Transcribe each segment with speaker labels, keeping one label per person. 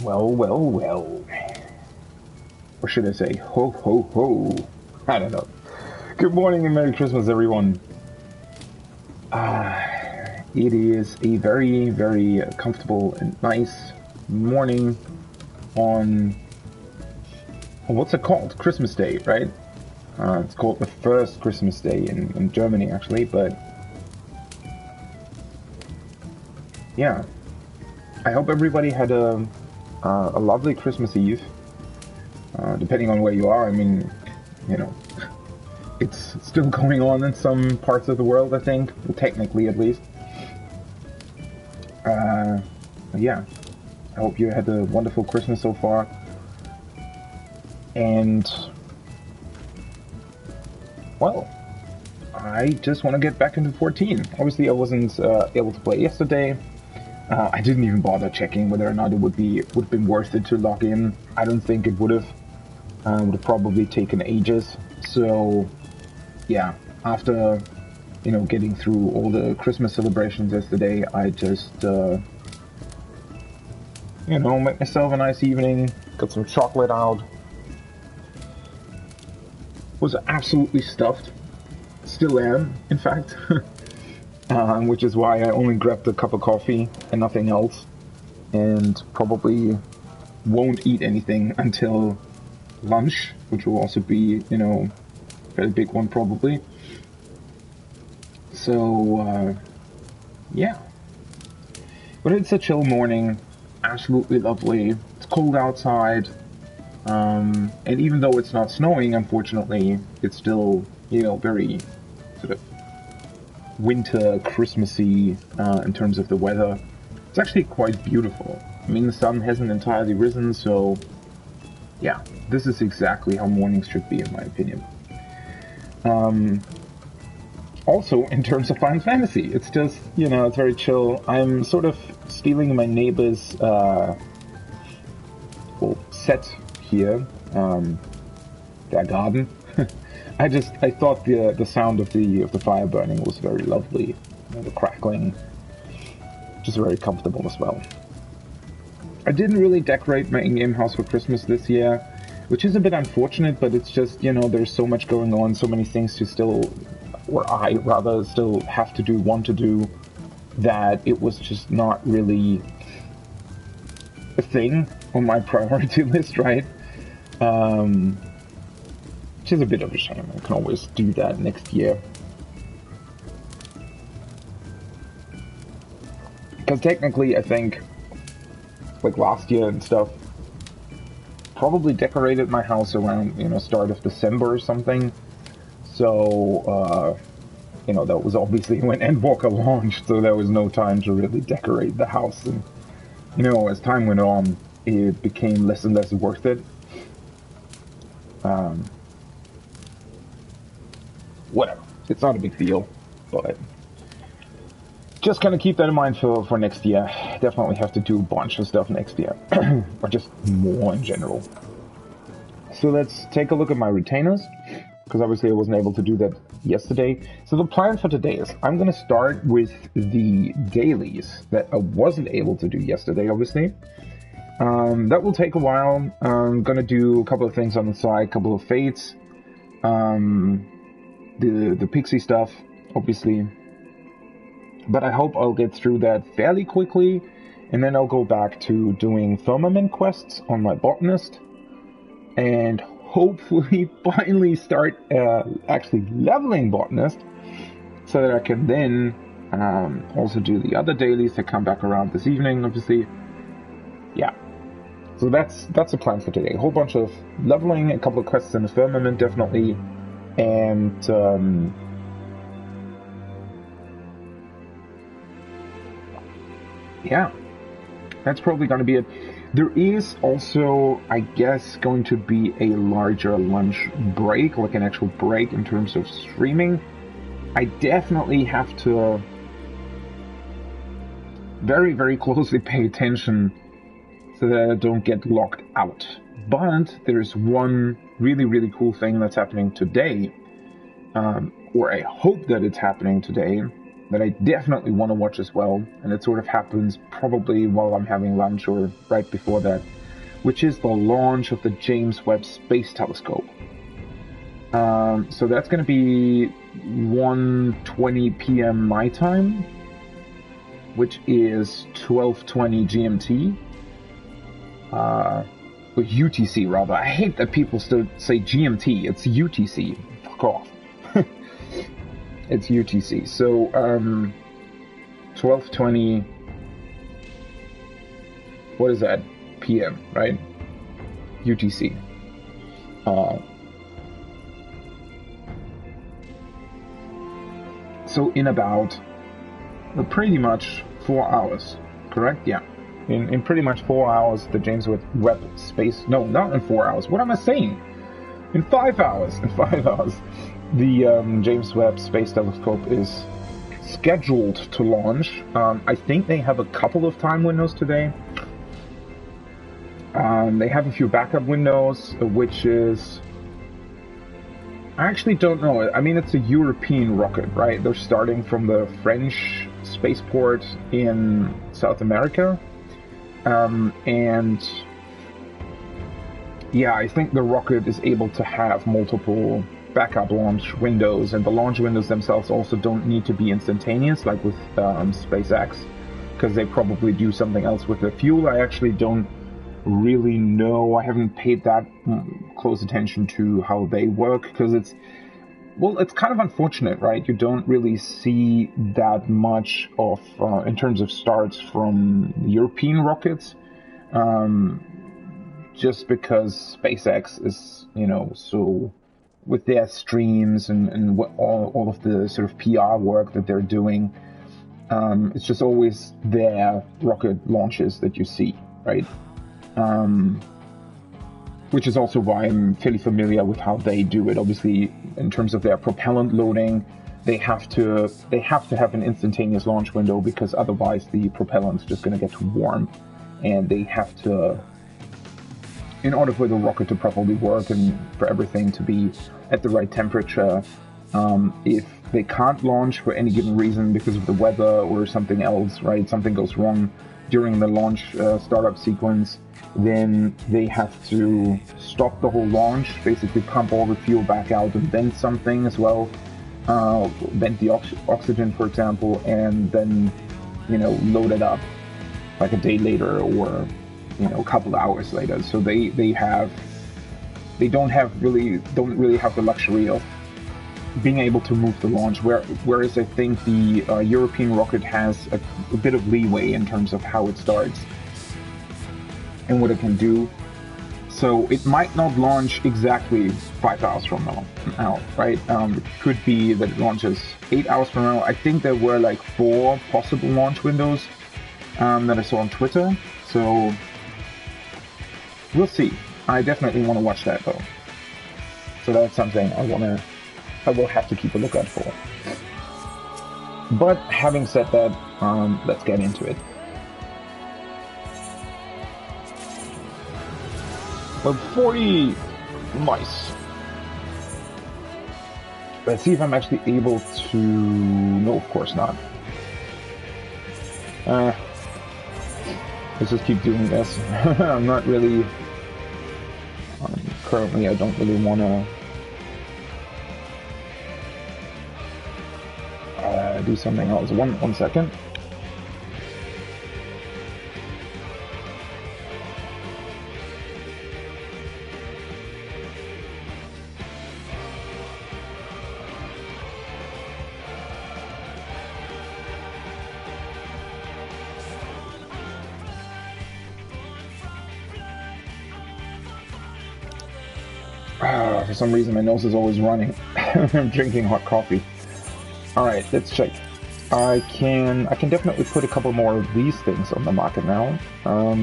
Speaker 1: Well, well, well. Or should I say, ho, ho, ho. I don't know. Good morning and Merry Christmas, everyone. It is a very, very comfortable and nice morning on what's it called? Christmas Day, right? It's called the first Christmas Day in Germany, actually, but yeah. I hope everybody had a lovely Christmas Eve. Depending on where you are, I mean, you know, it's still going on in some parts of the world, I think, well, technically at least. Yeah, I hope you had a wonderful Christmas so far. And, well, I just want to get back into 14. Obviously, I wasn't able to play yesterday. I didn't even bother checking whether or not it would have been worth it to log in. I don't think it would have. Would have probably taken ages. So, yeah, after getting through all the Christmas celebrations yesterday, I just made myself a nice evening. Got some chocolate out. Was absolutely stuffed. Still am, in fact. Which is why I only grabbed a cup of coffee and nothing else, and probably won't eat anything until lunch, which will also be, a very big one probably. So, yeah. But it's a chill morning, absolutely lovely. It's cold outside, and even though it's not snowing, unfortunately, it's still, very sort of winter Christmassy in terms of the weather. It's actually quite beautiful. I mean, the sun hasn't entirely risen, so yeah, this is exactly how mornings should be, in my opinion. Also, in terms of Final Fantasy, it's just, it's very chill. I'm sort of stealing my neighbor's set here, their garden. I thought the sound of the fire burning was very lovely, the crackling, which is very comfortable as well. I didn't really decorate my in-game house for Christmas this year, which is a bit unfortunate, but it's just, there's so much going on, so many things to still, or I rather still have to do, want to do, that it was just not really a thing on my priority list, right? Which is a bit of a shame. I can always do that next year. Because technically, I think, like last year and stuff, probably decorated my house around, start of December or something. So, that was obviously when Endwalker launched, so there was no time to really decorate the house. And, as time went on, it became less and less worth it. Whatever. It's not a big deal, but just kind of keep that in mind for next year. Definitely have to do a bunch of stuff next year, or just more in general. So let's take a look at my retainers, because obviously I wasn't able to do that yesterday. So the plan for today is I'm going to start with the dailies that I wasn't able to do yesterday, obviously. That will take a while. I'm going to do a couple of things on the side, a couple of fates. The pixie stuff, obviously. But I hope I'll get through that fairly quickly, and then I'll go back to doing Firmament quests on my botanist, and hopefully finally start actually leveling botanist, so that I can then also do the other dailies that come back around this evening, obviously. Yeah. So that's the plan for today. A whole bunch of leveling, a couple of quests in the Firmament, definitely. And yeah, that's probably going to be it. There is also, I guess, going to be a larger lunch break, like an actual break in terms of streaming. I definitely have to very, very closely pay attention so that I don't get locked out. But there's one really, really cool thing that's happening today, or I hope that it's happening today, that I definitely want to watch as well, and it sort of happens probably while I'm having lunch or right before that, which is the launch of the James Webb Space Telescope. So that's going to be 1:20 p.m. my time, which is 12:20 GMT. Or UTC rather. I hate that people still say GMT. It's UTC. Fuck off. It's UTC. So 12:20. What is that? PM, right? UTC. So in about pretty much 4 hours, correct? Yeah. In pretty much 4 hours, the James Webb Space... No, not in 4 hours. What am I saying? In 5 hours. In 5 hours. The James Webb Space Telescope is scheduled to launch. I think they have a couple of time windows today. They have a few backup windows, which is... I actually don't know. I mean, it's a European rocket, right? They're starting from the French spaceport in South America. And yeah, I think the rocket is able to have multiple backup launch windows, and the launch windows themselves also don't need to be instantaneous like with SpaceX, because they probably do something else with the fuel. I actually don't really know. I haven't paid that close attention to how they work, because it's kind of unfortunate, right? You don't really see that much of, in terms of starts from European rockets, just because SpaceX is, so with their streams and all of the sort of PR work that they're doing, it's just always their rocket launches that you see, right? Which is also why I'm fairly familiar with how they do it. Obviously, in terms of their propellant loading, they have to have an instantaneous launch window, because otherwise the propellant's just going to get too warm, and they have to, in order for the rocket to properly work and for everything to be at the right temperature, if they can't launch for any given reason because of the weather or something else, right? Something goes wrong during the launch startup sequence, then they have to stop the whole launch, basically pump all the fuel back out and vent something as well, vent the oxygen, for example, and then, load it up like a day later or, a couple of hours later. So they don't really have the luxury of being able to move the launch, whereas I think the European rocket has a bit of leeway in terms of how it starts and what it can do. So it might not launch exactly 5 hours from now, right? It could be that it launches 8 hours from now. I think there were like 4 possible launch windows that I saw on Twitter. So we'll see. I definitely want to watch that though. So that's something I will have to keep a lookout for. But having said that, let's get into it. Well, 40 mice. Let's see if I'm actually able to... No, of course not. Let's just keep doing this. I'm not really... currently, I don't really want to... do something else. One second. For some reason my nose is always running. I'm drinking hot coffee. Alright, let's check. I can definitely put a couple more of these things on the market now. Oh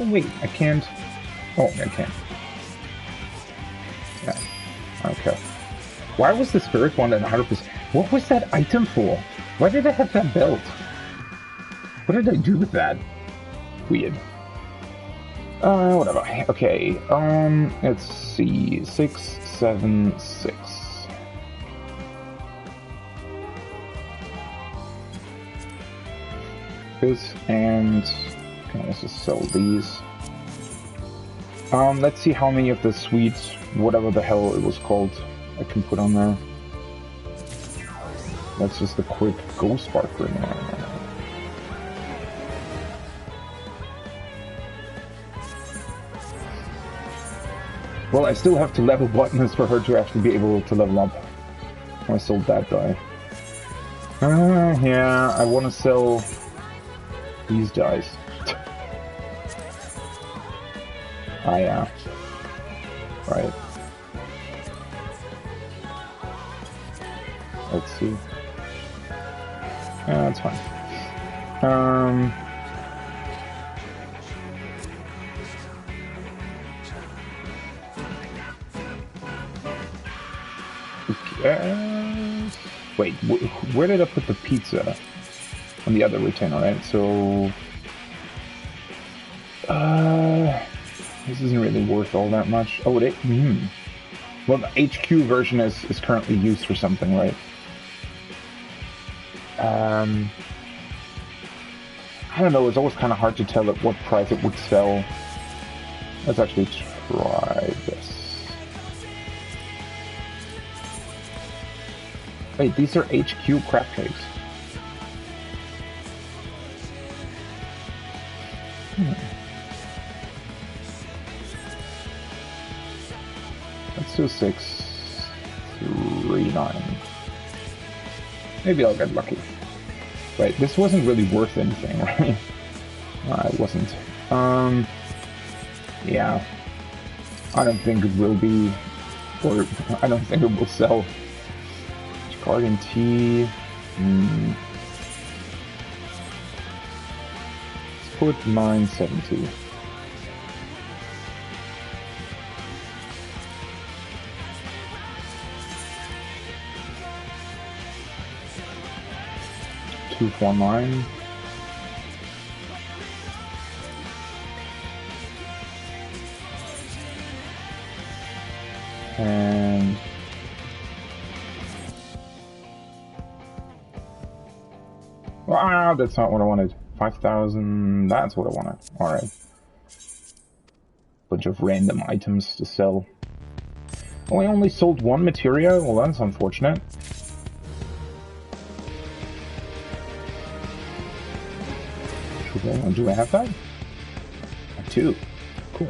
Speaker 1: wait, I can't. Oh, I can. Yeah. Okay. Why was the spirit one at 100%? What was that item for? Why did I have that belt? What did I do with that? Weird. Whatever. Okay, let's see. 676. This, and can also sell these. Let's see how many of the sweets, whatever the hell it was called, I can put on there. That's just a quick go sparkler now. Well, I still have to level Botness for her to actually be able to level up. I sold that die. Yeah, I want to sell these dice. Ah, yeah. Right. Let's see. That's fine. Wait, where did I put the pizza? On the other retainer, right? So... this isn't really worth all that much. Oh, it... Well, the HQ version is currently used for something, right? I don't know, it's always kind of hard to tell at what price it would sell. Let's actually try this. Wait, these are HQ crab cakes. Let's do 639. Maybe I'll get lucky. Right, this wasn't really worth anything, right? It wasn't. Yeah. I don't think it will be, or I don't think it will sell. Guardian T. Let's put 970. $249. And wow, that's not what I wanted. 5,000. That's what I wanted. All right. Bunch of random items to sell. Oh, I only sold one materia. Well, that's unfortunate. Do I have that? I have 2. Cool.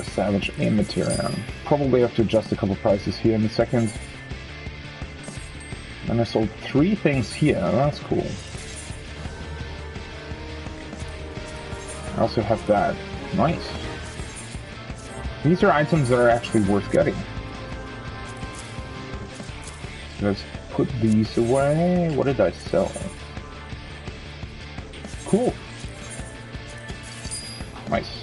Speaker 1: Savage aim materia. Probably have to adjust a couple prices here in a second. And I sold 3 things here. That's cool. I also have that. Nice. These are items that are actually worth getting. Let's put these away. What did I sell? Cool. Nice.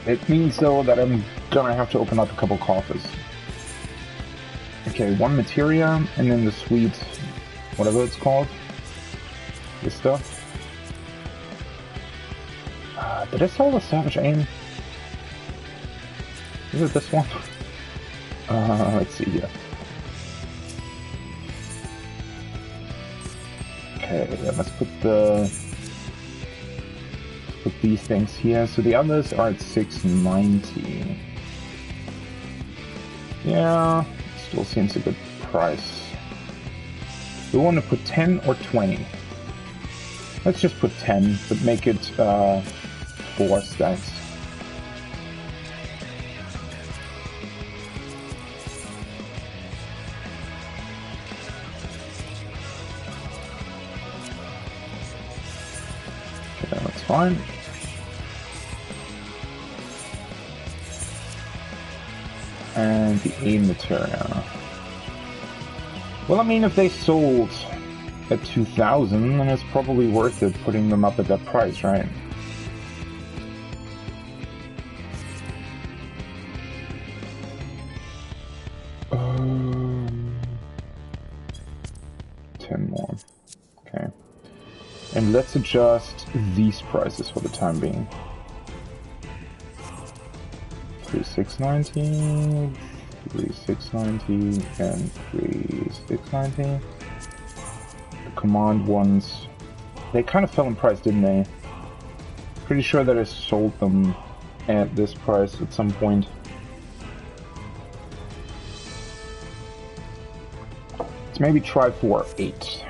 Speaker 1: It means, though, that I'm gonna have to open up a couple coffers. Okay, 1 materia, and then the sweet, whatever it's called. This stuff. Did I sell the Savage Aim? Is it this one? Let's see here. Okay, then let's put these things here. So the others are at 690. Yeah, still seems a good price. We want to put 10 or 20. Let's just put 10, but make it 4 stacks. Okay, that's fine. And the aim material. Well, I mean, if they sold at 2,000, then it's probably worth it putting them up at that price, right? And let's adjust these prices for the time being. 3690, 3690, and 3690. The command ones, they kind of fell in price, didn't they? Pretty sure that I sold them at this price at some point. Let's maybe try for 8.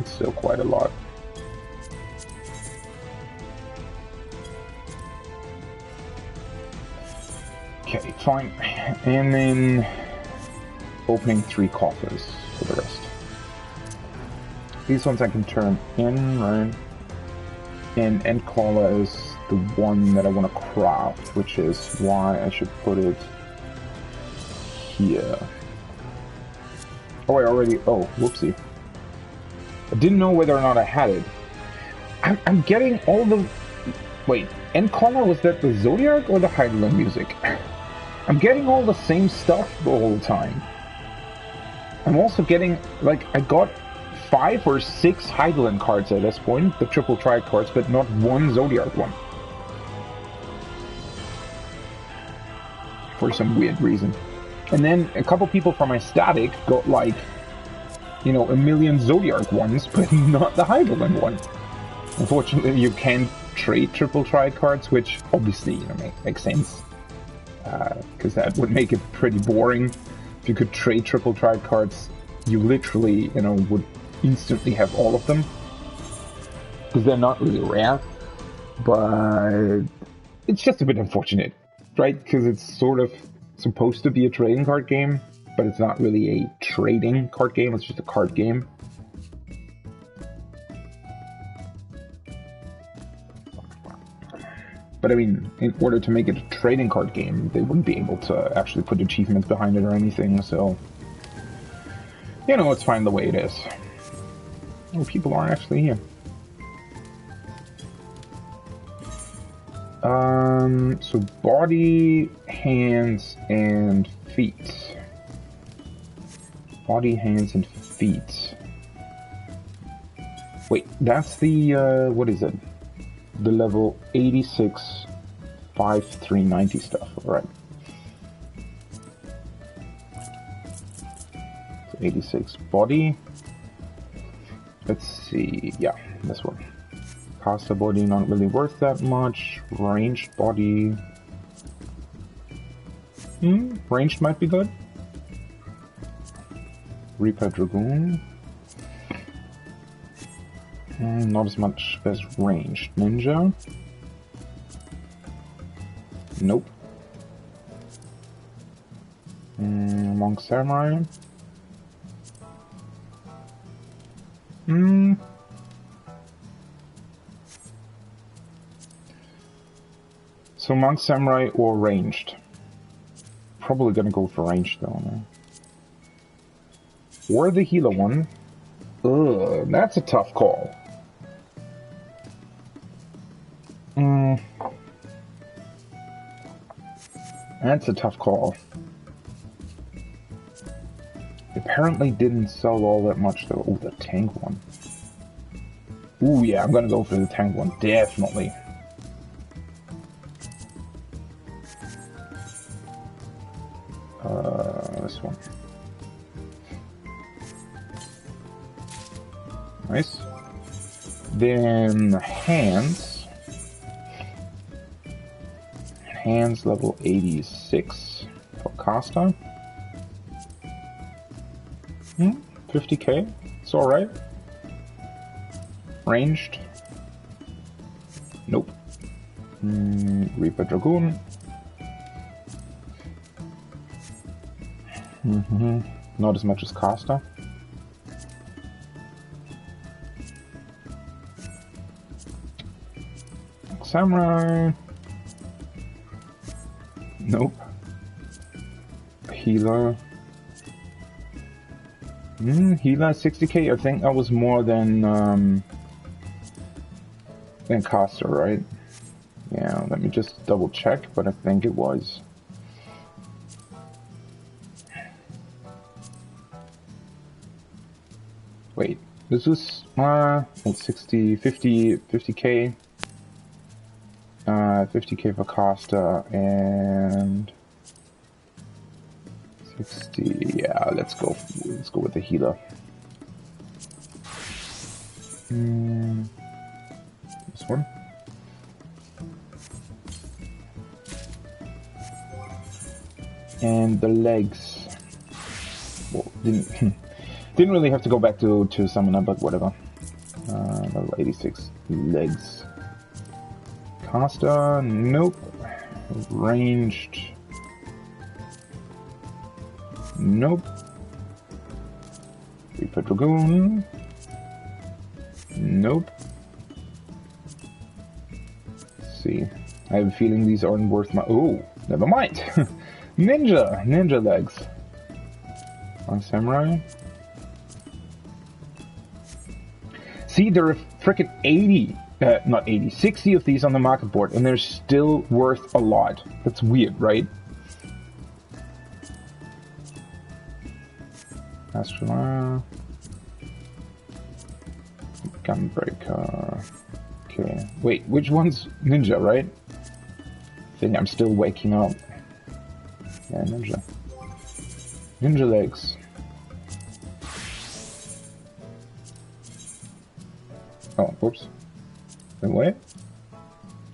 Speaker 1: It's still quite a lot. Okay, fine. And then opening 3 coffers for the rest. These ones I can turn in, right? And Endcaller is the one that I want to craft, which is why I should put it here. Oh, I already... Oh, whoopsie. I didn't know whether or not I had it. I'm getting all the... Wait, Endcaller, was that the Zodiac or the Heidelin music? I'm getting all the same stuff the whole time. I'm also getting... Like, I got 5 or 6 Heidelin cards at this point, the triple triad cards, but not one Zodiac one. For some weird reason. And then a couple people from my static got like, you know, a million Zodiac ones, but not the Heidelin one. Unfortunately, you can't trade triple triad cards, which obviously, you know, makes sense. Because that would make it pretty boring. If you could trade triple triad cards, you literally, you know, would instantly have all of them. Because they're not really rare. But it's just a bit unfortunate, right? Because it's sort of supposed to be a trading card game, but it's not really a trading card game, it's just a card game. But I mean, in order to make it a trading card game, they wouldn't be able to actually put achievements behind it or anything, so... You know, it's fine the way it is. Oh, people are actually here. So body, hands, and feet. Body, hands, and feet. Wait, that's the, what is it? The level 86, 5390 stuff, alright. So 86 body. Let's see, yeah, this one. Caster body, not really worth that much. Ranged body. Ranged might be good. Reaper Dragoon. Not as much as ranged. Ninja. Nope. Monk Samurai. So Monk Samurai or ranged? Probably gonna go for ranged though, no? Or the healer one. Ugh, that's a tough call. That's a tough call. Apparently didn't sell all that much though. Oh, the tank one. Ooh, yeah, I'm gonna go for the tank one, definitely. This one. Nice. Then hands. Hands level 86 for caster. 50k. It's alright. Ranged. Nope. Reaper Dragoon. Not as much as caster. Samurai. Nope. Healer. Healer 60k. I think that was more than caster, right? Yeah. Let me just double check, but I think it was. This is, well, 60, 50, 50k. 50k for caster and 60. Yeah, let's go with the healer. This one. And the legs. Well, didn't really have to go back to summoner, but whatever. Level 86 legs. Caster, nope. Ranged, nope. Reaper Dragoon, nope. Let's see. I have a feeling these aren't worth my. Oh, never mind. Ninja legs. On Samurai. See, there are frickin' 80. Not 80, 60 of these on the market board, and they're still worth a lot. That's weird, right? Astronaut. Gunbreaker. Okay. Wait, which one's Ninja, right? I think I'm still waking up. Yeah, Ninja. Ninja legs. Oh, whoops. Wait.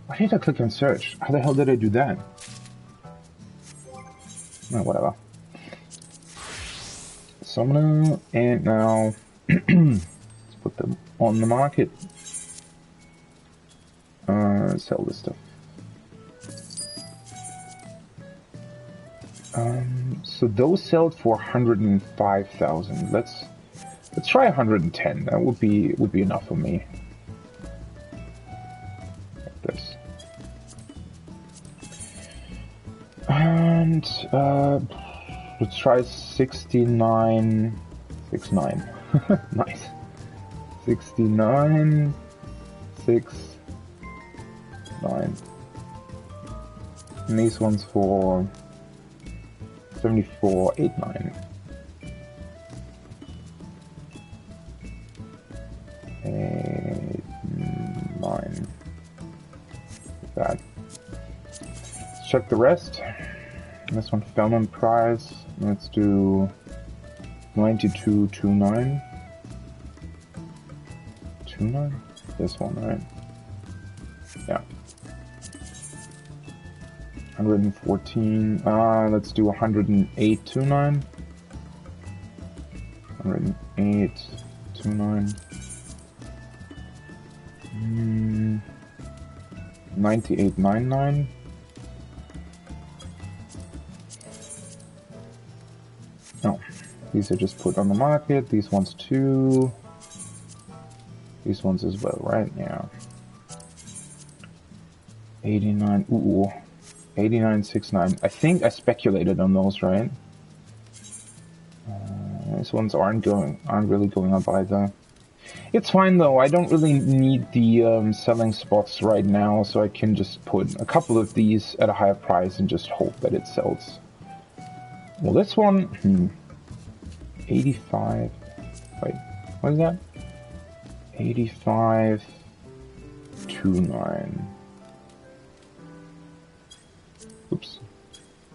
Speaker 1: Why did I click on search? How the hell did I do that? Oh, whatever. Summoner, and now let's put them on the market. Sell this stuff. So those sold for 105,000. Let's try 110. That would be enough for me. This. And let's try 69. 69. Nice. 69. 69. And these ones for 74.89. 89. That. Let's check the rest. This one, Firmament price. Let's do 92.29. 29? This one, right? Yeah. 114. Let's do 108.29. 108.29. 98.99. No, these are just put on the market. These ones too. These ones as well, right? Yeah. 89. Ooh. 89.69. I think I speculated on those, right? These ones aren't really going up either. It's fine though. I don't really need the selling spots right now, so I can just put a couple of these at a higher price and just hope that it sells. Well, this one, 85. Wait, what is that? 85.29. Oops.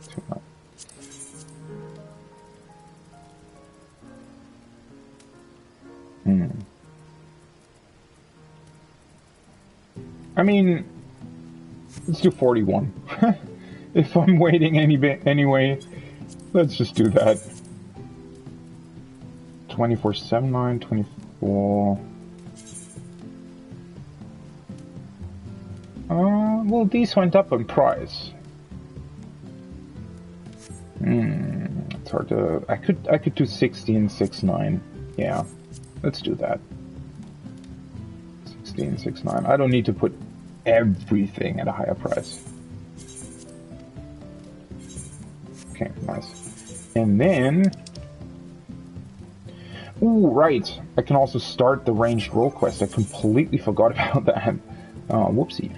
Speaker 1: 29. I mean, let's do 41. If I'm waiting anyway, let's just do that. 24.79, 24. Well, these went up in price. It's hard to. I could do 60 and 69. Yeah, let's do that. 60 and 69. I don't need to put everything at a higher price. Okay, nice. And then, ooh, right. I can also start the ranged Rolequest. I completely forgot about that. Whoopsie.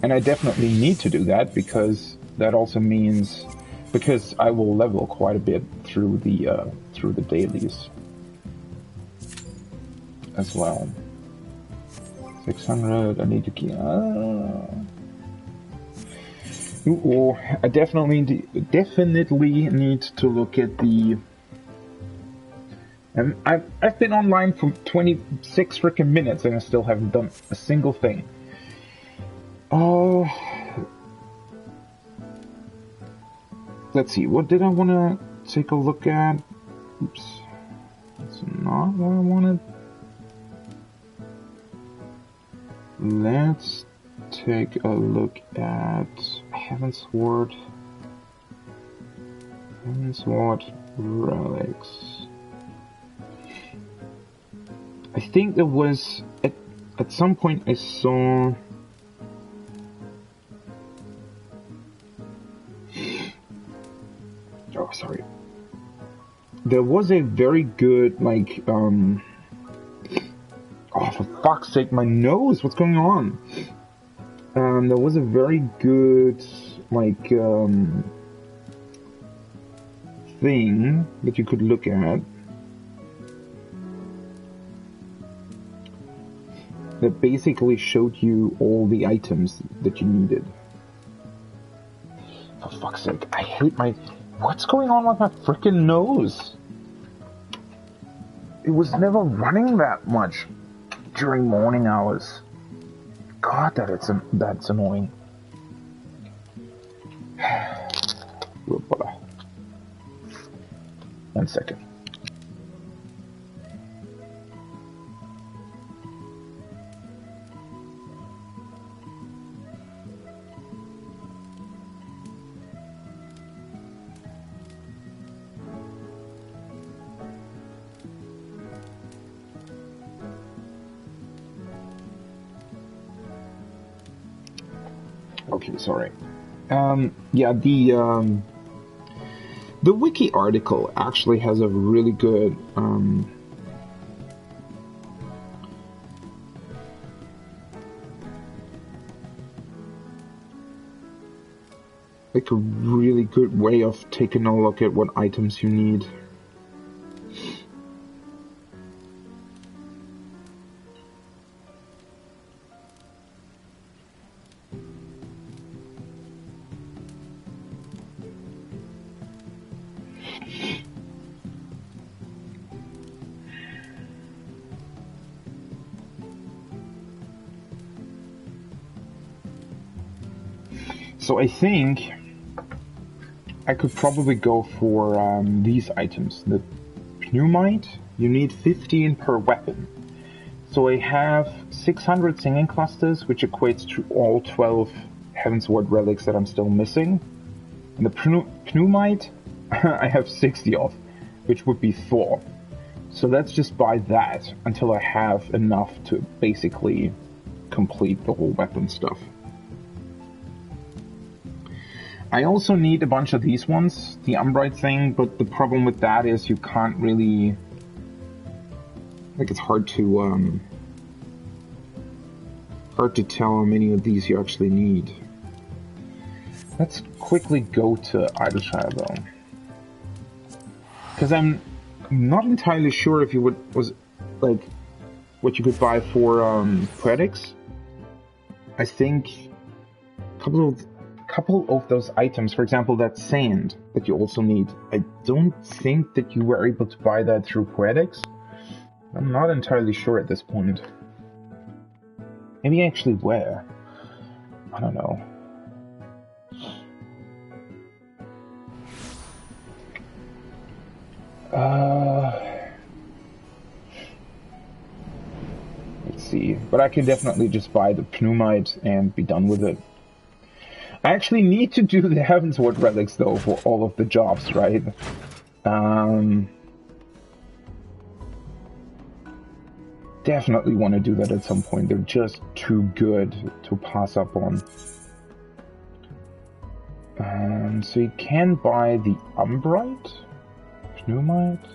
Speaker 1: And I definitely need to do that because that also means because I will level quite a bit through the dailies. as well. 600, I need to keep... Or I definitely need to look at the... And I've been online for 26 freaking minutes and I still haven't done a single thing. Let's see, what did I want to take a look at? Oops. That's not what I wanted. Let's take a look at Heavensward relics. I think there was at some point I saw sorry. There was a very good like oh, for fuck's sake, my nose, what's going on? There was a very good like thing that you could look at that basically showed you all the items that you needed. For fuck's sake, I hate my... What's going on with my freaking nose? It was never running that much during morning hours. God, that's annoying. 1 second. Okay, sorry. Yeah, the wiki article actually has a really good like a really good way of taking a look at what items you need. So I think I could probably go for these items. The Pneumite, you need 15 per weapon. So I have 600 singing clusters, which equates to all 12 Heavensward relics that I'm still missing. And the Pneumite, I have 60 of, which would be 4. So let's just buy that until I have enough to basically complete the whole weapon stuff. I also need a bunch of these ones, the Umbrite thing, but the problem with that is you can't really... Like, it's hard to tell how many of these you actually need. Let's quickly go to Idleshire, though. Because I'm not entirely sure if you what you could buy for Poetics. I think a couple of those items, for example, that sand that you also need, I don't think that you were able to buy that through Poetics. I'm not entirely sure at this point. Maybe actually where? I don't know. Let's see. But I can definitely just buy the Pneumite and be done with it. I actually need to do the Heavensward relics though for all of the jobs, right? Definitely want to do that at some point. They're just too good to pass up on. So you can buy the Umbrite, Pneumite.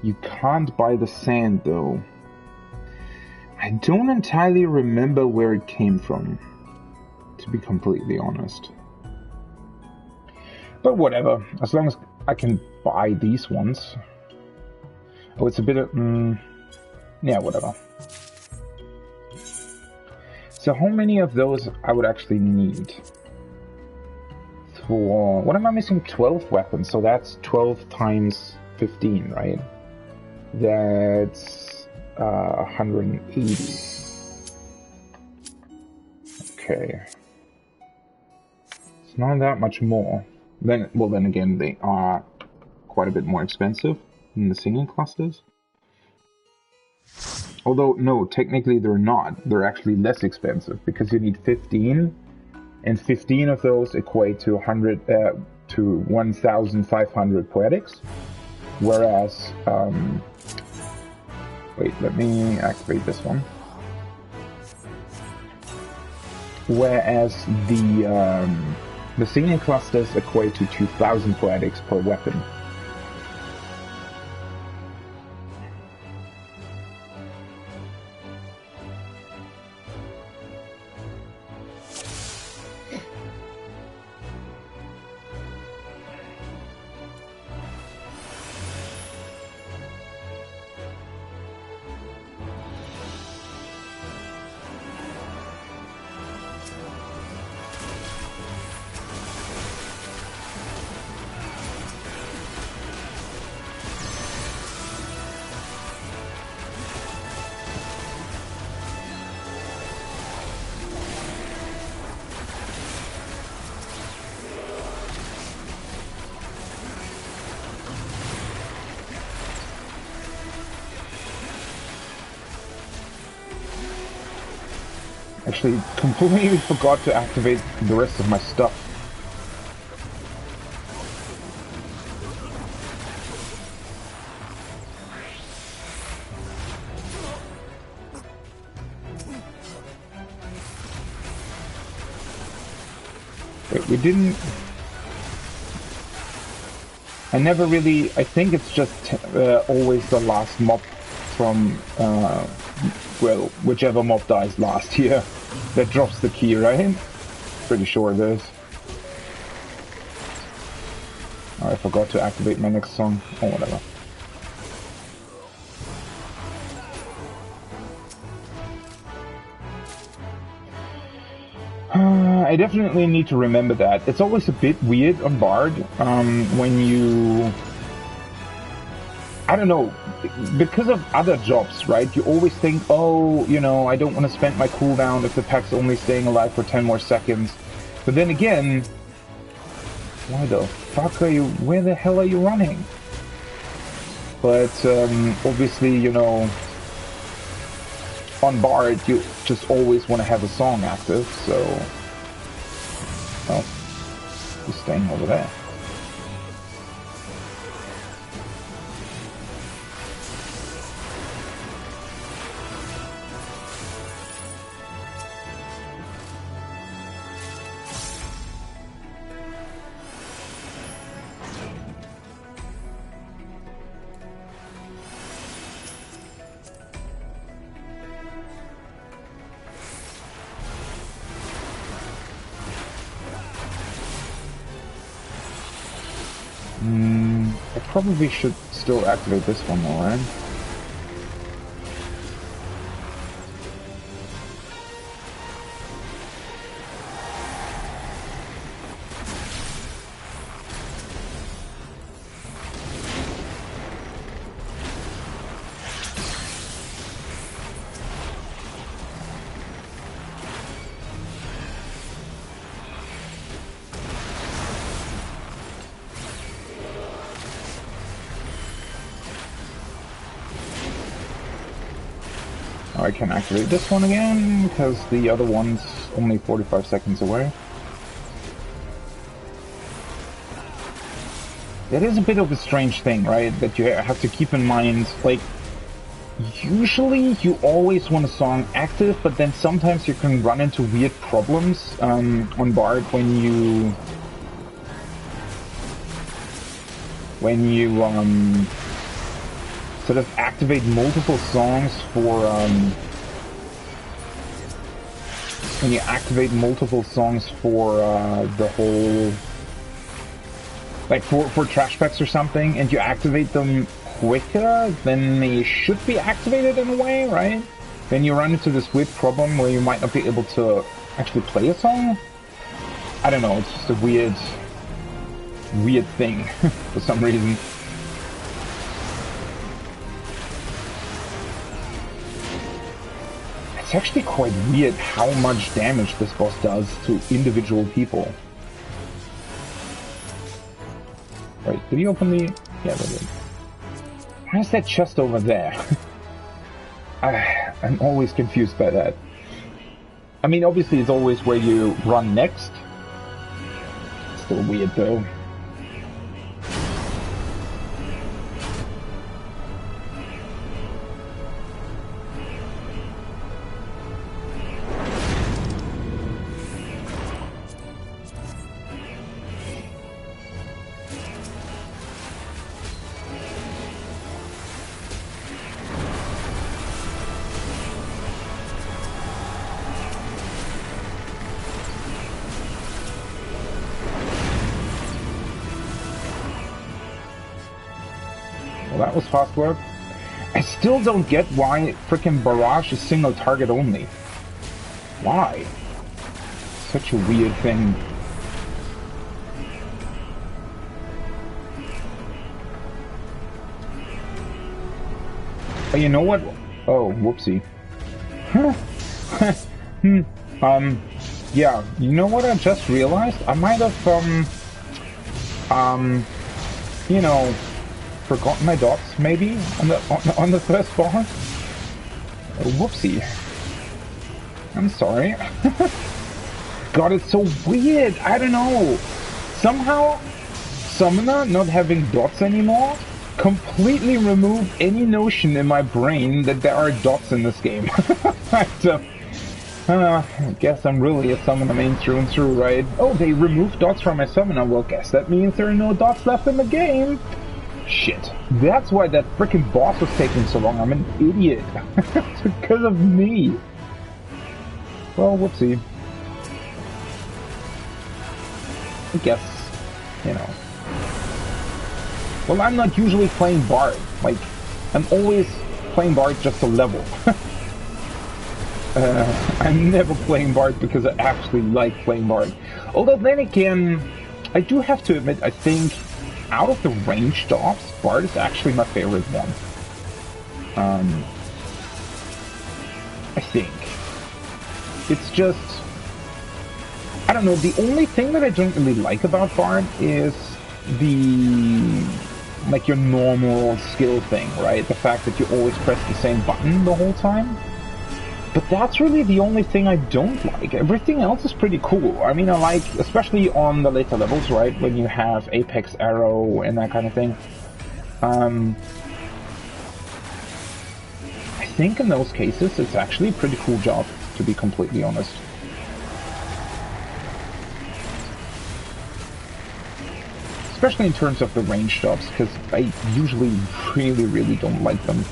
Speaker 1: You can't buy the sand though. I don't entirely remember where it came from, to be completely honest. But whatever, as long as I can buy these ones. Oh, it's a bit of... yeah, whatever. So how many of those I would actually need? For... what am I missing? 12 weapons, so that's 12 times 15, right? That's 180. Okay. It's not that much more. Then, well, then again, they are quite a bit more expensive than the singing clusters. Although, no, technically they're not. They're actually less expensive because you need 15, and 15 of those equate to 1,500 poetics. Whereas, wait, let me activate this one. Whereas the singing clusters equate to 2,000 poetics per weapon. Actually, completely forgot to activate the rest of my stuff. Wait, we didn't... I never really... I think it's just always the last mob from... well, whichever mob dies last here that drops the key, right? Pretty sure it is. Oh, I forgot to activate my next song. Oh, whatever. I definitely need to remember that. It's always a bit weird on Bard when you... I don't know, because of other jobs, right? You always think, oh, you know, I don't want to spend my cooldown if the pack's only staying alive for 10 more seconds. But then again, why the fuck are you, where the hell are you running? But obviously, you know, on Bard, you just always want to have a song active, so, well, he's staying over there. I probably should still activate this one though, right? I can activate this one again, because the other one's only 45 seconds away. That is a bit of a strange thing, right? That you have to keep in mind, like, usually you always want a song active, but then sometimes you can run into weird problems on Bard when you sort of activate multiple songs for when you activate multiple songs for the whole, like for trash packs or something, and you activate them quicker than they should be activated in a way, right? Then you run into this weird problem where you might not be able to actually play a song. I don't know, it's just a weird thing for some reason. It's actually quite weird how much damage this boss does to individual people. Right, did he open the... Yeah, they did. Why is that chest over there? I'm always confused by that. I mean, obviously it's always where you run next. Still weird though. That was fast work. I still don't get why frickin' Barrage is single target only. Why? Such a weird thing. Oh, you know what? Oh, whoopsie. Yeah, you know what I just realized? I might have, you know, forgotten my dots, maybe, on the first boss. Oh, whoopsie. I'm sorry. God, it's so weird. I don't know. Somehow, Summoner not having dots anymore completely removed any notion in my brain that there are dots in this game. I guess I'm really a Summoner main through and through, right? Oh, they removed dots from my Summoner. Well, guess that means there are no dots left in the game. Shit. That's why that frickin' boss was taking so long. I'm an idiot. It's because of me. Well, whoopsie. I guess, you know. Well, I'm not usually playing Bard. Like, I'm always playing Bard just to level. I'm never playing Bard because I actually like playing Bard. Although then again, I do have to admit, I think out of the ranged ops, Bard is actually my favorite one. I think. It's just... I don't know, the only thing that I don't really like about Bard is the... like your normal skill thing, right? The fact that you always press the same button the whole time. But that's really the only thing I don't like. Everything else is pretty cool. I mean, I like, especially on the later levels, right? When you have Apex Arrow and that kind of thing. I think in those cases, it's actually a pretty cool job, to be completely honest. Especially in terms of the range jobs, because I usually really don't like them.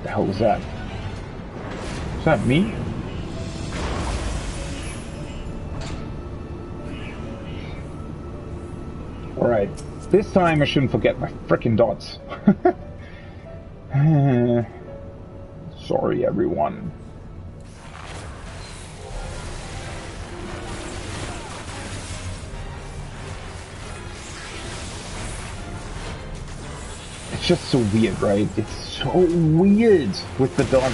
Speaker 1: The hell was that? Is that me? Alright, this time I shouldn't forget my frickin' dots. Sorry, everyone. It's just so weird, right? It's so weird with the dots.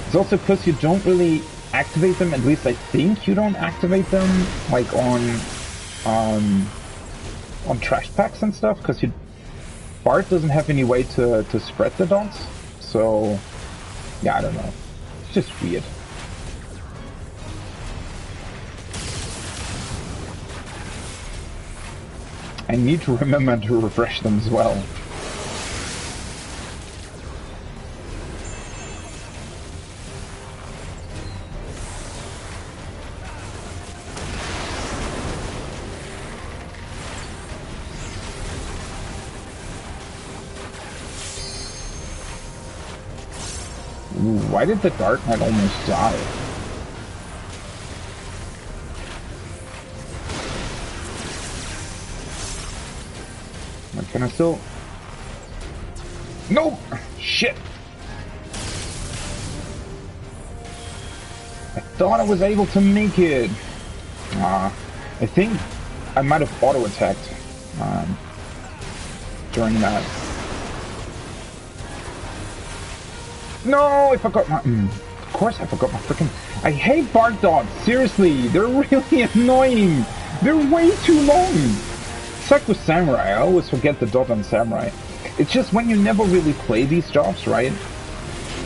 Speaker 1: It's also because you don't really activate them, at least I think you don't activate them, like on trash packs and stuff, because Bard doesn't have any way to spread the dots, so yeah, I don't know. It's just weird. I need to remember to refresh them as well. Ooh, why did the Dark Knight almost die? Can I still... Nope! Shit! I thought I was able to make it. I think I might have auto-attacked during that. No, I forgot my... of course I forgot my freaking... I hate bark dogs, seriously, they're really annoying. They're way too long. It's like with Samurai, I always forget the dot on Samurai. It's just when you never really play these jobs, right?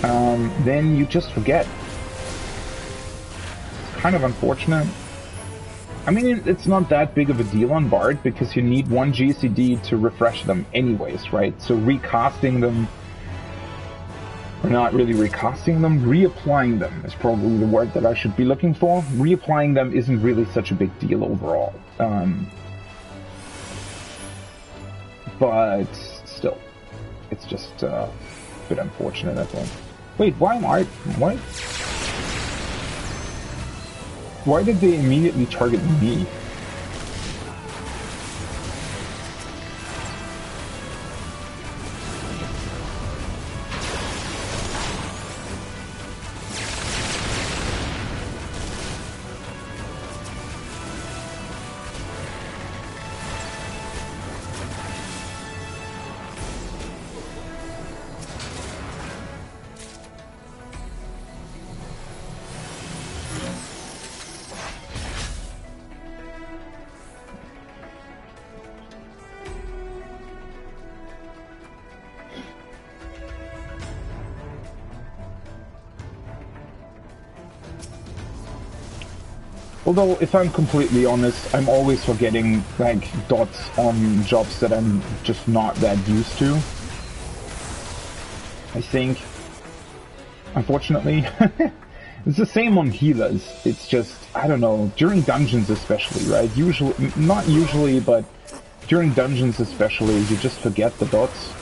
Speaker 1: Then you just forget. It's kind of unfortunate. I mean, it's not that big of a deal on Bard, because you need one GCD to refresh them anyways, right? So recasting them, or not really recasting them, reapplying them is probably the word that I should be looking for. Reapplying them isn't really such a big deal overall. But still, it's just a bit unfortunate, I think. Wait, why am I... What? Why did they immediately target me? Although, if I'm completely honest, I'm always forgetting, like, dots on jobs that I'm just not that used to. I think. Unfortunately. It's the same on healers. It's just, I don't know, during dungeons especially, right? Usually, not usually, but during dungeons especially, you just forget the dots.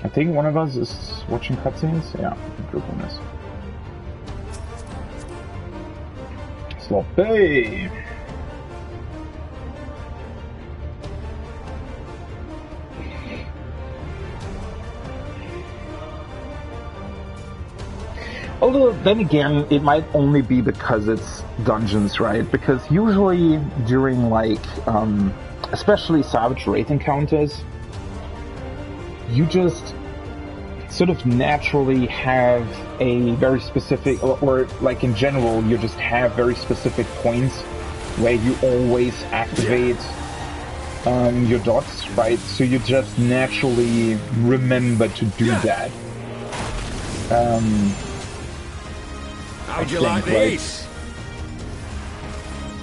Speaker 1: I think one of us is watching cutscenes. Yeah, I think group one is. Sloppy! Although, then again, it might only be because it's dungeons, right? Because usually during, like, especially Savage Wraith encounters, you just sort of naturally have a very specific, or like in general, you just have very specific points where you always activate your dots, right? So you just naturally remember to do that.
Speaker 2: How'd you like these?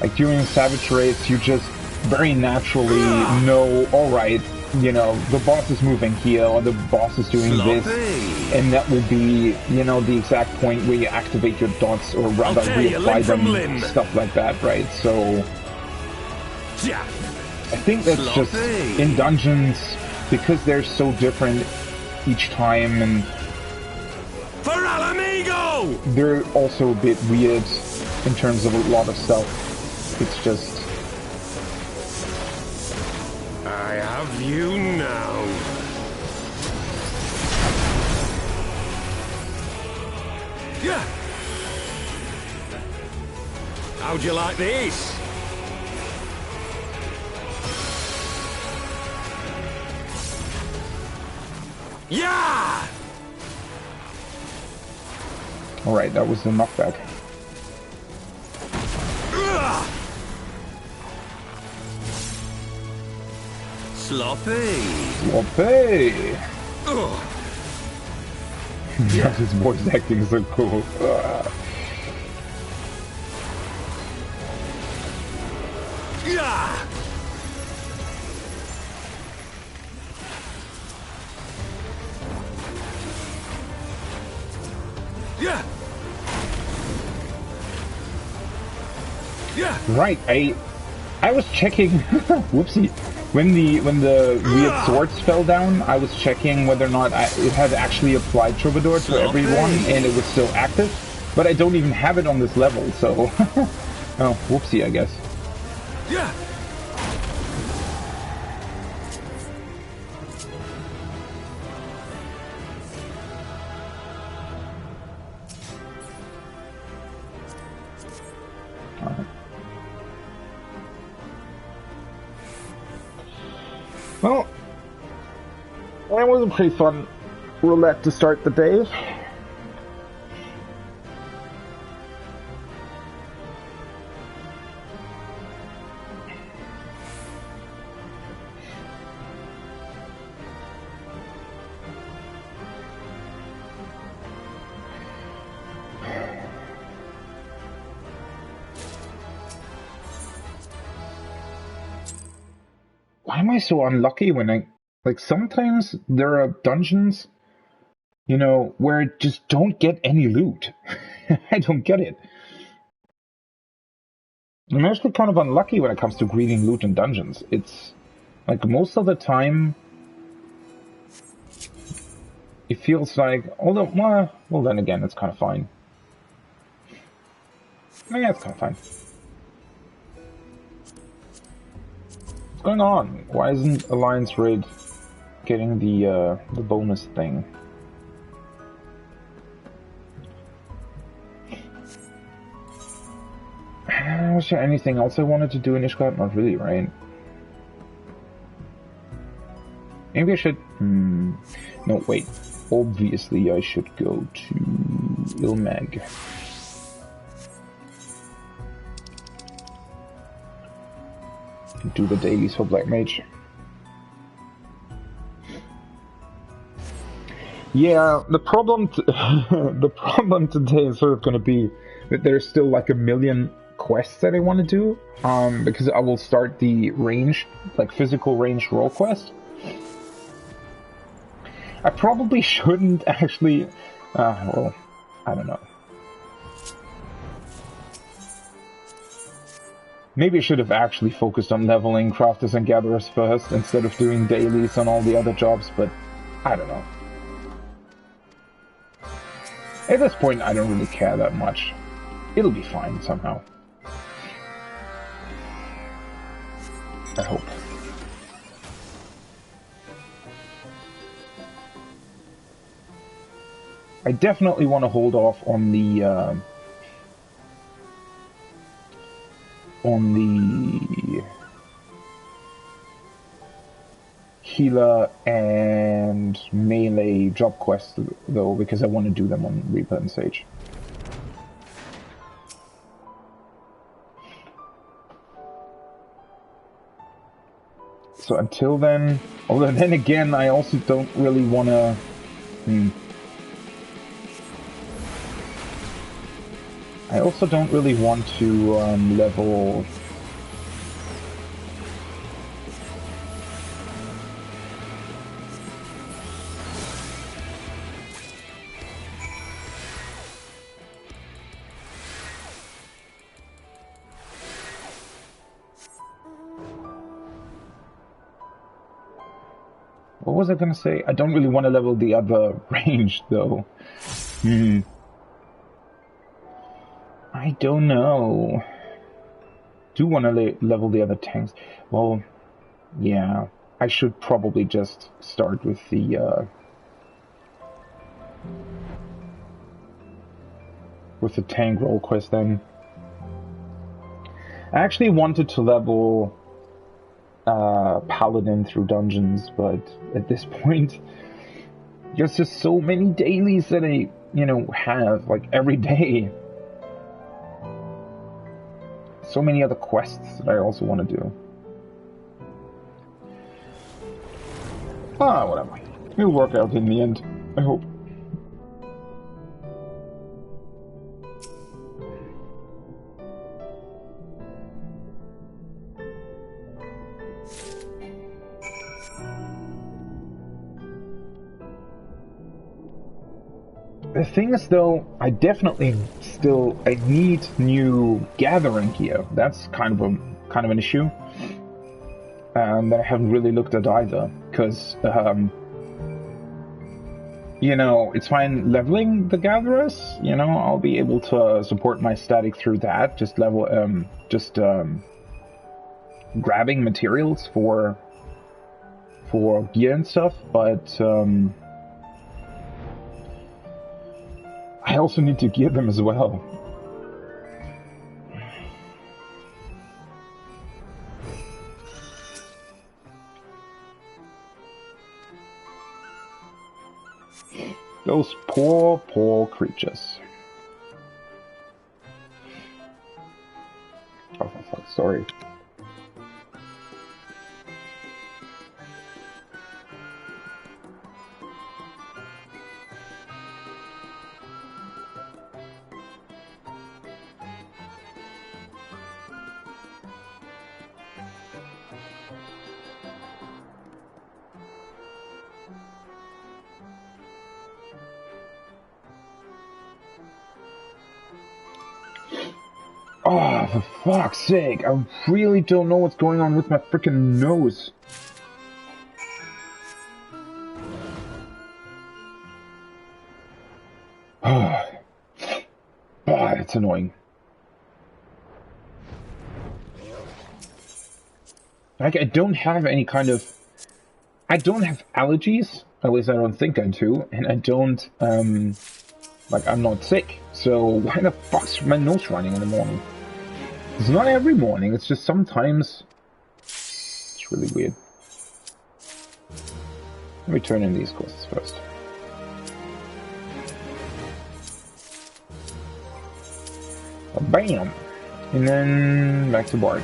Speaker 1: Like during Savage Wraith, you just very naturally know, alright, you know, the boss is moving here, or the boss is doing this, and that will be, you know, the exact point where you activate your dots, or rather reapply them, stuff like that, right? So, I think that's just, in dungeons, because they're so different each time, and they're also a bit weird in terms of a lot of stuff. It's just...
Speaker 2: I have you now. Yeah. How'd you like these? Yeah.
Speaker 1: All right, that was the knockback.
Speaker 2: sloppy.
Speaker 1: Sloppy!
Speaker 2: Oh,
Speaker 1: Yeah, his voice acting is so cool.
Speaker 2: yeah. Yeah. Yeah.
Speaker 1: Right, I was checking whoopsie. When the weird swords fell down, I was checking whether or not it had actually applied Troubadour to everyone and it was still active. But I don't even have it on this level, so oh, whoopsie, I guess.
Speaker 2: Yeah.
Speaker 1: Well, that was a pretty fun roulette to start the day. Why am I so unlucky when like sometimes there are dungeons, you know, where I just don't get any loot. I don't get it. I'm actually kind of unlucky when it comes to greeting loot in dungeons. It's like most of the time it feels like, although, well then again, it's kind of fine. Yeah, it's kind of fine. What's going on? Why isn't Alliance Raid getting the bonus thing? Was there anything else I wanted to do in Ishgard? Not really, right? Maybe I should... No, wait. Obviously I should go to Ilmag. Do the dailies for Black Mage. Yeah, the problem the problem today is sort of going to be that there's still like a million quests that I want to do, because I will start the range, like physical range Rolequest. I probably shouldn't actually, well, I don't know. Maybe I should have actually focused on leveling crafters and gatherers first instead of doing dailies on all the other jobs, but I don't know. At this point, I don't really care that much. It'll be fine somehow. I hope. I definitely want to hold off on the healer and melee job quests though, because I want to do them on Reaper and Sage. So until then, although then again, I also don't really want to... I also don't really want to level... What was I gonna say? I don't really want to level the other range, though. I don't know. Do want to level the other tanks. Well, yeah. I should probably just start with the tank Rolequest then. I actually wanted to level Paladin through dungeons, but at this point, there's just so many dailies that I, you know, have, like, every day. So many other quests that I also want to do. Ah, whatever. It'll work out in the end, I hope. The thing is, though, I definitely I need new gathering gear. That's kind of an issue that I haven't really looked at either. Because you know, it's fine leveling the gatherers. You know, I'll be able to support my static through that. Just grabbing materials for gear and stuff, but I also need to gear them as well. Those poor, poor creatures. Oh, for fuck's sorry. Oh, for fuck's sake, I really don't know what's going on with my freaking nose. Oh, it's annoying. Like, I don't have any kind of... I don't have allergies, at least I don't think I do, and I don't, like, I'm not sick, so why the fuck's my nose running in the morning? It's not every morning, it's just sometimes. It's really weird. Let me turn in these quests first. Bam! And then back to Bard.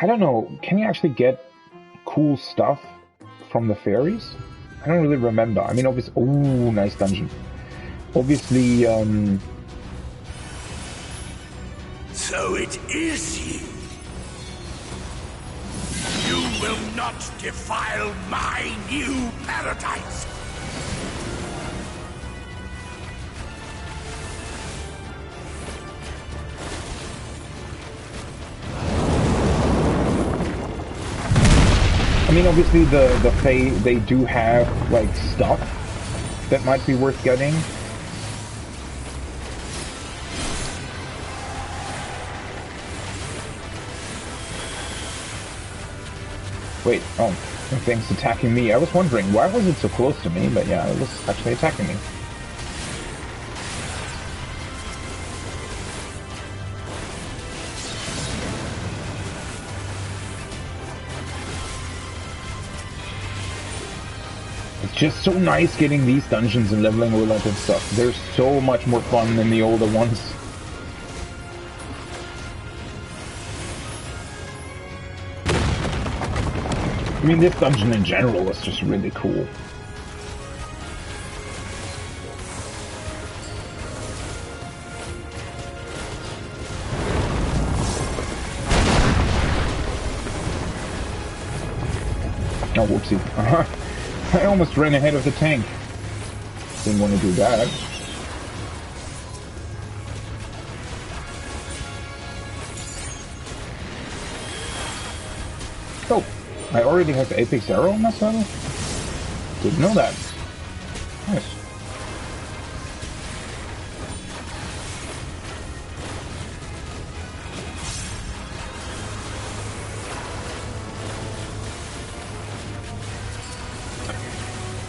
Speaker 1: I don't know, can you actually get cool stuff from the fairies? I don't really remember. I mean, obviously... Oh, nice dungeon. Obviously,
Speaker 2: So it is you. You will not defile my new paradise.
Speaker 1: I mean, obviously the Fae, they do have, like, stuff that might be worth getting. Wait, oh, the thing's attacking me. I was wondering, why was it so close to me? But yeah, it was actually attacking me. Just so nice getting these dungeons and leveling roulette and stuff. They're so much more fun than the older ones. I mean, this dungeon in general is just really cool. Oh, whoopsie. I almost ran ahead of the tank. Didn't want to do that. Oh, I already have the Apex Arrow on my saddle? Didn't know that. Nice.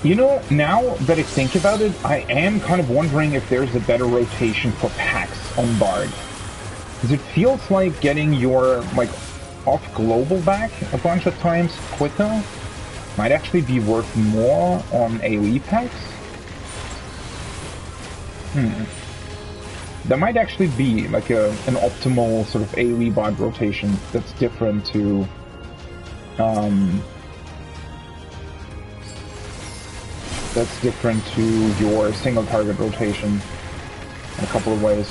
Speaker 1: You know, now that I think about it, I am kind of wondering if there's a better rotation for packs on Bard. Because it feels like getting your, like, off-global back a bunch of times quicker might actually be worth more on AoE packs. there might actually be like an optimal sort of AoE bot rotation that's different to your single target rotation in a couple of ways.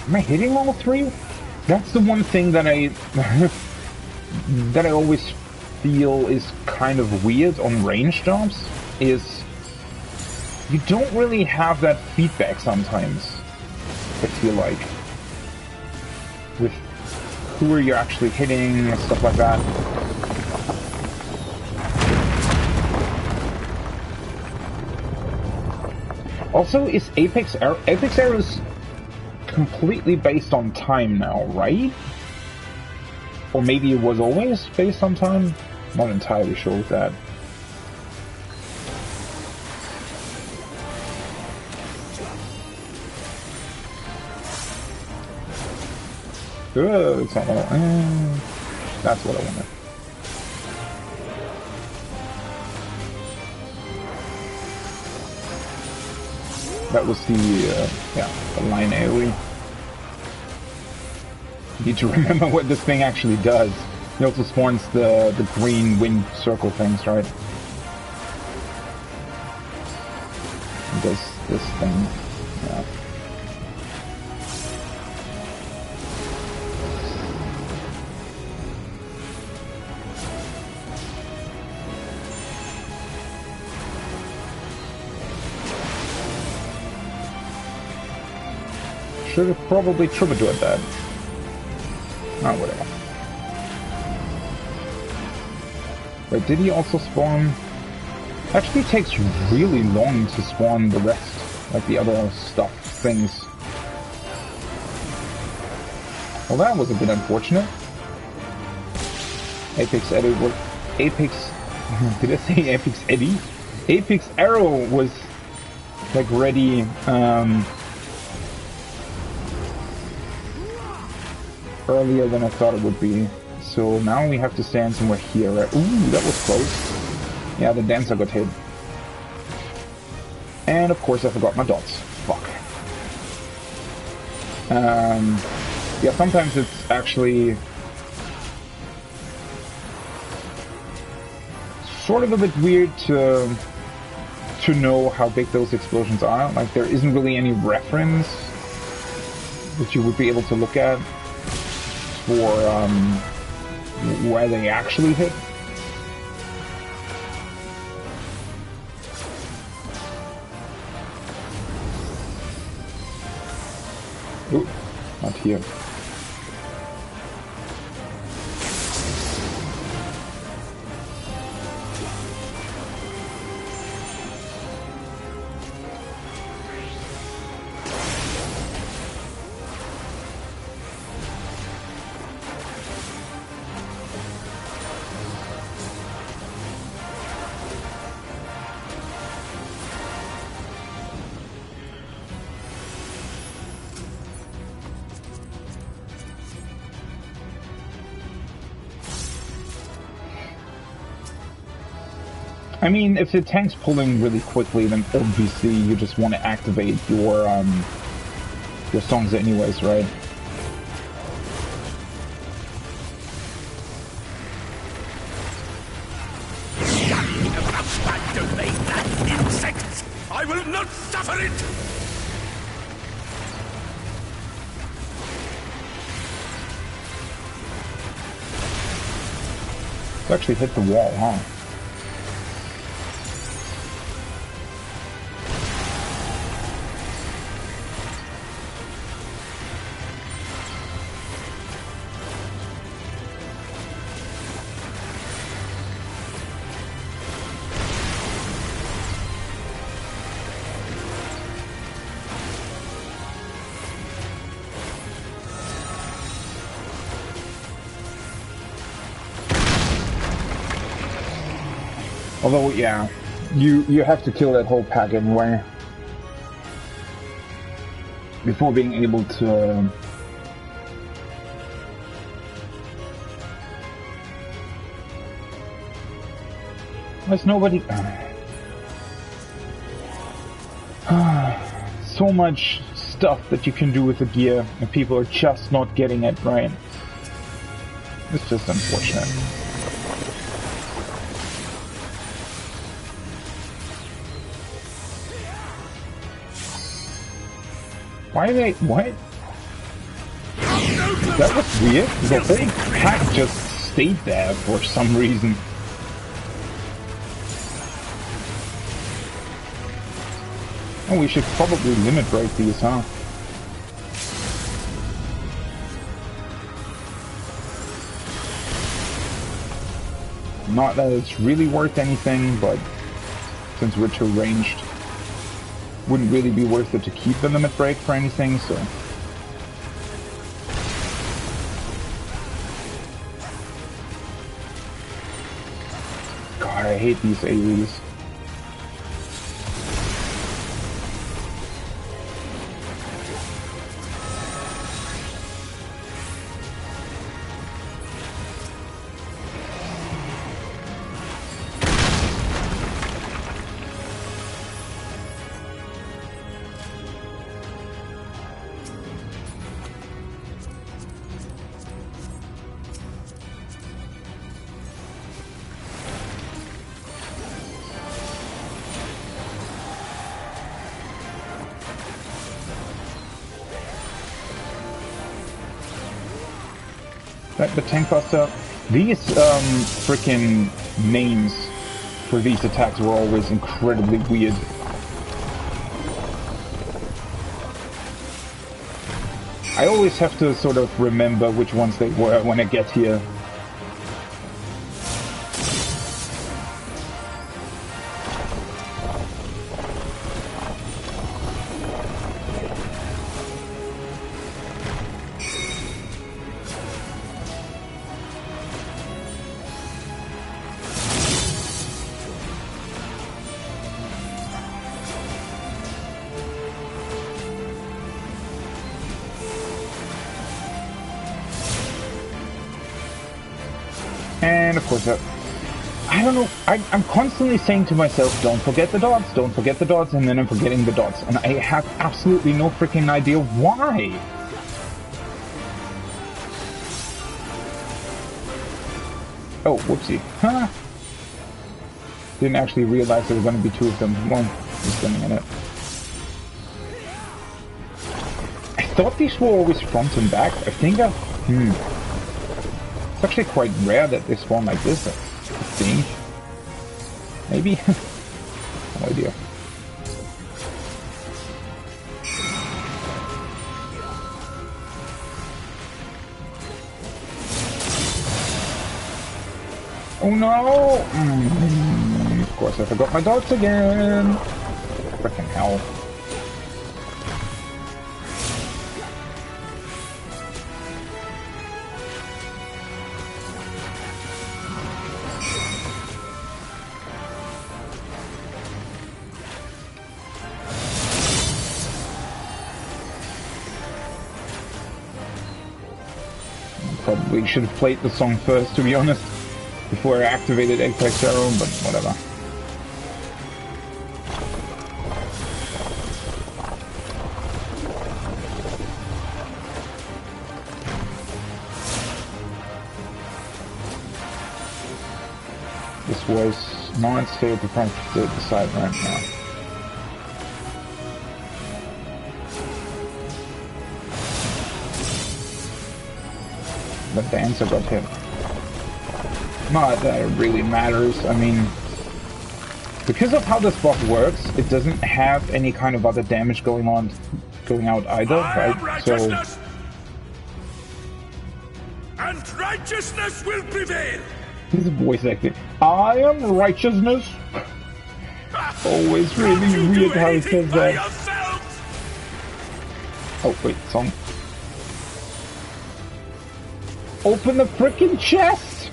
Speaker 1: Am I hitting all three? That's the one thing that I that I always feel is kind of weird on range jobs, is you don't really have that feedback sometimes, I feel like, with who are you actually hitting and stuff like that. Also, is Apex Arrows completely based on time now, right? Or maybe it was always based on time? Not entirely sure with that. It's not what I, that's what I wanted. That was the, the line AoE. Need to remember what this thing actually does. It also spawns the green wind circle things, right? It does this thing, yeah. Should have probably troubadoured that. Oh, whatever. Wait, did he also spawn? Actually, it takes really long to spawn the rest, like the other stuff, things. Well, that was a bit unfortunate. Apex Eddie was... Apex... Did I say Apex Eddie? Apex Arrow was, like, ready, earlier than I thought it would be. So now we have to stand somewhere here, right? Ooh, that was close. Yeah, the dancer got hit. And of course I forgot my dots. Fuck. Yeah, sometimes it's actually sort of a bit weird to know how big those explosions are. Like, there isn't really any reference that you would be able to look at for where they actually hit. Ooh, not here. I mean, if the tank's pulling really quickly, then obviously you just want to activate your songs anyways, right?
Speaker 2: About domain and insects! I will not suffer it!
Speaker 1: It actually hit the wall, huh? Although, yeah, you have to kill that whole pack anyway. before being able to there's nobody so much stuff that you can do with the gear and people are just not getting it right. It's just unfortunate. Why are they... what? That was weird. The whole pack just stayed there for some reason. Oh, we should probably limit break these, huh? Not that it's really worth anything, but since we're too ranged, wouldn't really be worth it to keep the limit break for anything, so... God, I hate these AoEs. The tank buster. These freaking names for these attacks were always incredibly weird. I always have to sort of remember which ones they were when I get here. And of course, I don't know, I'm constantly saying to myself, don't forget the dots, don't forget the dots, and then I'm forgetting the dots. And I have absolutely no freaking idea why. Oh, whoopsie. Huh? Didn't actually realize there were going to be two of them. One just a minute. I thought these were always front and back. I think it's actually quite rare that they spawn like this, I think. Maybe? No idea. Oh no! Of course I forgot my dots again! Frickin' hell. Probably should have played the song first, to be honest, before I activated Apex Arrow, but whatever. This was not stay at the front to decide right now. But the answer got hit. Not that it really matters. I mean, because of how this buff works, it doesn't have any kind of other damage going out either, right? So,
Speaker 2: and righteousness will prevail.
Speaker 1: His voice acting. I am righteousness. Always really weird how he says that. Oh wait, song. Open the frickin' chest!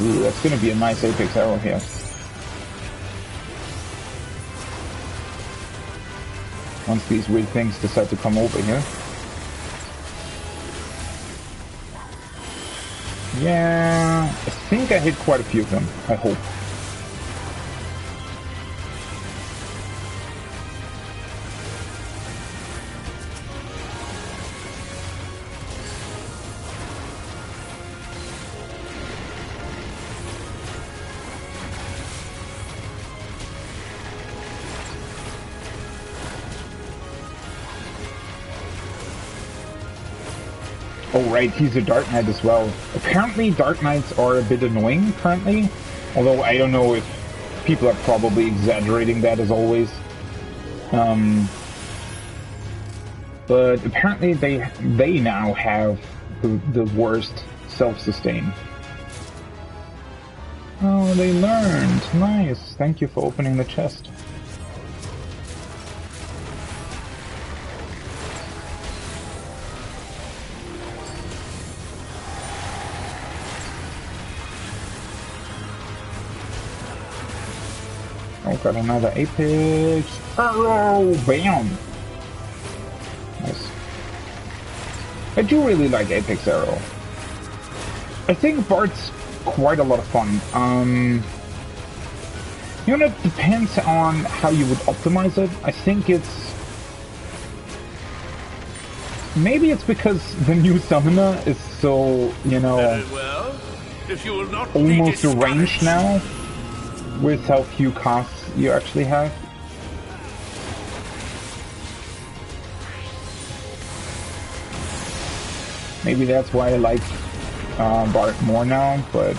Speaker 1: Ooh, that's gonna be a nice Apex arrow here. Once these weird things decide to come over here. Yeah, I think I hit quite a few of them, I hope. Oh right, he's a Dark Knight as well. Apparently Dark Knights are a bit annoying currently, although I don't know if people are probably exaggerating that as always. But apparently they now have the worst self-sustain. Oh, they learned. Nice. Thank you for opening the chest. Oh, got another Apex arrow! Bam! Nice. I do really like Apex arrow. I think Bart's quite a lot of fun. You know, it depends on how you would optimize it. I think it's... Maybe it's because the new summoner is so, you know,
Speaker 2: well, if you will not
Speaker 1: almost arranged now with how few casts you actually have. Maybe that's why I like Bart more now, but...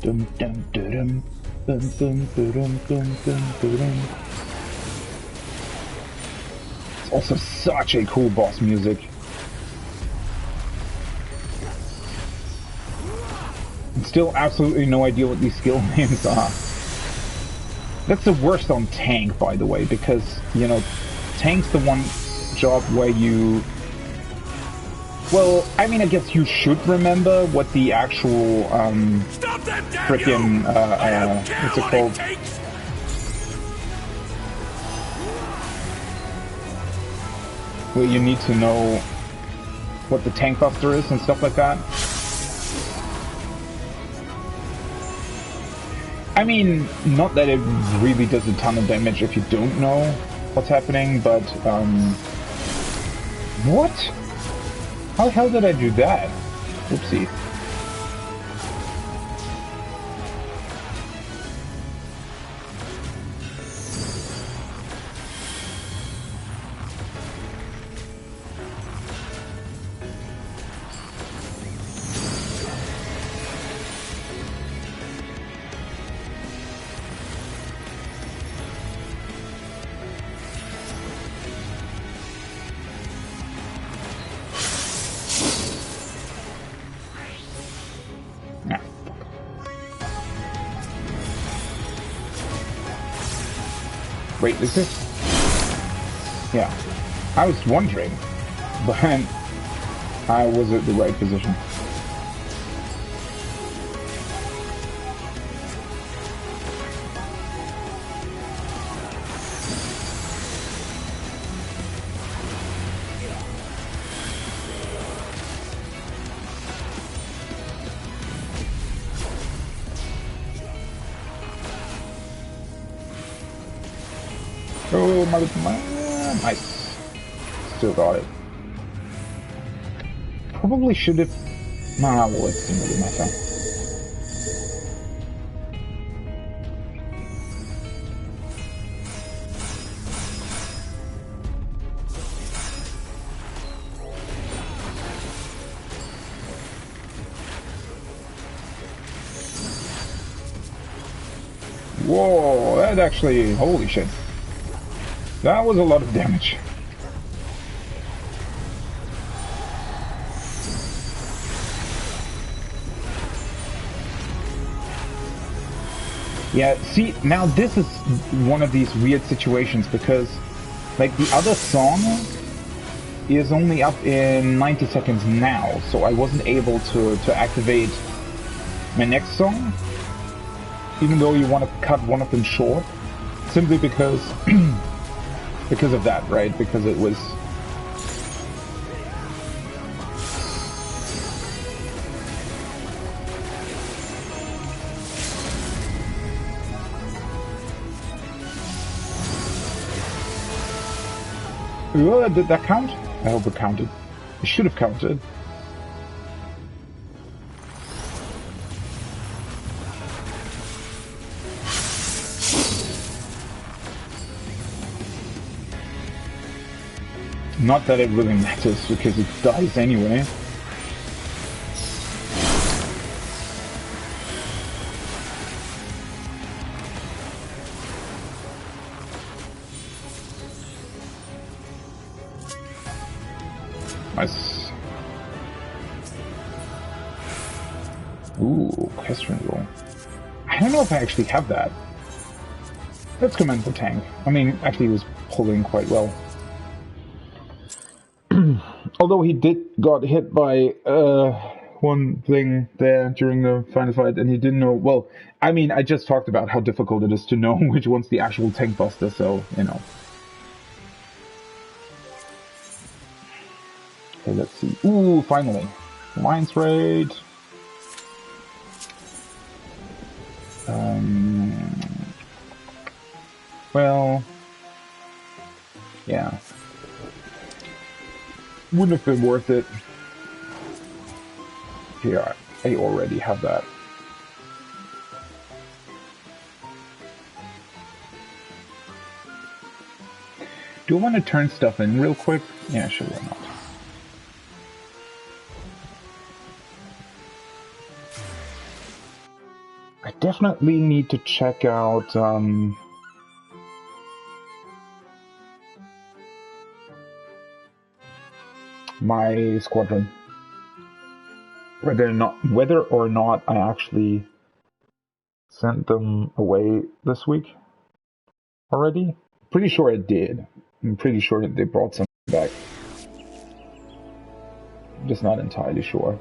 Speaker 1: Dum dum dum dum dum dum dum dum. It's also such a cool boss music. And still absolutely no idea what these skill names are. That's the worst on tank, by the way, because, you know, tank's the one job where you... Well, I mean, I guess you should remember what the actual, frickin', what's it called? Where you need to know what the tank buster is and stuff like that. I mean, not that it really does a ton of damage if you don't know what's happening, but, what? How the hell did I do that? Oopsie. Wait, is this? Yeah. I was wondering, but I was at the right position. Oh, mother... Nice. Still got it. Probably should have... Nah, well, it doesn't really matter. Whoa, that actually, holy shit. That was a lot of damage. Yeah, see, now this is one of these weird situations because, like, the other song is only up in 90 seconds now, so I wasn't able to activate my next song, even though you want to cut one of them short, simply because because of that, right? Because it was did that count? I hope it counted. It should have counted. Not that it really matters, because it dies anyway. Nice. Ooh, orchestral roll. I don't know if I actually have that. Let's commend the tank. I mean, actually he was pulling quite well. Although he got hit by one thing there during the final fight, and he didn't know. Well, I mean, I just talked about how difficult it is to know which one's the actual tank buster, so you know. Okay, let's see. Ooh, finally, Alliance raid. Well, yeah. Wouldn't have been worth it. Here, I already have that. Do I want to turn stuff in real quick? Yeah, sure, why not? I definitely need to check out my squadron. Whether or not I actually sent them away this week already. Pretty sure I did. I'm pretty sure they brought some back. I'm just not entirely sure.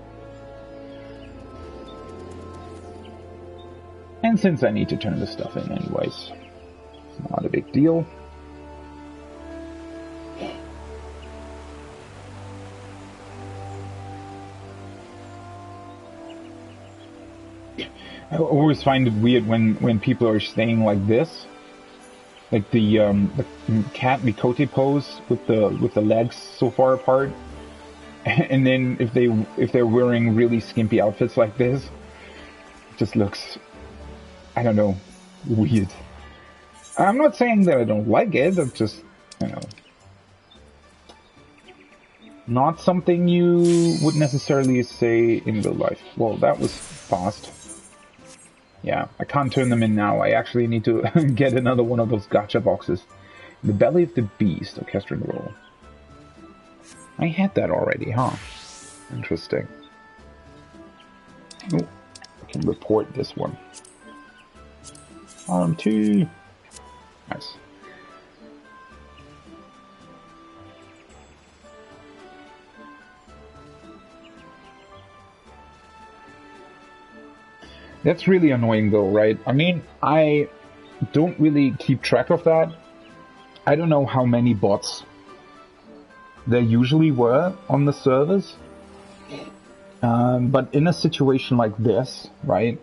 Speaker 1: And since I need to turn this stuff in anyways, it's not a big deal. I always find it weird when people are staying like this, like the cat Mikote pose with the legs so far apart, and then if they're wearing really skimpy outfits like this, it just looks, I don't know, weird. I'm not saying that I don't like it. I'm just, you know, not something you would necessarily say in real life. Well, that was fast. Yeah, I can't turn them in now. I actually need to get another one of those gacha boxes. The Belly of the Beast, orchestral roll. I had that already, huh? Interesting. Oh, I can report this one. Arm 2. Nice. That's really annoying though, right? I mean, I don't really keep track of that. I don't know how many bots there usually were on the servers. But in a situation like this, right?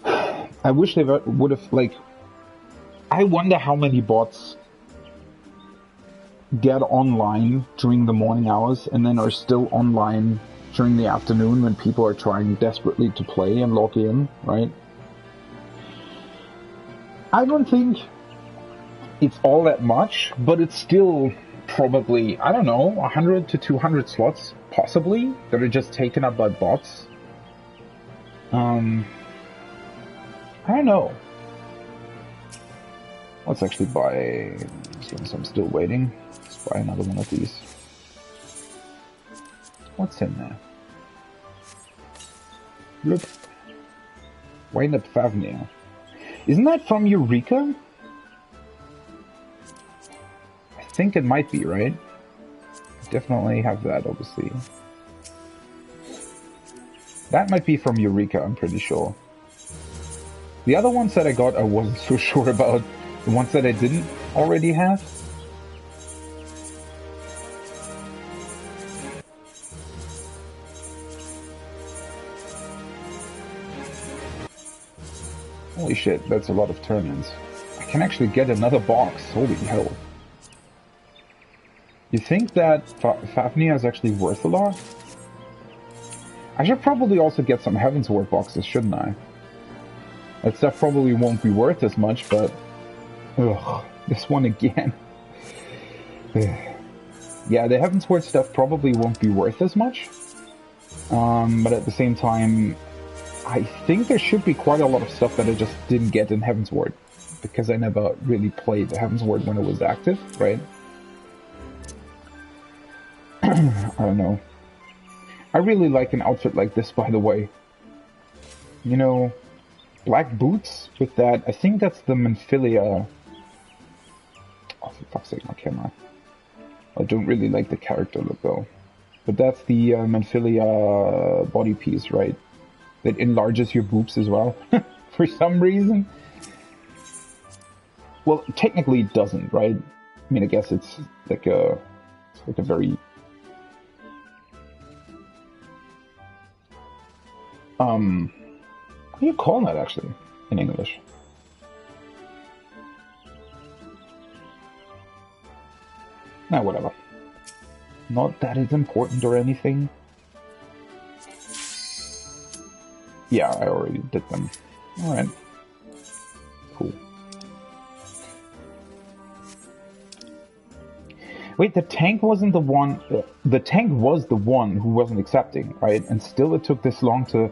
Speaker 1: I wish they would have, like, I wonder how many bots get online during the morning hours and then are still online during the afternoon when people are trying desperately to play and log in, right? I don't think it's all that much, but it's still probably, I don't know, 100 to 200 slots, possibly, that are just taken up by bots. I I don't know. Let's actually buy, since I'm still waiting, let's buy another one of these. What's in there? Look. Wind up Favnia. Isn't that from Eureka? I think it might be, right? Definitely have that, obviously. That might be from Eureka, I'm pretty sure. The other ones that I got, I wasn't so sure about. The ones that I didn't already have. Holy shit, that's a lot of turn-ins. I can actually get another box, holy hell. You think that Fafnir is actually worth a lot? I should probably also get some Heavensward boxes, shouldn't I? That stuff probably won't be worth as much, but... Ugh, this one again. Yeah, the Heavensward stuff probably won't be worth as much. But at the same time, I think there should be quite a lot of stuff that I just didn't get in Heavensward. Because I never really played Heavensward when it was active, right? I don't know. I really like an outfit like this, by the way. You know, black boots with that. I think that's the Manphilia. Oh, for fuck's sake, my camera. I don't really like the character look though. But that's the Manphilia body piece, right? That enlarges your boobs as well. For some reason. Well, technically it doesn't, right? I mean, I guess it's like a very... what do you call that actually in English? Nah, whatever. Not that it's important or anything. Yeah, I already did them. Alright. Cool. Wait, the tank wasn't the one... the tank was the one who wasn't accepting, right? And still it took this long to...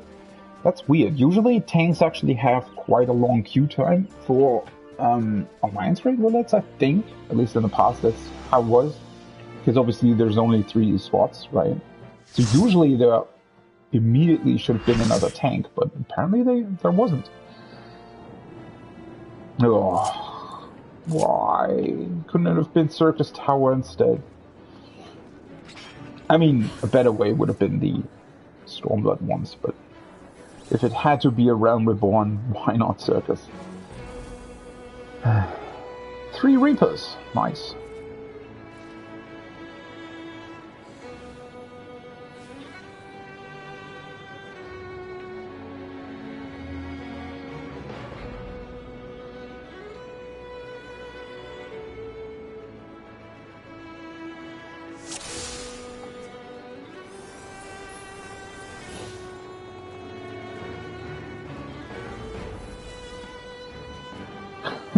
Speaker 1: That's weird. Usually tanks actually have quite a long queue time for alliance raid roulets, I think. At least in the past, that's how it was. Because obviously there's only 3 spots, right? So usually there immediately should have been another tank, but apparently there wasn't. Oh, why? Couldn't it have been Circus Tower instead? I mean, a better way would have been the Stormblood ones, but if it had to be a Realm Reborn, why not Circus? 3 Reapers. Nice.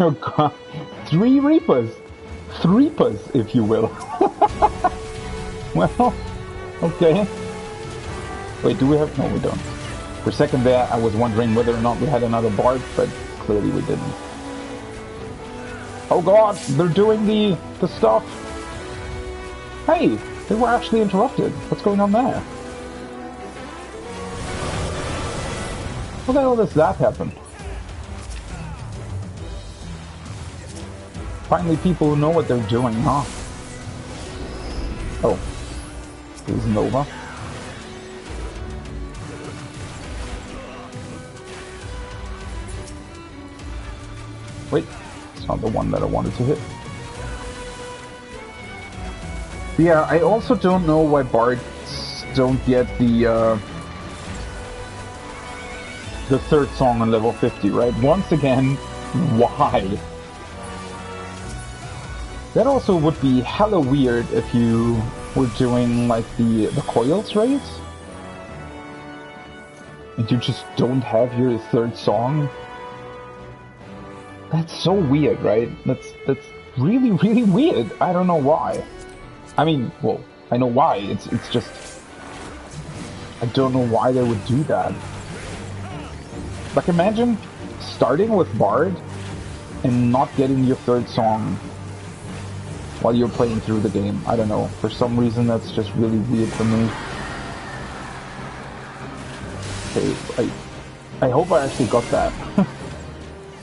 Speaker 1: Oh god, 3 Reapers! 3pers, if you will. Well, okay. Wait, do we have... No, we don't. For a second there, I was wondering whether or not we had another Bard, but clearly we didn't. Oh god, they're doing the stuff! Hey, they were actually interrupted. What's going on there? How the hell does that happen? Finally, people who know what they're doing, huh? Oh. It was Nova. Wait. It's not the one that I wanted to hit. Yeah, I also don't know why Bards don't get the 3rd song on level 50, right? Once again, why? That also would be hella weird if you were doing like the Coils raids and you just don't have your 3rd song. That's so weird, right? That's really, really weird. I don't know why. I mean, well, I know why. It's just I don't know why they would do that. Like imagine starting with Bard and not getting your third song while you're playing through the game. I don't know. For some reason, that's just really weird for me. Okay, I hope I actually got that.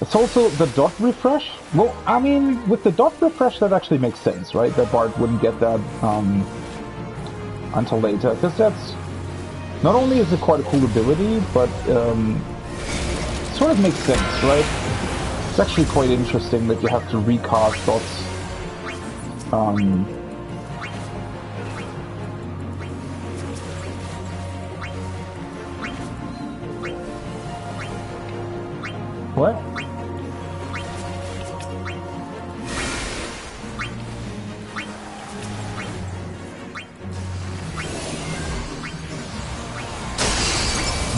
Speaker 1: It's also the dot refresh. Well, I mean, with the dot refresh, that actually makes sense, right? That Bard wouldn't get that until later, because that's not only is it quite a cool ability, but sort of makes sense, right? It's actually quite interesting that you have to recast dots. What?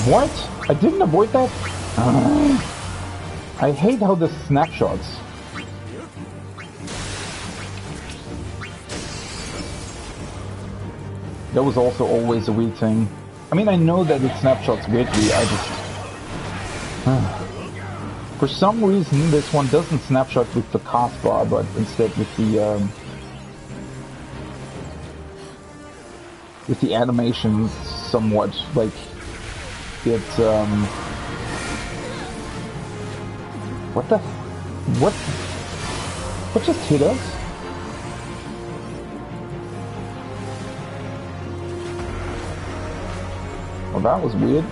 Speaker 1: What? I didn't avoid that? I hate how this snapshots. That was also always a weird thing. I mean, I know that it snapshots weirdly, I just... For some reason, this one doesn't snapshot with the cast bar, but instead with the animations somewhat, like, it, what the... What just hit us? Well, that was weird.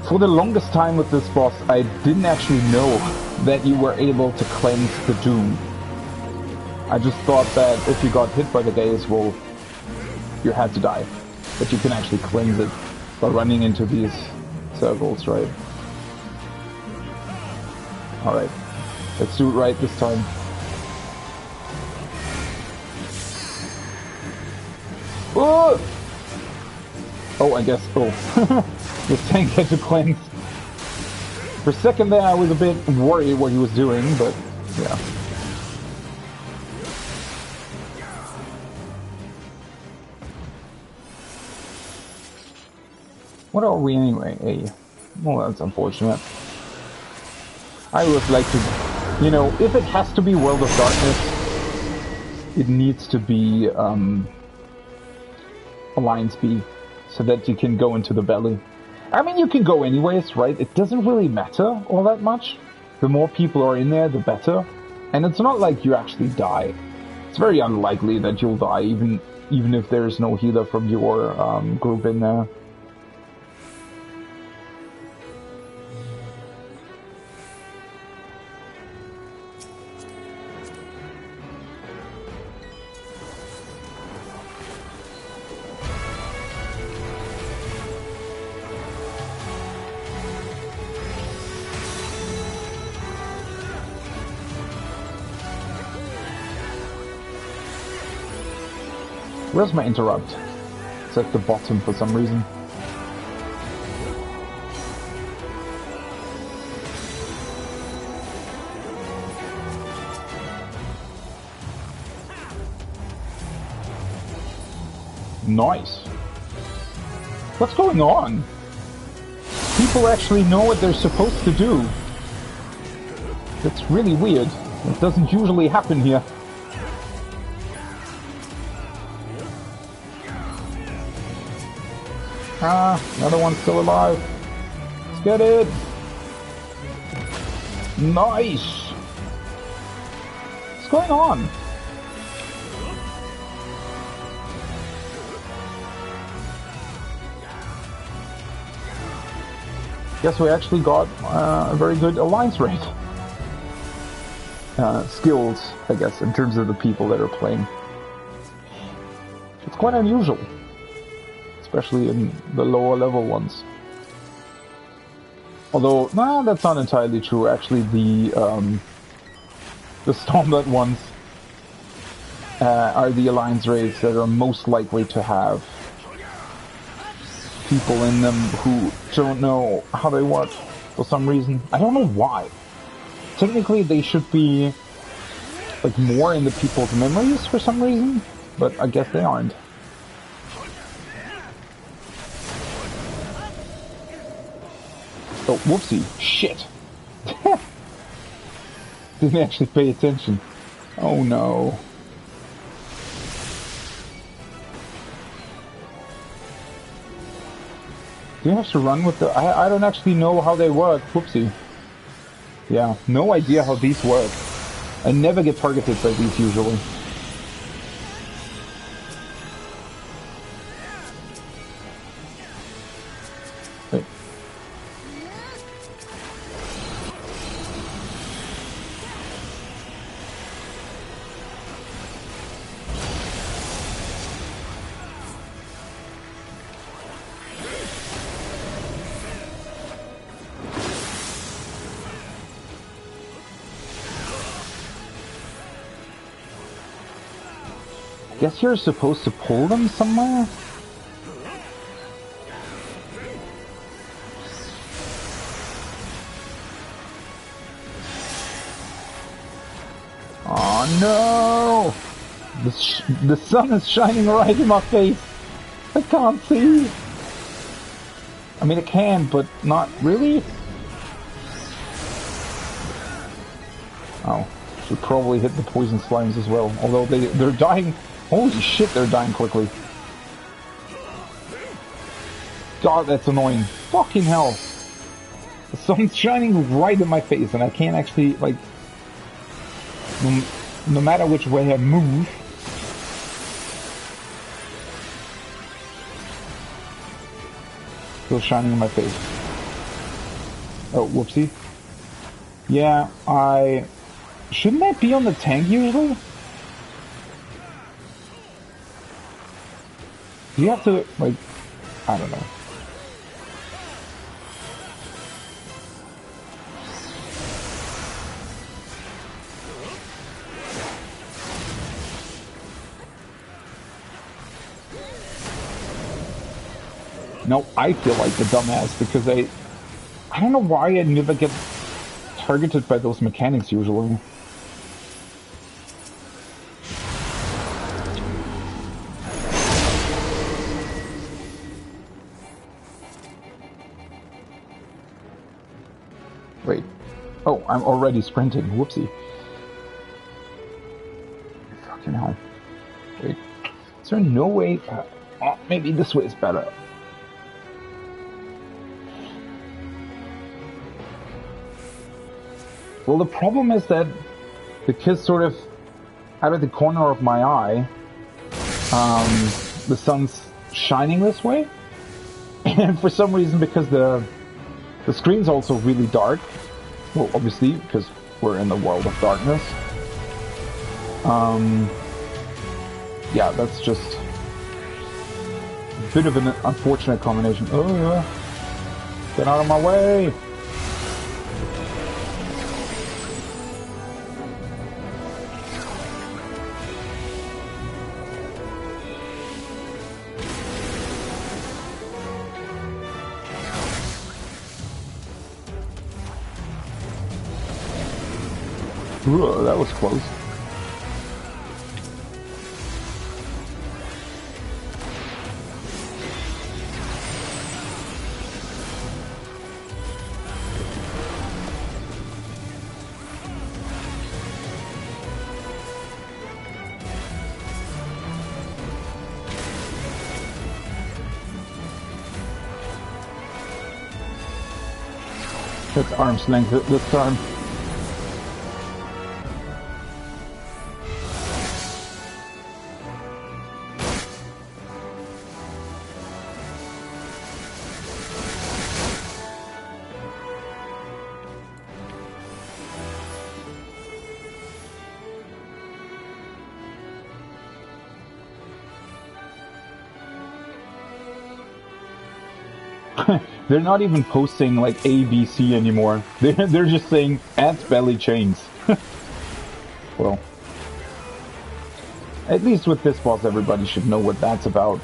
Speaker 1: For the longest time with this boss, I didn't actually know that you were able to cleanse the Doom. I just thought that if you got hit by the gaze, well, you had to die. But you can actually cleanse it by running into these circles, right? Alright, let's do it right this time. Oh! Oh, I guess, oh. This tank had to cleanse. For a second there, I was a bit worried what he was doing, but yeah. What are we anyway? A. Well, that's unfortunate. I would like to, you know, if it has to be World of Darkness, it needs to be Alliance B, so that you can go into the belly. I mean, you can go anyways, right? It doesn't really matter all that much. The more people are in there, the better. And it's not like you actually die. It's very unlikely that you'll die, even if there's no healer from your group in there. Where's my interrupt? It's at the bottom for some reason. Nice. What's going on? People actually know what they're supposed to do. It's really weird. It doesn't usually happen here. Ah, another one's still alive. Let's get it. Nice. What's going on? Guess we actually got a very good alliance rate. Skills, I guess, in terms of the people that are playing. It's quite unusual. Especially in the lower level ones. Although, nah, that's not entirely true. Actually, the Stormblood ones are the alliance raids that are most likely to have people in them who don't know how they work for some reason. I don't know why. Technically, they should be like more in the people's memories for some reason, but I guess they aren't. Oh, whoopsie. Shit. Didn't actually pay attention. Oh no. Do you have to run with the... I don't actually know how they work. Whoopsie. Yeah, no idea how these work. I never get targeted by these usually. Wait. Guess you're supposed to pull them somewhere? Oh no! The sun is shining right in my face! I can't see! I mean, it can, but not really? Oh, should probably hit the poison slimes as well. Although they're dying... Holy shit, they're dying quickly. God, that's annoying. Fucking hell. The sun's shining right in my face and I can't actually, like... No matter which way I move... Still shining in my face. Oh, whoopsie. Yeah, shouldn't that be on the tank usually? Do you have to, like, I don't know. No, I feel like the dumbass because I don't know why I never get targeted by those mechanics usually. Wait. Oh, I'm already sprinting. Whoopsie. Fucking hell. Wait. Is there no way... oh, maybe this way is better. Well, the problem is that because sort of out of the corner of my eye, the sun's shining this way. And for some reason, because the screen's also really dark, well, obviously, because we're in the world of darkness. Yeah, that's just a bit of an unfortunate combination. Oh, yeah. Get out of my way! Ooh, that was close. That's arm's length this time. They're not even posting like A, B, C anymore. They're just saying adds belly chains. Well, at least with this boss, everybody should know what that's about.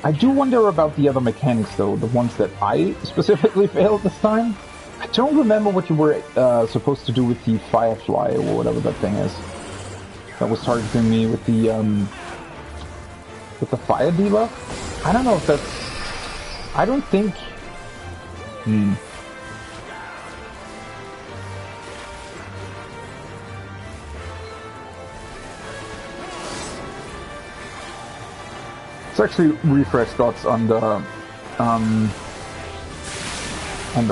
Speaker 1: I do wonder about the other mechanics though, the ones that I specifically failed this time. I don't remember what you were supposed to do with the Firefly or whatever that thing is. That was targeting me with the fire debuff. I don't know if that's... I don't think Hmm. It's actually refresh dots on the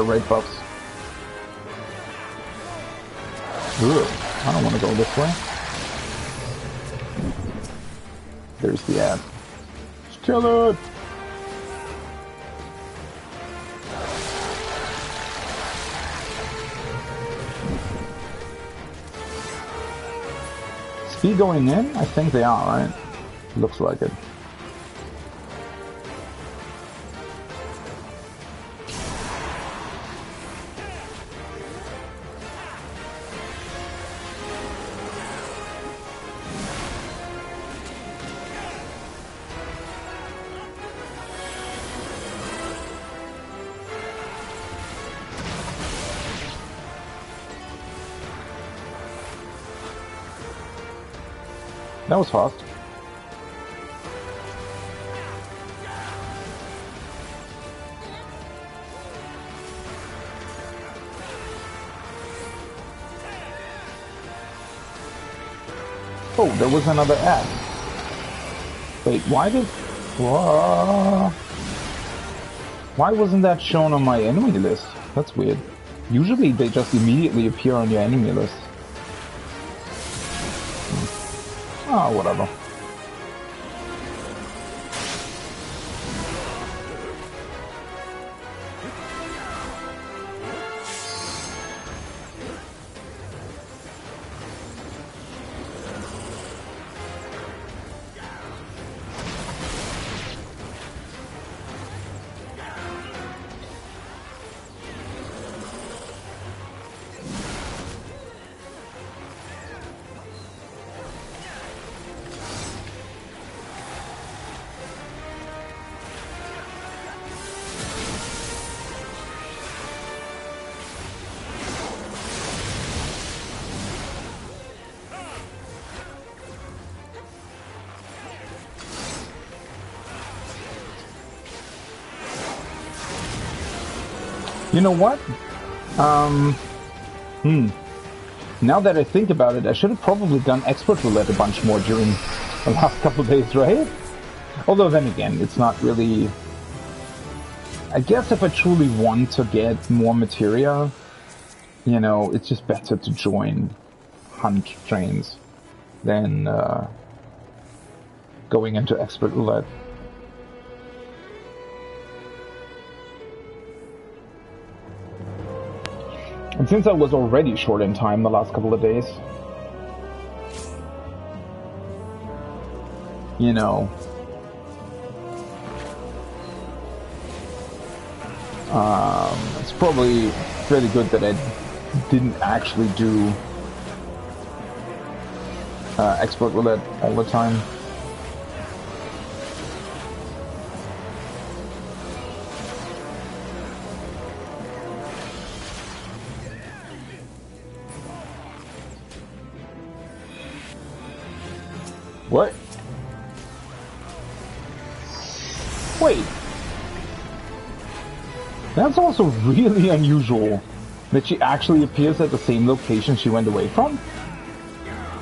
Speaker 1: raid buffs. Ugh, I don't want to go this way. There's the ad. Just kill it! Speed going in? I think they are, right? Looks like it. That was fast. Oh, there was another ad. Wait, why did... Why wasn't that shown on my enemy list? That's weird. Usually they just immediately appear on your enemy list. Oh, whatever. You know what? Now that I think about it, I should have probably done expert roulette a bunch more during the last couple of days, right? Although then again, it's not really... I guess if I truly want to get more materia, you know, it's just better to join hunt trains than going into expert roulette. And since I was already short in time the last couple of days, you know, it's probably fairly good that I didn't actually do expert roulette all the time. What? Wait. That's also really unusual that she actually appears at the same location she went away from.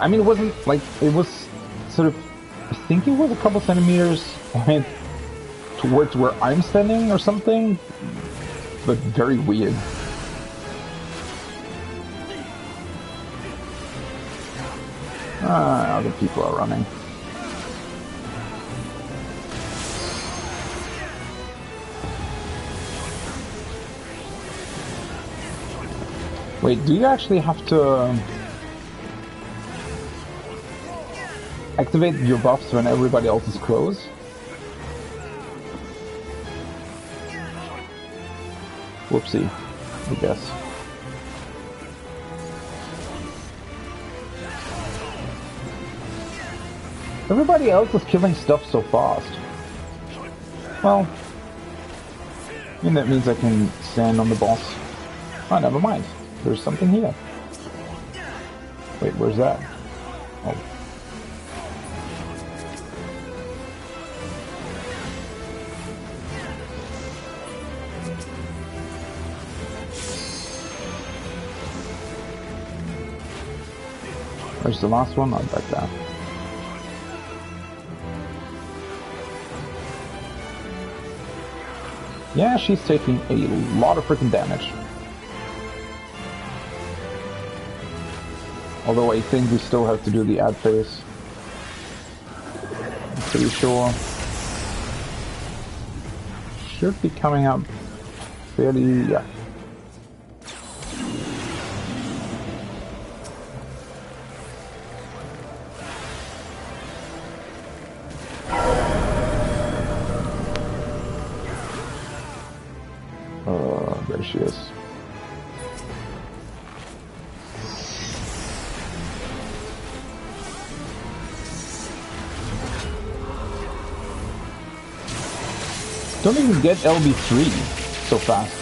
Speaker 1: I mean, it wasn't like, it was sort of, I think it was a couple centimeters towards where I'm standing or something, but very weird. Other people are running. Wait, do you actually have to activate your buffs when everybody else is close? Whoopsie, I guess. Everybody else is killing stuff so fast. Well, I mean, that means I can stand on the boss. Oh, never mind. There's something here. Wait, where's that? Oh. Where's the last one? Not back there. Yeah, she's taking a lot of freaking damage. Although I think we still have to do the ad phase. I'm pretty sure. Should be coming up fairly, yeah. There she is. Don't even get LB3 so fast.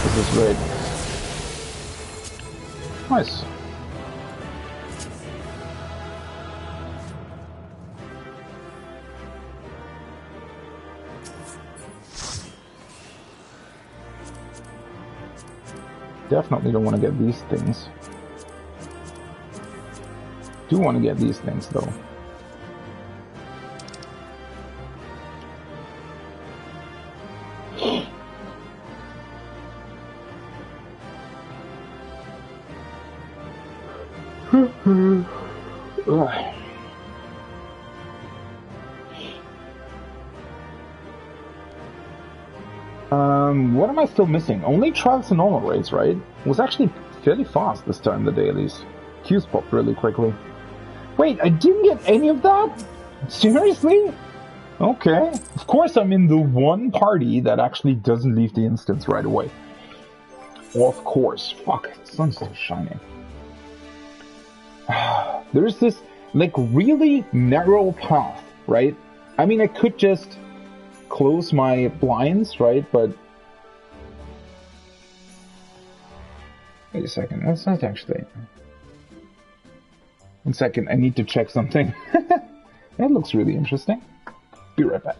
Speaker 1: This is great. Nice. Definitely don't want to get these things. Do want to get these things though. What am I still missing? Only trials and normal raids, right? It was actually fairly fast this time, the dailies. Q's popped really quickly. Wait, I didn't get any of that? Seriously? Okay. Of course I'm in the one party that actually doesn't leave the instance right away. Of course. Fuck, the sun's still shining. There's this, like, really narrow path, right? I mean, I could just close my blinds, right? But wait a second, that's not actually... One second, I need to check something. That looks really interesting. Be right back.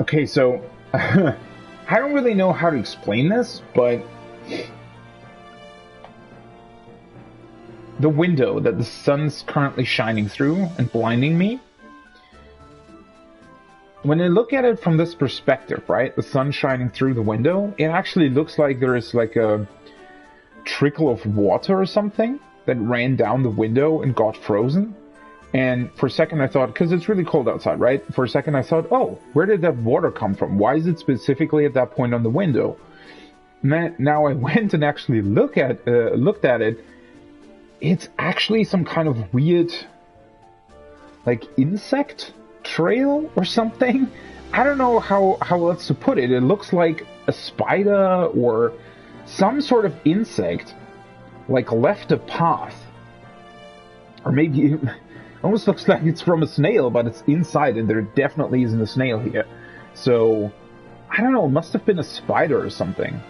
Speaker 1: Okay, so I don't really know how to explain this, but the window that the sun's currently shining through and blinding me, when I look at it from this perspective, right, the sun shining through the window, it actually looks like there is like a trickle of water or something that ran down the window and got frozen. And for a second I thought, because it's really cold outside, right? For a second I thought, oh, where did that water come from? Why is it specifically at that point on the window? Now I went and actually looked at it. It's actually some kind of weird, like, insect trail or something. I don't know how else to put it. It looks like a spider or some sort of insect, like, left a path. Or maybe... almost looks like it's from a snail, but it's inside, and there definitely isn't a snail here. So, I don't know, it must have been a spider or something.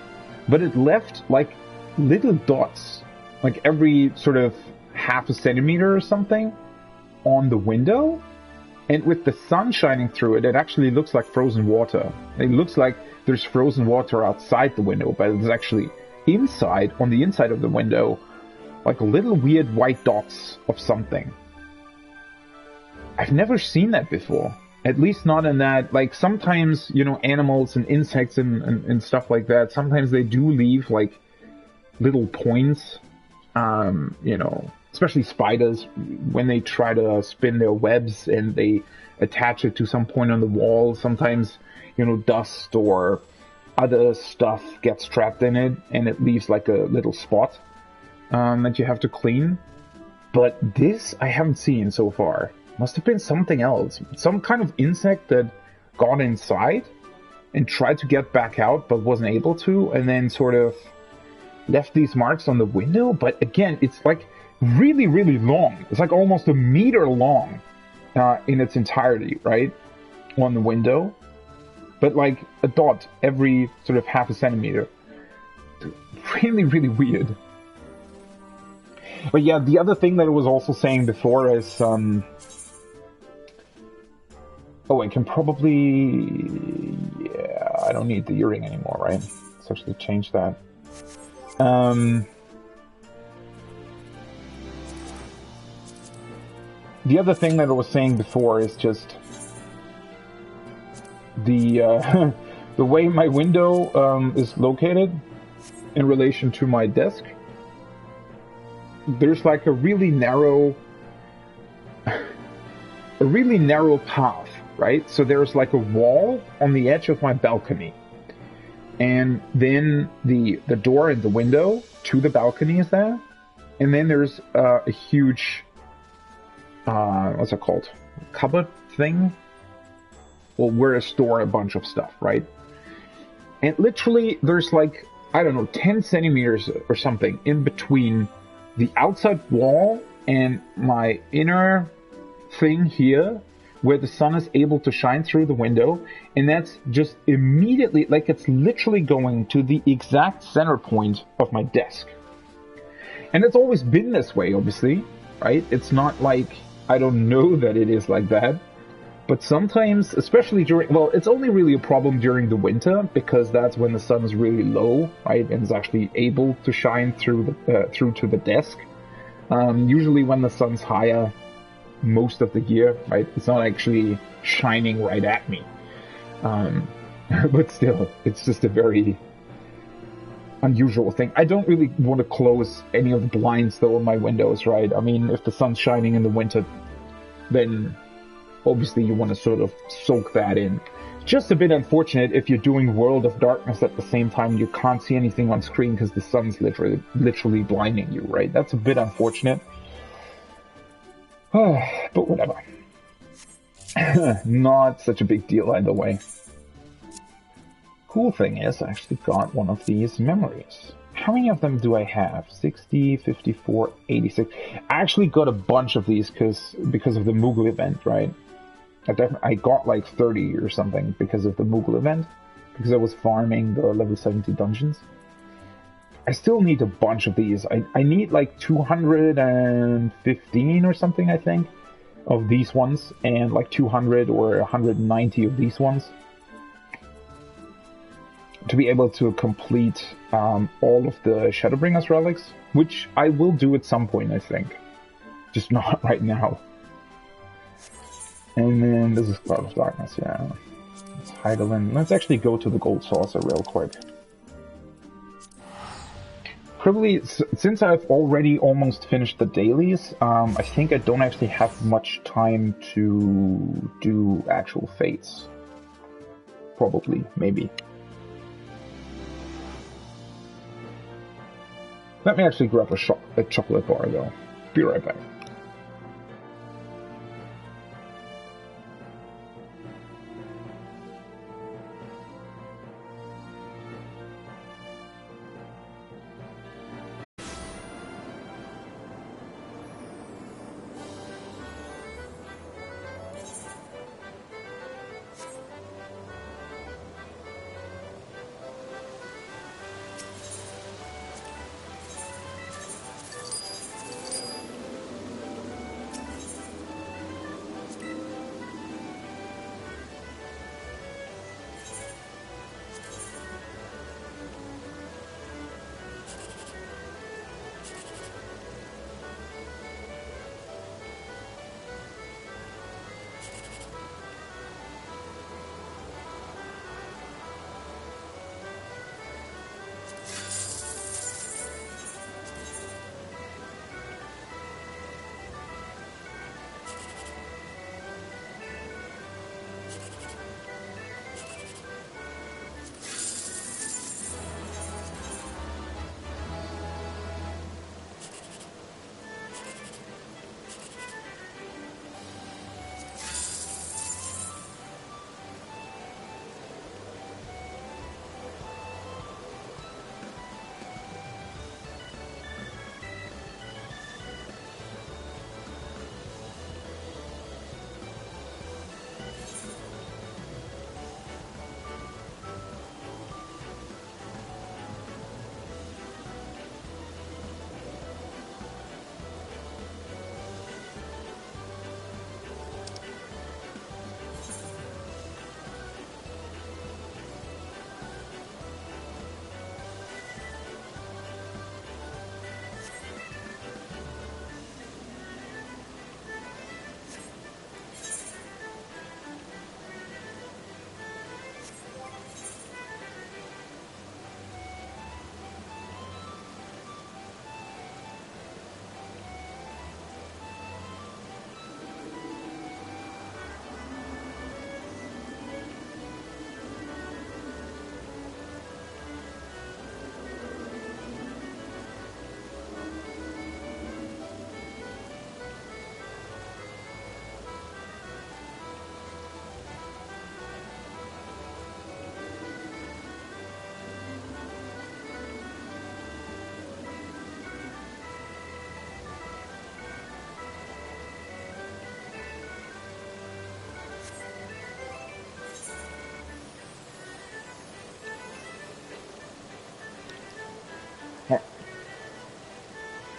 Speaker 1: But it left, like, little dots, like every sort of half a centimeter or something, on the window. And with the sun shining through it, it actually looks like frozen water. It looks like there's frozen water outside the window, but it's actually inside, on the inside of the window, like little weird white dots of something. I've never seen that before. At least not in that, like sometimes, you know, animals and insects and stuff like that, sometimes they do leave like little points, you know, especially spiders, when they try to spin their webs and they attach it to some point on the wall, sometimes, you know, dust or other stuff gets trapped in it and it leaves like a little spot that you have to clean. But this I haven't seen so far. Must have been something else. Some kind of insect that got inside and tried to get back out but wasn't able to, and then sort of left these marks on the window. But again, it's like really, really long. It's like almost a meter long in its entirety, right? On the window. But like a dot every sort of half a centimeter. Really, really weird. But yeah, the other thing that I was also saying before is... Oh, I can probably... Yeah, I don't need the earring anymore, right? Let's actually change that. The other thing that I was saying before is just... The, the way my window is located in relation to my desk. There's like a really narrow... a really narrow path, right? So there's like a wall on the edge of my balcony. And then the door and the window to the balcony is there. And then there's a huge, what's it called? Cupboard thing? Well, where I store a bunch of stuff, right? And literally there's like, I don't know, 10 centimeters or something in between the outside wall and my inner thing here, where the sun is able to shine through the window, and that's just immediately, like it's literally going to the exact center point of my desk. And it's always been this way, obviously, right? It's not like I don't know that it is like that, but sometimes, especially during, well, it's only really a problem during the winter, because that's when the sun is really low, right? And is actually able to shine through to the desk. Usually when the sun's higher, most of the year, right? It's not actually shining right at me. But still, it's just a very unusual thing. I don't really want to close any of the blinds though on my windows, right? I mean, if the sun's shining in the winter, then obviously you want to sort of soak that in. Just a bit unfortunate if you're doing World of Darkness at the same time you can't see anything on screen because the sun's literally blinding you, right? That's a bit unfortunate. But whatever. Not such a big deal either way. Cool thing is, I actually got one of these memories. How many of them do I have? 60, 54, 86. I actually got a bunch of these because of the Moogle event, right? I got like 30 or something because of the Moogle event. Because I was farming the level 70 dungeons. I still need a bunch of these. I need like 215 or something, I think, of these ones, and like 200 or 190 of these ones to be able to complete all of the Shadowbringers relics, which I will do at some point, I think. Just not right now. And then this is Cloud of Darkness, yeah. Let's Heidelin. Let's actually go to the Gold Saucer real quick. Probably, since I've already almost finished the dailies, I think I don't actually have much time to do actual fates. Probably, maybe. Let me actually grab a chocolate bar though. Be right back.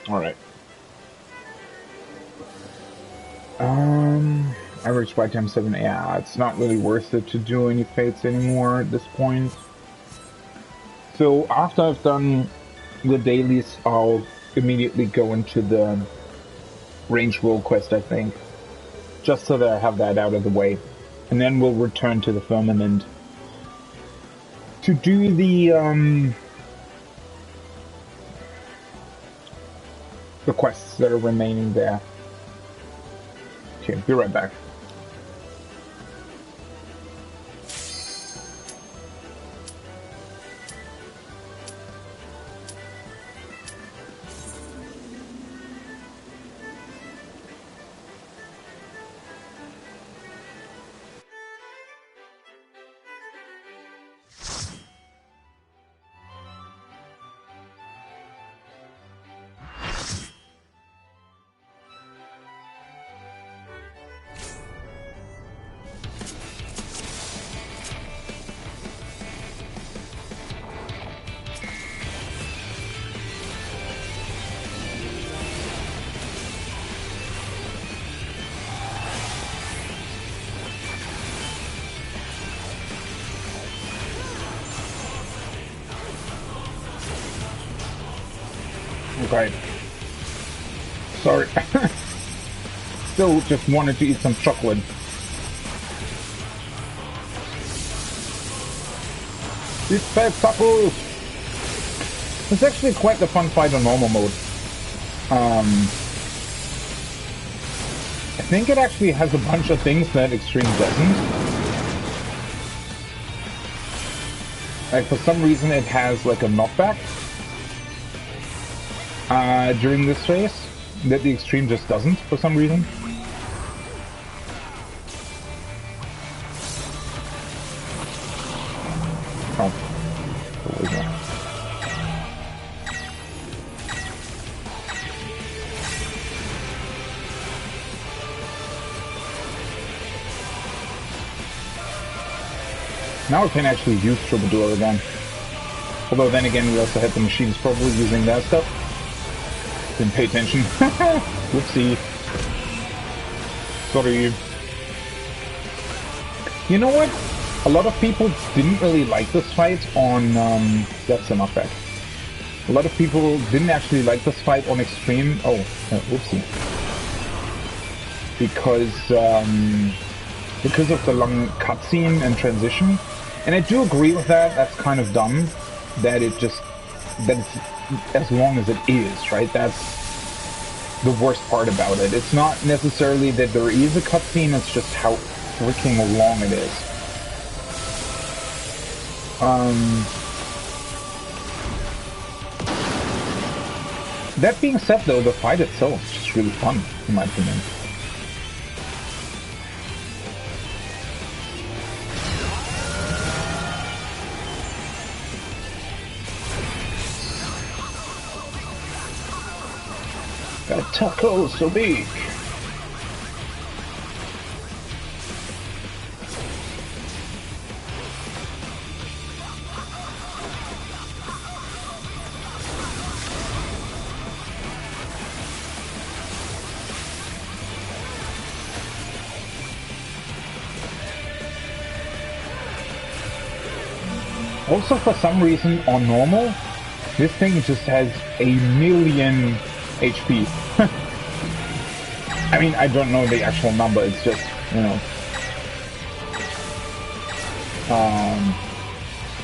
Speaker 1: Alright. Average by time 7. Yeah, it's not really worth it to do any fates anymore at this point. So after I've done the dailies, I'll immediately go into the range Rolequest, I think. Just so that I have that out of the way. And then we'll return to the Firmament to do the quests that are remaining there. Okay, be right back. Okay. Sorry. Still just wanted to eat some chocolate. Eat 5 tacos! It's actually quite the fun fight on normal mode. I think it actually has a bunch of things that Extreme doesn't. Like, for some reason it has like a knockback during this phase that the Extreme just doesn't for some reason. Oh, there we go. Now we can actually use Troubadour again. Although then again we also had the machines probably using that stuff. Didn't pay attention. Whoopsie. Sorry. You know what? A lot of people didn't really like this fight on... that's enough back. A lot of people didn't actually like this fight on Extreme... Oh, whoopsie. Because of the long cutscene and transition. And I do agree with that. That's kind of dumb. That it's as long as it is, right? That's the worst part about it. It's not necessarily that there is a cutscene, it's just how freaking long it is. That being said though, the fight itself is just really fun, in my opinion. Got a taco so big. Also, for some reason, on normal, this thing just has a million HP. I mean, I don't know the actual number, it's just, you know.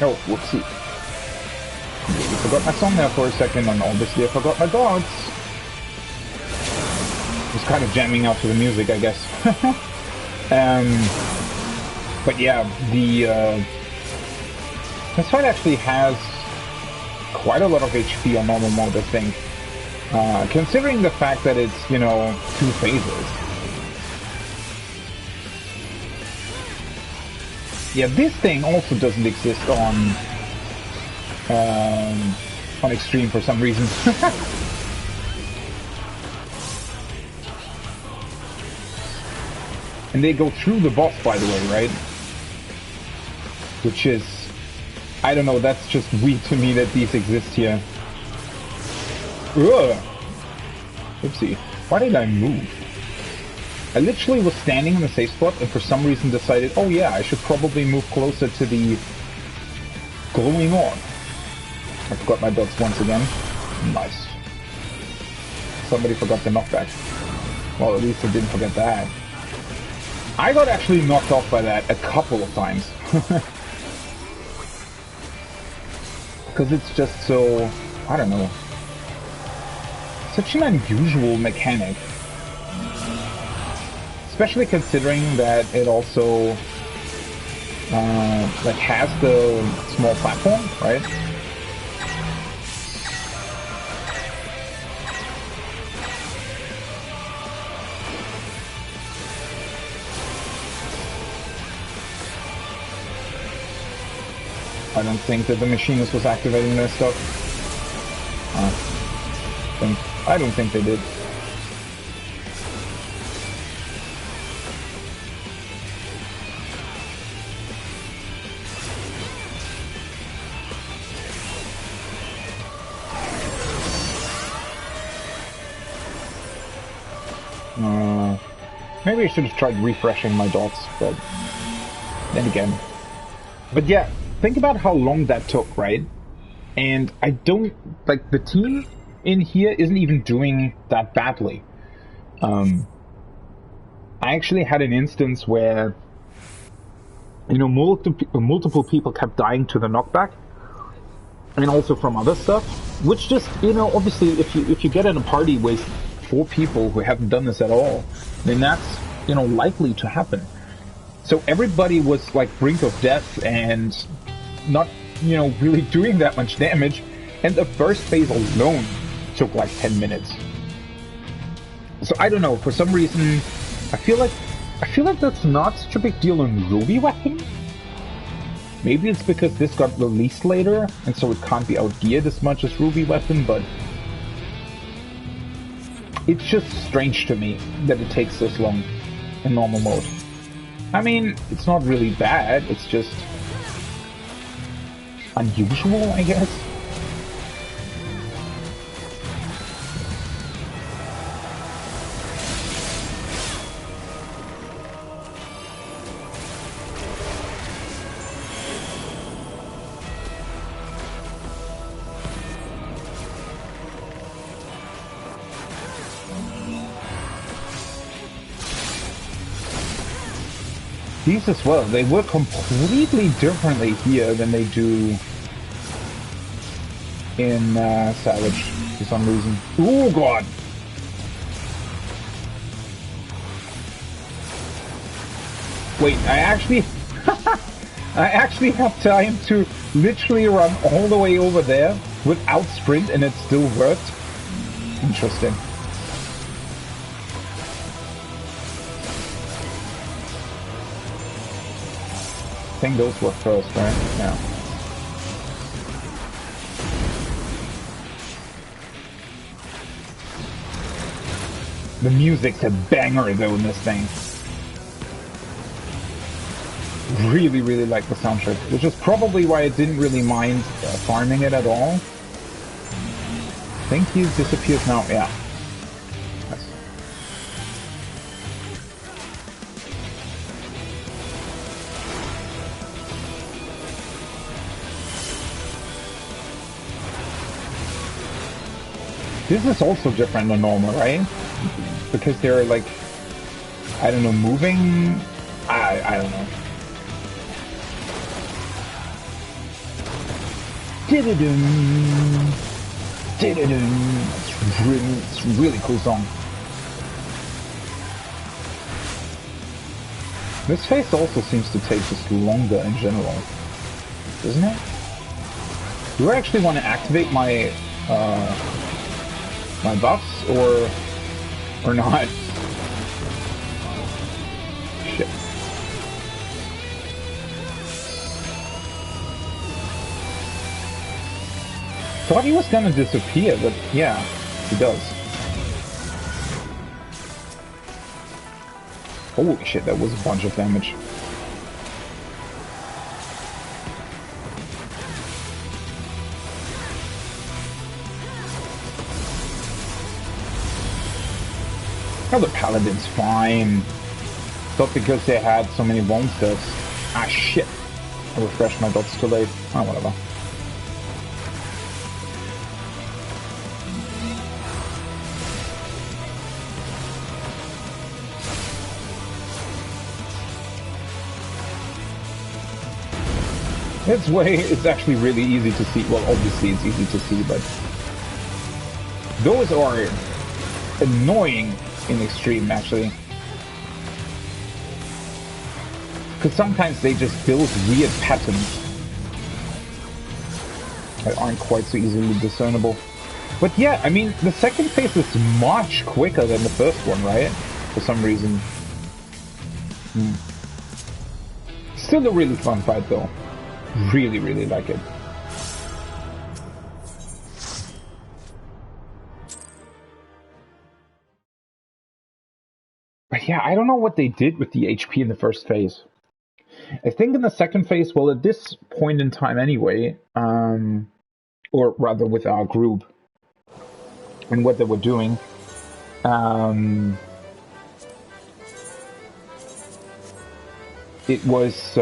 Speaker 1: Oh, whoopsie. I forgot my song there for a second, and obviously I forgot my dogs. Just kind of jamming out to the music, I guess. But yeah, this fight actually has quite a lot of HP on normal mode, I think. Considering the fact that it's, you know, 2 phases. Yeah, this thing also doesn't exist on Extreme for some reason. And they go through the boss, by the way, right? Which is, I don't know, that's just weird to me that these exist here. Ugh. Oopsie. Why did I move? I literally was standing in the safe spot and for some reason decided, oh yeah, I should probably move closer to the glowing orb. I forgot my dots once again. Nice. Somebody forgot the knockback. Well, at least I didn't forget that. I got actually knocked off by that a couple of times. Because it's just so, I don't know, such an unusual mechanic. Especially considering that it also like has the small platform, right? I don't think that the machinist was activating their stuff. I don't think they did. Maybe I should have tried refreshing my dots, but then again. But yeah, think about how long that took, right? And I don't, like, the team in here isn't even doing that badly. I actually had an instance where, you know, multiple people kept dying to the knockback, and also from other stuff, which just, you know, obviously if you get in a party with 4 people who haven't done this at all, then that's, you know, likely to happen. So everybody was like brink of death and not, you know, really doing that much damage, and the first phase alone took like 10 minutes. So I don't know, for some reason I feel like that's not such a big deal on Ruby Weapon. Maybe it's because this got released later and so it can't be outgeared as much as Ruby Weapon, but it's just strange to me that it takes this long in normal mode. I mean, it's not really bad, it's just unusual, I guess. These as well, they work completely differently here than they do in Savage, for some reason. Oh god! Wait, I actually have time to literally run all the way over there without sprint and it still worked? Interesting. I think those were first, right? Yeah. The music's a banger though in this thing. Really, really like the soundtrack, which is probably why I didn't really mind farming it at all. I think he disappears now, yeah. Yes. This is also different than normal, right? Because they're like, I don't know, moving? I don't know. Did-a-dum. Did-a-dum. It's a really cool song. This phase also seems to take just longer in general, doesn't it? Do I actually want to activate my my buffs or not? Shit. Thought he was gonna disappear, but yeah, he does. Holy shit, that was a bunch of damage. Oh, the Paladin's fine. Thought because they had so many monsters. Ah, shit. I refreshed my dots too late. Oh, whatever. It's actually really easy to see. Well, obviously it's easy to see, but those are annoying in extreme, actually. Because sometimes they just build weird patterns that aren't quite so easily discernible. But yeah, I mean, the second phase is much quicker than the first one, right? For some reason. Still a really fun fight, though. Really, really like it. But yeah, I don't know what they did with the HP in the first phase. I think in the second phase, well, at this point in time anyway, or rather with our group, and what they were doing, it was,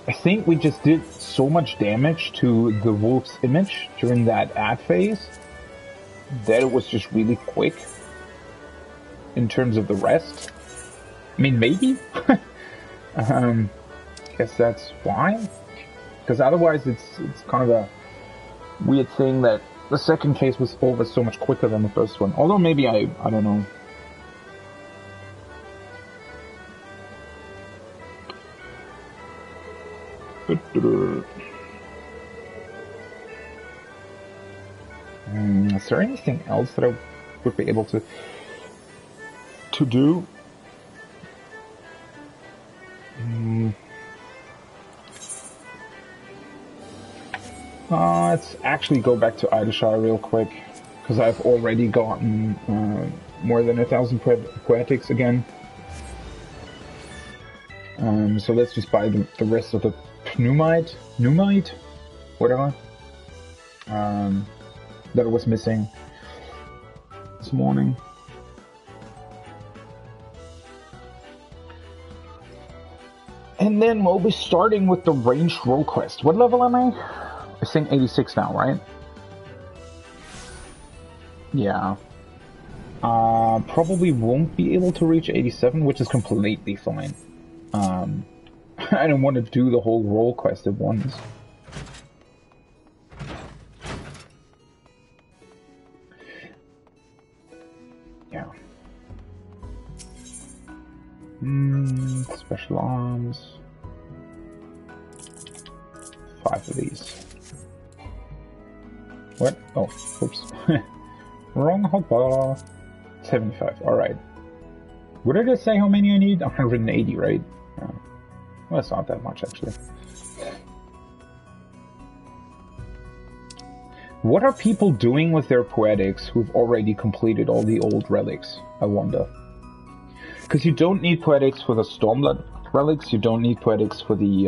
Speaker 1: I think we just did so much damage to the wolf's image during that ad phase that it was just really quick in terms of the rest. I mean, maybe? Guess that's why. Because otherwise it's kind of a weird thing that the second phase was over so much quicker than the first one. Although maybe I don't know. Is there anything else that I would be able to do? Let's actually go back to Idashire real quick, because I've already gotten more than 1,000 poetics again. So let's just buy the rest of the pneumite, whatever, that was missing this morning. And then we'll be starting with the ranged Rolequest. What level am I? I think 86 now, right? Yeah. Probably won't be able to reach 87, which is completely fine. I don't want to do the whole Rolequest at once. Yeah. Special arms. 5 of these. What? Oh, oops. Wrong hotbar. 75, alright. What did I say how many I need? 180, right? Well, that's not that much, actually. What are people doing with their poetics who've already completed all the old relics, I wonder? Because you don't need poetics for the Stormblood relics, you don't need poetics for the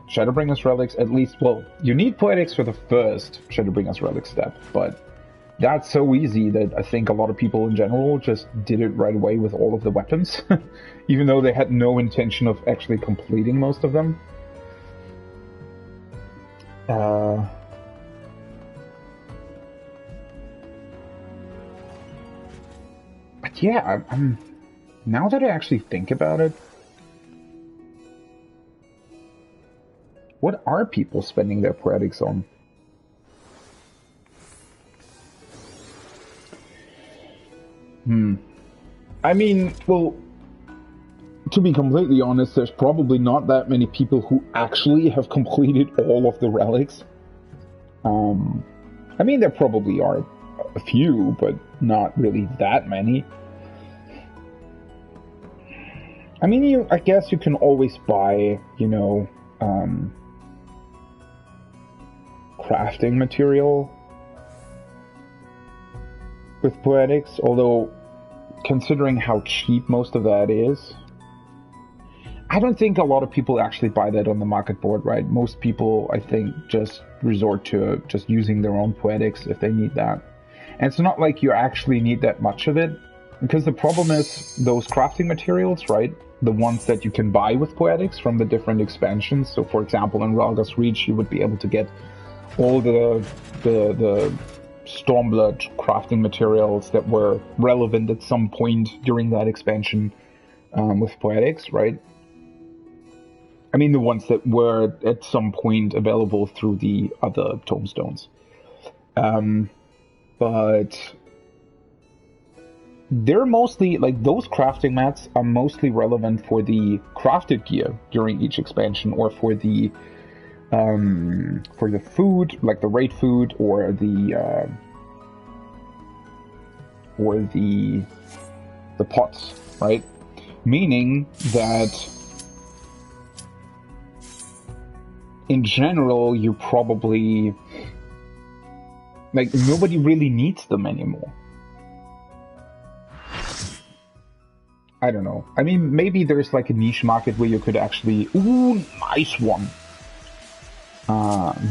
Speaker 1: Shadowbringers relics, at least, well, you need poetics for the first Shadowbringers relic step, but that's so easy that I think a lot of people in general just did it right away with all of the weapons, even though they had no intention of actually completing most of them. But yeah, I'm now that I actually think about it, what are people spending their poetics on? I mean, well, to be completely honest, there's probably not that many people who actually have completed all of the relics. I mean, there probably are a few, but not really that many. I mean, I guess you can always buy, you know, crafting material with poetics, although considering how cheap most of that is, I don't think a lot of people actually buy that on the market board, right? Most people, I think, just resort to just using their own poetics if they need that. And it's not like you actually need that much of it, because the problem is those crafting materials, right? The ones that you can buy with poetics from the different expansions. So, for example, in Ralga's Reach, you would be able to get all the Stormblood crafting materials that were relevant at some point during that expansion with poetics, right? I mean, the ones that were at some point available through the other tomestones. But they're mostly, like, those crafting mats are mostly relevant for the crafted gear during each expansion, or for the food, like the raid food, or the pots, right? Meaning that in general, you probably, like, nobody really needs them anymore. I don't know. I mean, maybe there's like a niche market where you could actually... Ooh, nice one!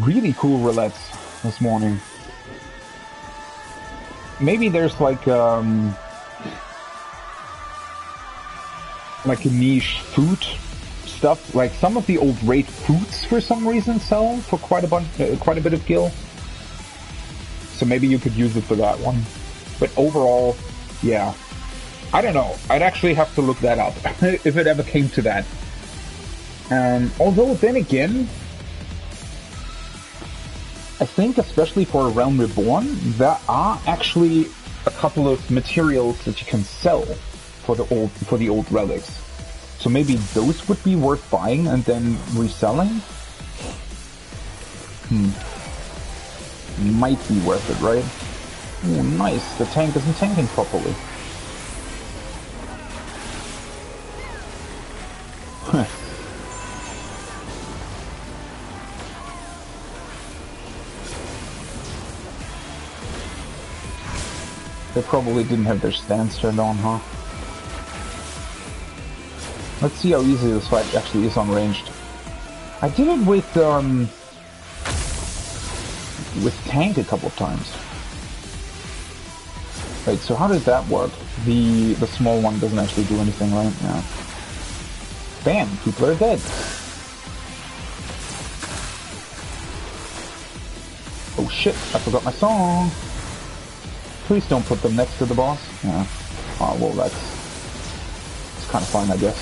Speaker 1: Really cool roulettes this morning. Maybe there's like a niche food stuff. Like some of the old raid foods for some reason sell for quite a bit of gil. So maybe you could use it for that one. But overall, yeah. I don't know. I'd actually have to look that up if it ever came to that. Although then again, I think especially for a Realm Reborn, there are actually a couple of materials that you can sell for the old relics. So maybe those would be worth buying and then reselling. Might be worth it, right? Oh, nice. The tank isn't tanking properly. They probably didn't have their stance turned on, huh? Let's see how easy this fight actually is on ranged. I did it with tank a couple of times. Wait, so how does that work? The small one doesn't actually do anything, right? Yeah. Bam! People are dead. Oh shit! I forgot my song. Please don't put them next to the boss. Yeah. Oh well, it's kind of fine, I guess.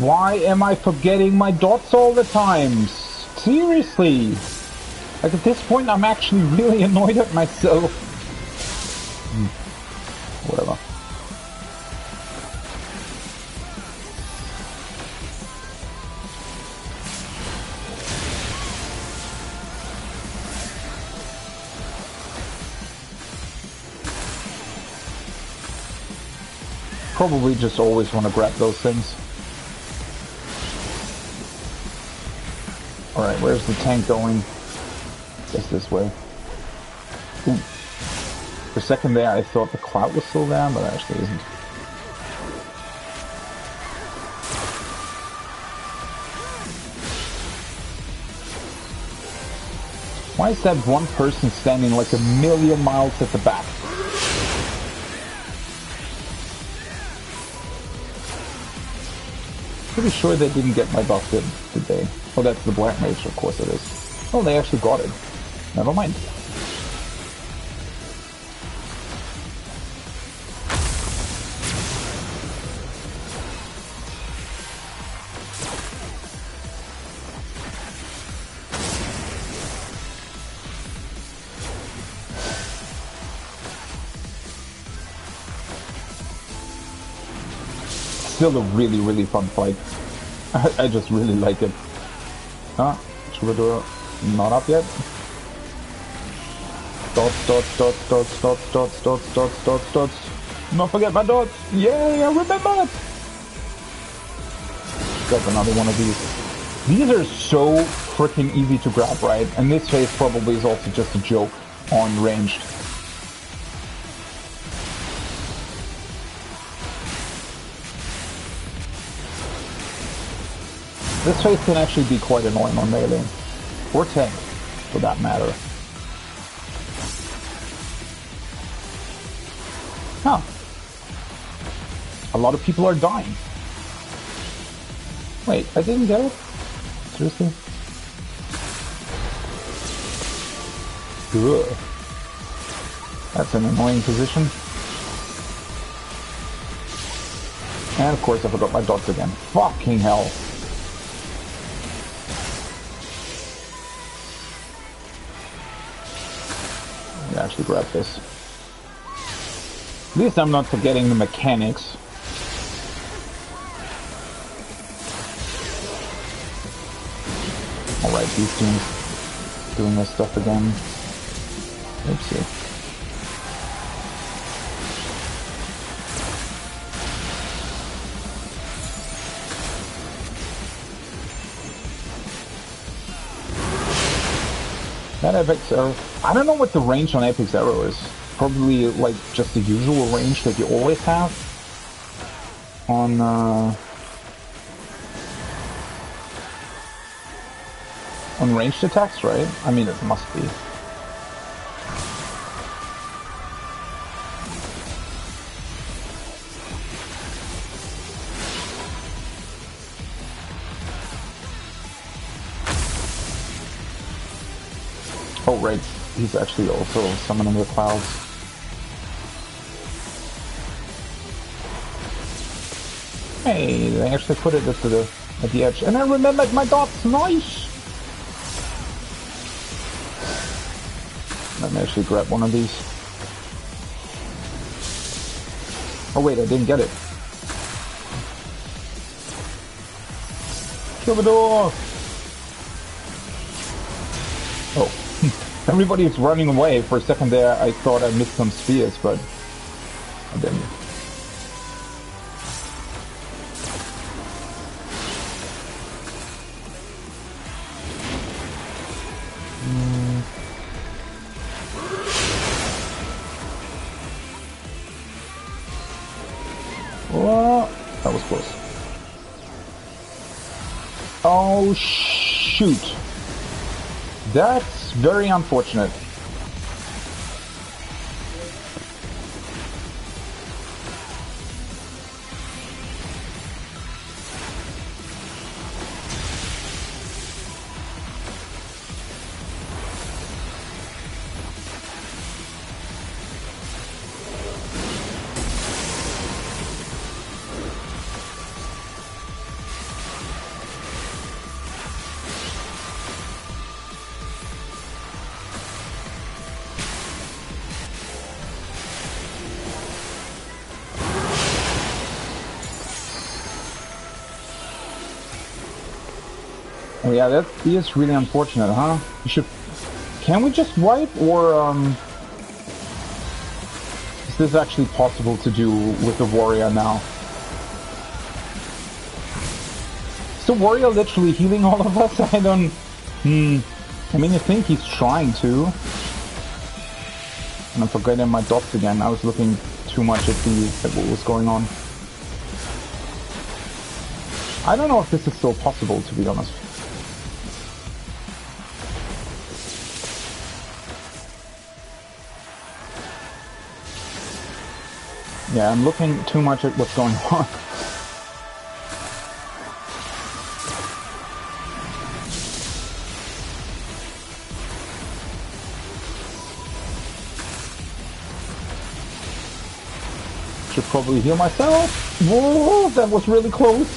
Speaker 1: Why am I forgetting my dots all the time? Seriously! Like, at this point, I'm actually really annoyed at myself. Whatever. Probably just always want to grab those things. Alright, where's the tank going? Guess this way. Ooh. For a second there, I thought the cloud was still there, but it actually isn't. Why is that one person standing like a million miles at the back? Pretty sure they didn't get my buff, did they? Oh, that's the Black Mage, of course it is. Oh, they actually got it. Never mind. Still a really, really fun fight. I just really like it. Huh? Troubadour not up yet? Dots, dots, dots, dots, dots, dots, dots, dots, dots, dots. Not forget my dots! Yay, I remember it! grab another one of these. These are so freaking easy to grab, right? And this phase probably is also just a joke on ranged. This phase can actually be quite annoying on melee. Or tank, for that matter. Huh. A lot of people are dying. Wait, I didn't get it? Seriously? Ugh. That's an annoying position. And of course I forgot my dots again. Fucking hell. Let me actually grab this. At least I'm not forgetting the mechanics. Alright, these teams doing this stuff again. Oopsie. That Apex Arrow. I don't know what the range on Apex Arrow is. Probably like just the usual range that you always have on ranged attacks, right? I mean, it must be. Oh, right. He's actually also summoning the clouds. Hey, they actually put it at the edge. And I remembered my dots. Nice! Let me actually grab one of these. Oh wait, I didn't get it. Troubadour! Oh. Everybody is running away. For a second there, I thought I missed some spears, but I didn't. Oh, that was close. Oh, shoot. That's very unfortunate. Oh yeah, that is really unfortunate, huh? You should... Can we just wipe, or is this actually possible to do with the warrior now? Is the warrior literally healing all of us? I don't... I mean, I think he's trying to. And I'm forgetting my dots again. I was looking too much at what was going on. I don't know if this is still possible, to be honest. Yeah, I'm looking too much at what's going on. Should probably heal myself. Whoa, that was really close.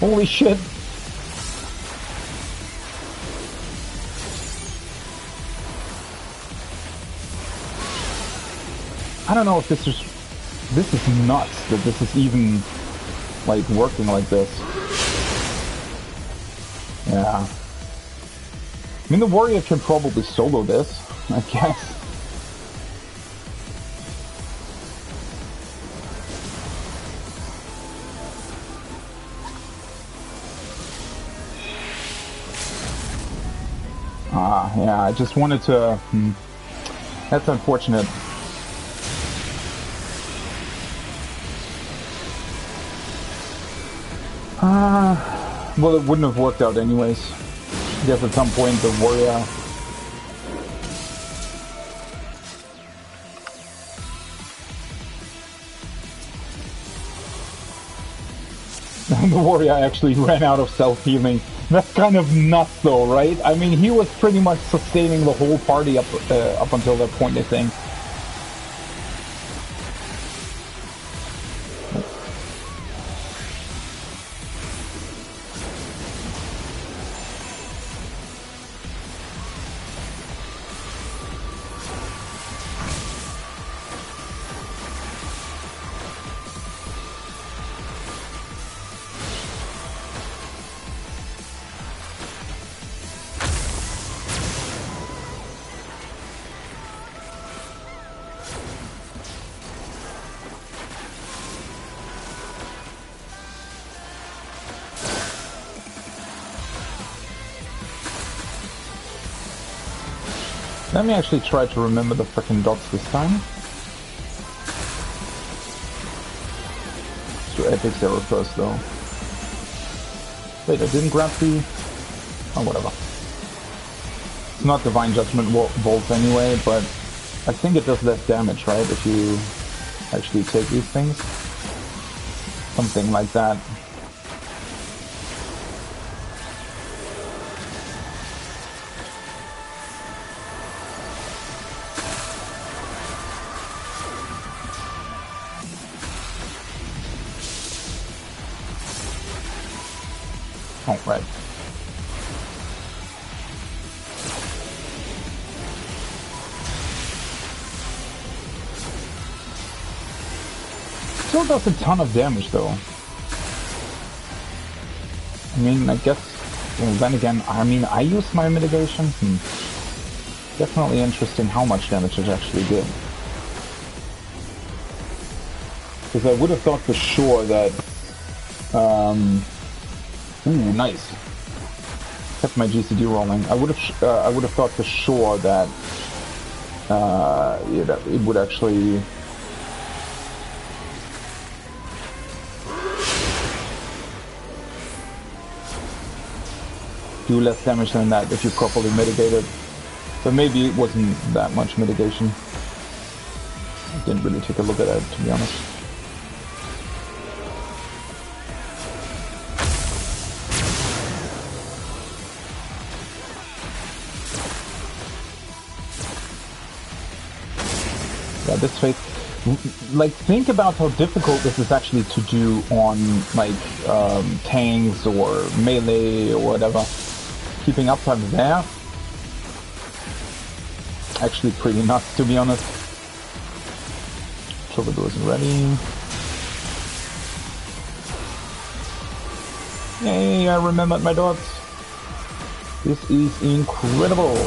Speaker 1: Holy shit. I don't know if this is nuts that this is even like working like this. Yeah. I mean, the warrior can probably solo this, I guess. Ah, yeah, I just wanted to... That's unfortunate. Well, it wouldn't have worked out anyways. I guess at some point the warrior... The warrior actually ran out of self-healing. That's kind of nuts though, right? I mean, he was pretty much sustaining the whole party up until that point, I think. Let me actually try to remember the frickin' dots this time. Let's do Epic's arrow first though. Wait, I didn't grab the... Oh, whatever. It's not Divine Judgment Bolt anyway, but I think it does less damage, right? If you actually take these things. Something like that. Oh, right. Still does a ton of damage, though. I mean, I guess... Well, then again, I mean, I used my mitigation. Definitely interesting how much damage it actually did. Because I would have thought for sure that... Ooh, nice. Kept my GCD rolling. I would have thought for sure that it would actually do less damage than that if you properly mitigate it. But maybe it wasn't that much mitigation. I didn't really take a look at it, to be honest. Yeah, this phase, like, think about how difficult this is actually to do on, like, tanks or melee or whatever. Keeping uptime there, actually pretty nuts, to be honest. Troubadour is ready. Yay, I remembered my dots. This is incredible.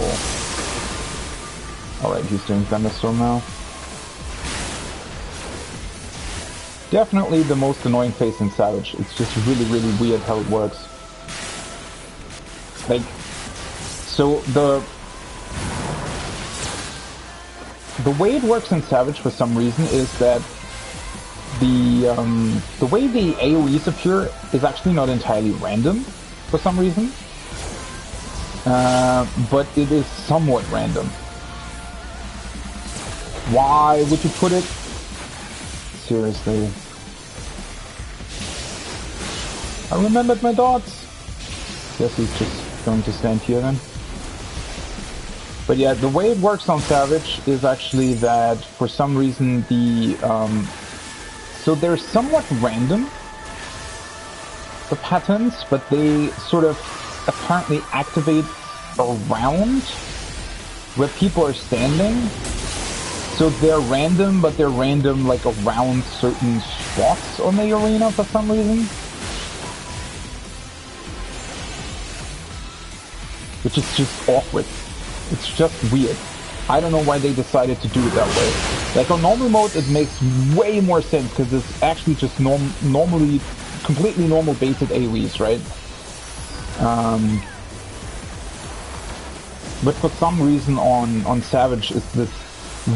Speaker 1: Alright, he's doing Thunderstorm now. Definitely the most annoying phase in Savage. It's just really, really weird how it works. Like, so the way it works in Savage for some reason is that the way the AoEs appear is actually not entirely random for some reason, but it is somewhat random. Why would you put it? Seriously. I remembered my dots. Guess he's just going to stand here then. But yeah, the way it works on Savage is actually that for some reason the so they're somewhat random, the patterns, but they sort of apparently activate around where people are standing. So they're random, but they're random like around certain spots on the arena for some reason. Which is just awkward. It's just weird. I don't know why they decided to do it that way. Like on normal mode it makes way more sense because it's actually just normally completely normal basic AoEs, right? But for some reason on Savage it's this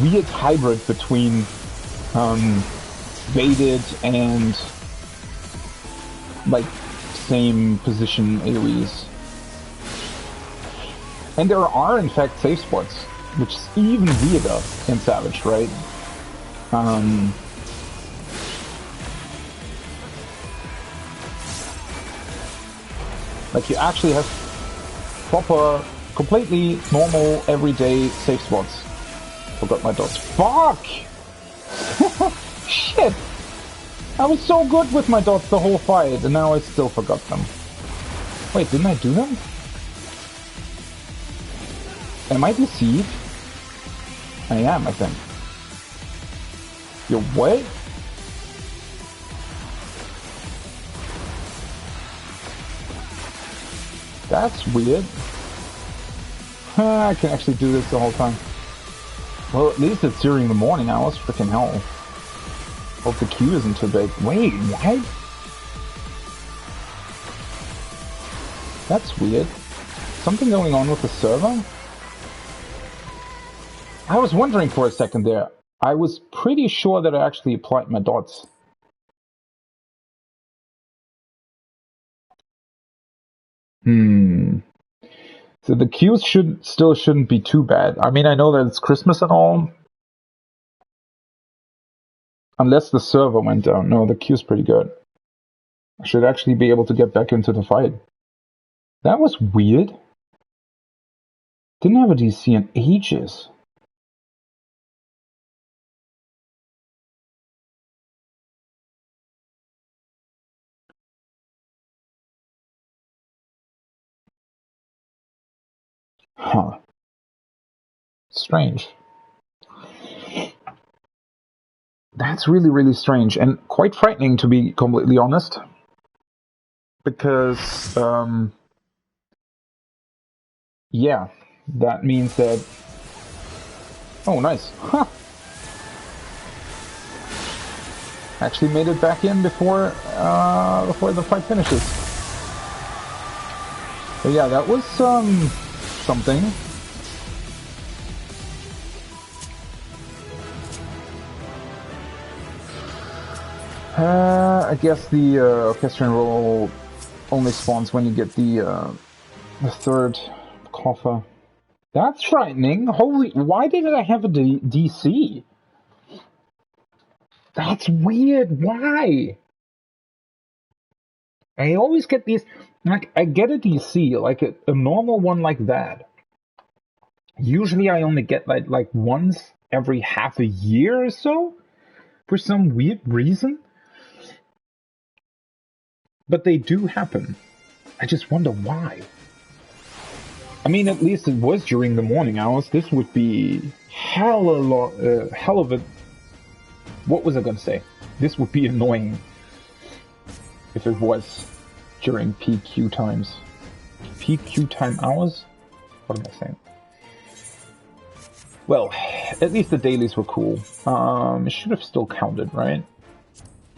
Speaker 1: weird hybrid between baited and like same position AoEs. And there are in fact safe spots, which is even weirder in Savage, right? Like you actually have proper, completely normal, everyday safe spots. Forgot my dots. Fuck! Shit! I was so good with my dots the whole fight, and now I still forgot them. Wait, didn't I do them? Am I deceived? I am, I think. Yo, what? That's weird. I can actually do this the whole time. Well, at least it's during the morning hours. Freaking hell. Hope the queue isn't too big. Wait, what? That's weird. Something going on with the server? I was wondering for a second there. I was pretty sure that I actually applied my dots. So the queues shouldn't be too bad. I mean, I know that it's Christmas and all. Unless the server went down. No, the queue's pretty good. I should actually be able to get back into the fight. That was weird. Didn't have a DC in ages. Huh. Strange. That's really, really strange and quite frightening, to be completely honest. Because, yeah, that means that... Oh, nice. Huh. Actually made it back in before the fight finishes. But yeah, that was, something. I guess the orchestrion roll only spawns when you get the third coffer. That's frightening. Holy, why didn't I have a DC? That's weird. Why? I always get these, like, I get a DC, like a normal one like that. Usually I only get like once every half a year or so, for some weird reason. But they do happen. I just wonder why. I mean, at least it was during the morning hours. This would be hell of a... What was I gonna say? This would be annoying if it was during peak queue times. Peak queue time hours? What am I saying? Well, at least the dailies were cool. It should have still counted, right?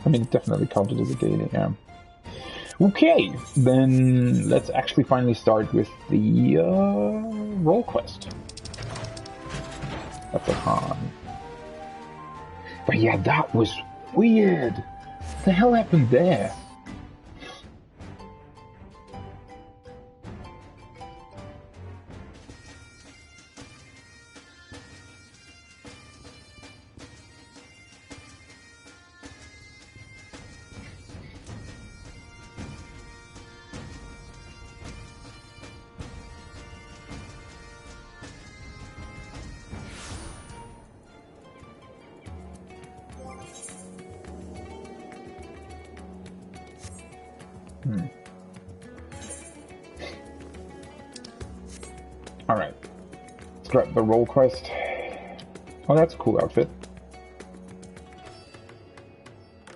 Speaker 1: I mean, it definitely counted as a daily, yeah. Okay, then let's actually finally start with the Rolequest. That's a con. But yeah, that was weird. What the hell happened there? Alright. Let's grab the Rolequest. Oh, that's a cool outfit.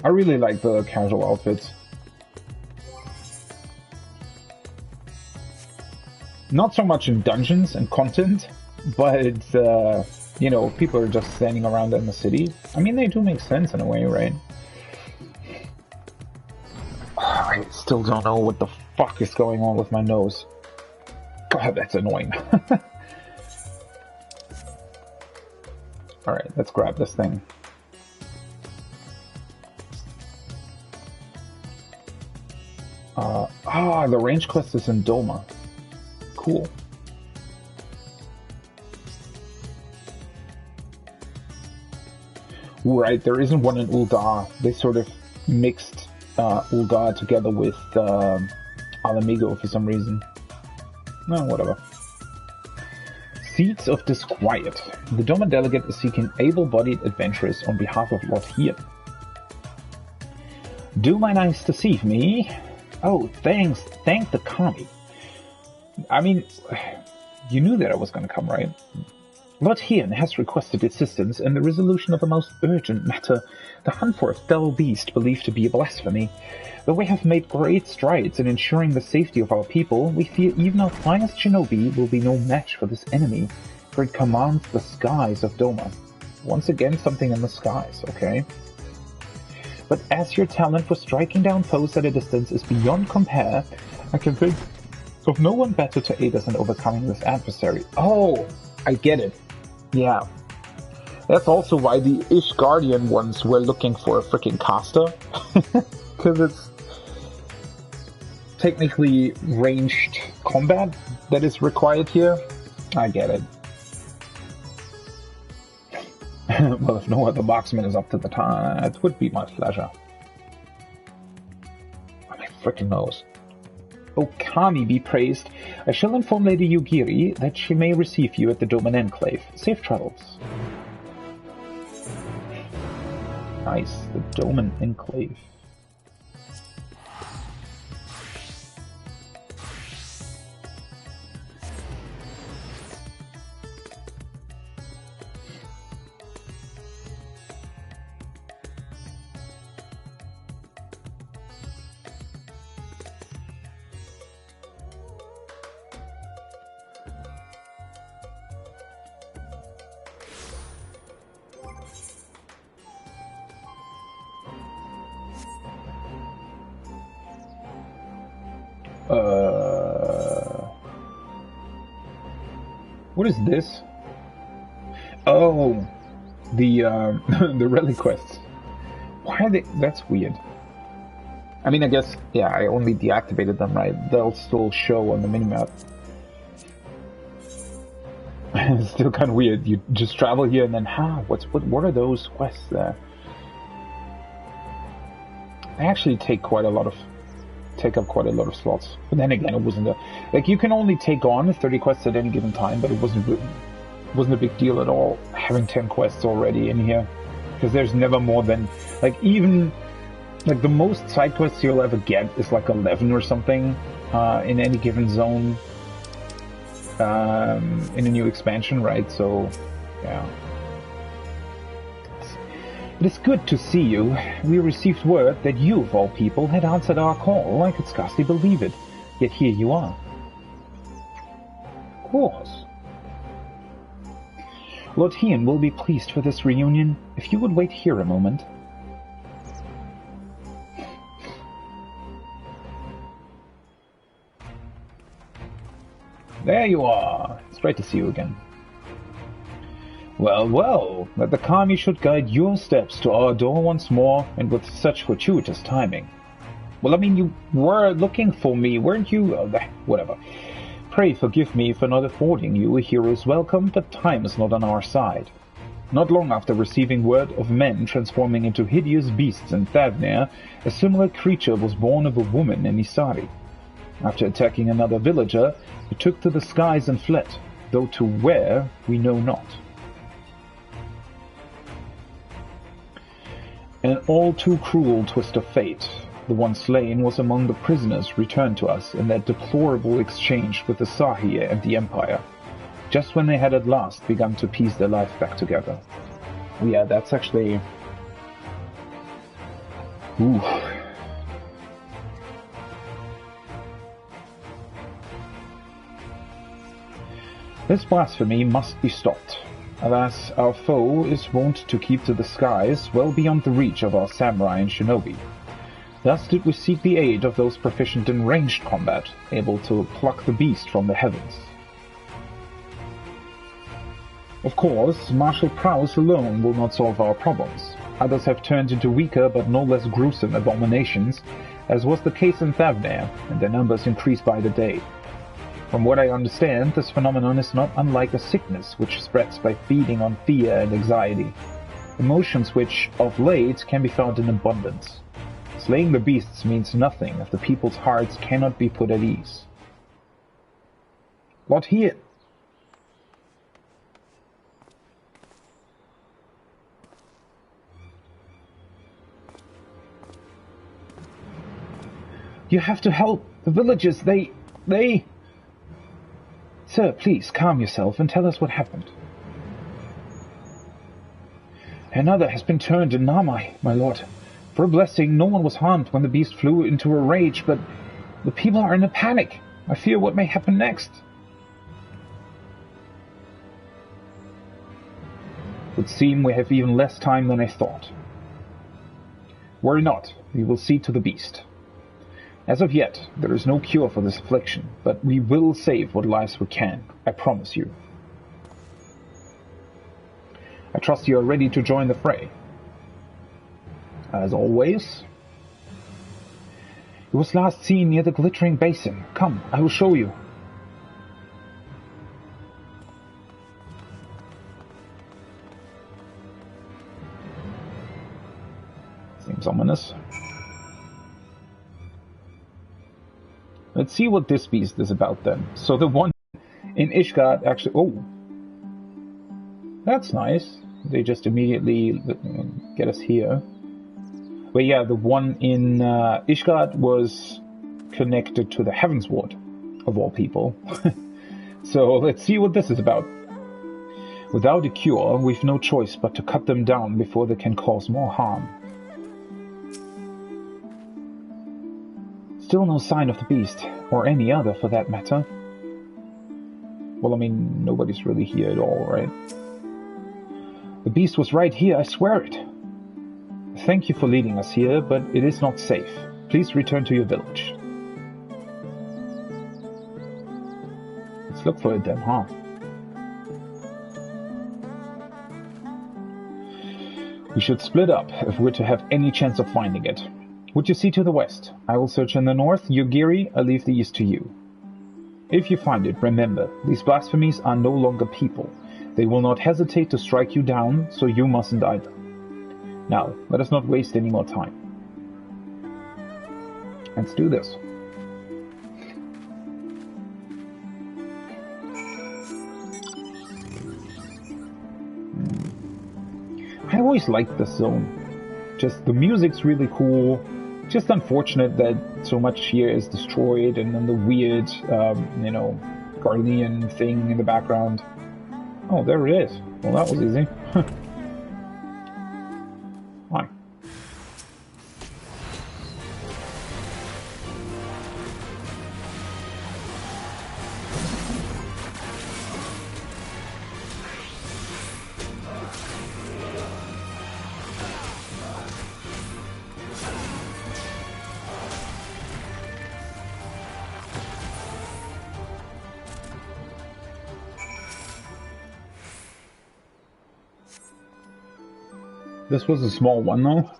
Speaker 1: I really like the casual outfits. Not so much in dungeons and content, but you know, people are just standing around in the city. I mean, they do make sense in a way, right? I still don't know what the fuck is going on with my nose. God, that's annoying. Alright, let's grab this thing. The range quest is in Doma. Cool. Right, there isn't one in Uldar. They sort of mixed Uldar together with Alamigo for some reason. No, whatever. Seeds of Disquiet. The Doma delegate is seeking able-bodied adventurers on behalf of Lord Hien. Do my nice deceive me? Oh, thanks. Thank the Kami. I mean, you knew that I was going to come, right? Lord Hien has requested assistance in the resolution of a most urgent matter, the hunt for a fell beast believed to be a blasphemy. Though we have made great strides in ensuring the safety of our people, we fear even our finest shinobi will be no match for this enemy, for it commands the skies of Doma. Once again, something in the skies, okay? But as your talent for striking down foes at a distance is beyond compare, I can think of no one better to aid us in overcoming this adversary. Oh, I get it. Yeah. That's also why the Ish Guardian ones were looking for a freaking caster. Because it's technically ranged combat that is required here. I get it. Well, if no other marksman is up to the time, it would be my pleasure. Oh, my freaking nose. O Kami be praised. I shall inform Lady Yugiri that she may receive you at the Doman Enclave. Safe travels. Nice, the Doman Enclave. What is this? Oh, the the Rolequest. Why are they? That's weird. I mean, I guess, yeah, I only deactivated them, right? They'll still show on the minimap. It's still kind of weird. You just travel here and then, what are those quests there? They actually take up quite a lot of slots. But then again, it wasn't like you can only take on 30 quests at any given time, but it wasn't a big deal at all having 10 quests already in here, because there's never more than even the most side quests you'll ever get is 11 or something in any given zone in a new expansion, right? So yeah. It is good to see you. We received word that you, of all people, had answered our call. I could scarcely believe it. Yet here you are. Of course. Lord Hien will be pleased for this reunion. If you would wait here a moment. There you are. It's great to see you again. Well, well, that the Kami should guide your steps to our door once more, and with such fortuitous timing. Well, I mean, you were looking for me, weren't you? Whatever. Pray forgive me for not affording you a hero's welcome, but time is not on our side. Not long after receiving word of men transforming into hideous beasts in Thavnir, a similar creature was born of a woman in Isari. After attacking another villager, it took to the skies and fled, though to where we know not. An all too cruel twist of fate. The one slain was among the prisoners returned to us in that deplorable exchange with the Sahi and the Empire, just when they had at last begun to piece their life back together. Yeah, that's actually... Ooh. This blasphemy must be stopped. Alas, our foe is wont to keep to the skies well beyond the reach of our samurai and shinobi. Thus did we seek the aid of those proficient in ranged combat, able to pluck the beast from the heavens. Of course, martial prowess alone will not solve our problems. Others have turned into weaker but no less gruesome abominations, as was the case in Thavnair, and their numbers increase by the day. From what I understand, this phenomenon is not unlike a sickness which spreads by feeding on fear and anxiety. Emotions which, of late, can be found in abundance. Slaying the beasts means nothing if the people's hearts cannot be put at ease. What here? You have to help the villagers. They... Sir, please, calm yourself and tell us what happened. Another has been turned in Namai, my lord. For a blessing, no one was harmed when the beast flew into a rage, but the people are in a panic. I fear what may happen next. It would seem we have even less time than I thought. Worry not, we will see to the beast. As of yet, there is no cure for this affliction, but we will save what lives we can, I promise you. I trust you are ready to join the fray. As always. It was last seen near the glittering basin. Come, I will show you. Seems ominous. Let's see what this beast is about then. So the one in Ishgard actually... Oh! That's nice. They just immediately get us here. But yeah, the one in Ishgard was connected to the Heavensward, of all people. So let's see what this is about. Without a cure, we've no choice but to cut them down before they can cause more harm. Still no sign of the beast, or any other for that matter. Well, I mean, nobody's really here at all, right? The beast was right here, I swear it. Thank you for leading us here, but it is not safe. Please return to your village. Let's look for it then, huh? We should split up if we're to have any chance of finding it. Would you see to the west? I will search in the north. Yugiri, I leave the east to you. If you find it, remember, these blasphemies are no longer people. They will not hesitate to strike you down, so you mustn't either. Now, let us not waste any more time. Let's do this. I always liked this zone. Just the music's really cool. Just unfortunate that so much here is destroyed, and then the weird, Garlean thing in the background. Oh, there it is. Well, that was easy. Fine. This was a small one, though.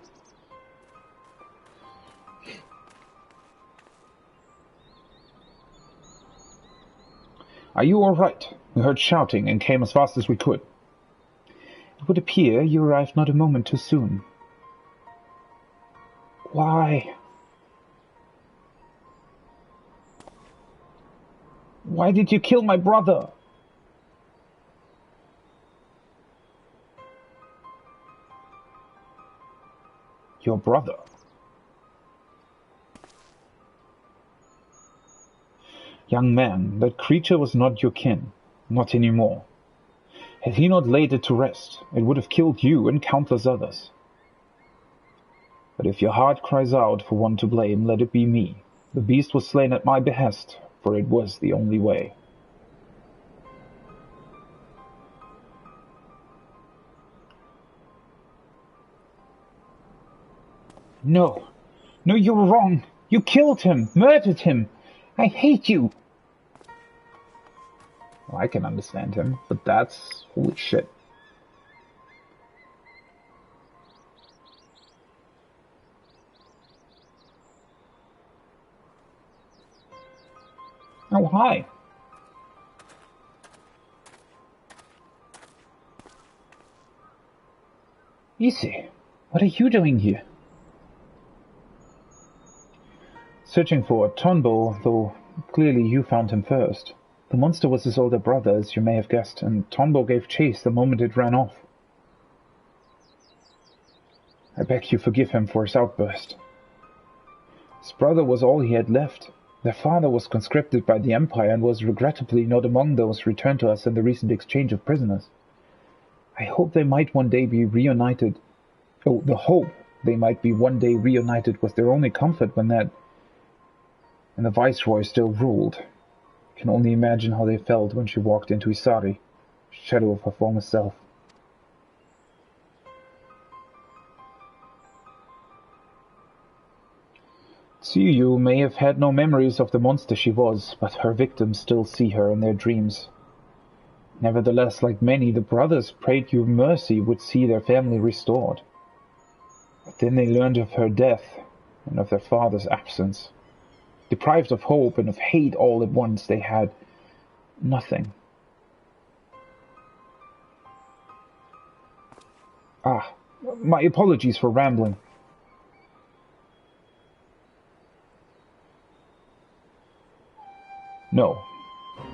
Speaker 1: Are you all right? We heard shouting and came as fast as we could. It would appear you arrived not a moment too soon. Why? Why did you kill my brother? Your brother? Young man, that creature was not your kin. Not anymore. Had he not laid it to rest, it would have killed you and countless others. But if your heart cries out for one to blame, let it be me. The beast was slain at my behest, for it was the only way. No. No, you were wrong. You killed him, murdered him. I hate you. Well, I can understand him, but that's Holy shit. Oh, hi. Easy. What are you doing here? Searching for Tonbo, though clearly you found him first. The monster was his older brother, as you may have guessed, and Tonbo gave chase the moment it ran off. I beg you forgive him for his outburst. His brother was all he had left. Their father was conscripted by the Empire and was regrettably not among those returned to us in the recent exchange of prisoners. I hope they might one day be reunited. Oh, the hope they might be one day reunited was their only comfort when the Viceroy still ruled. I can only imagine how they felt when she walked into Isari, shadow of her former self. Tsuyu may have had no memories of the monster she was, but her victims still see her in their dreams. Nevertheless, like many, the brothers prayed you mercy would see their family restored. But then they learned of her death and of their father's absence. Deprived of hope and of hate all at once, they had nothing. My apologies for rambling.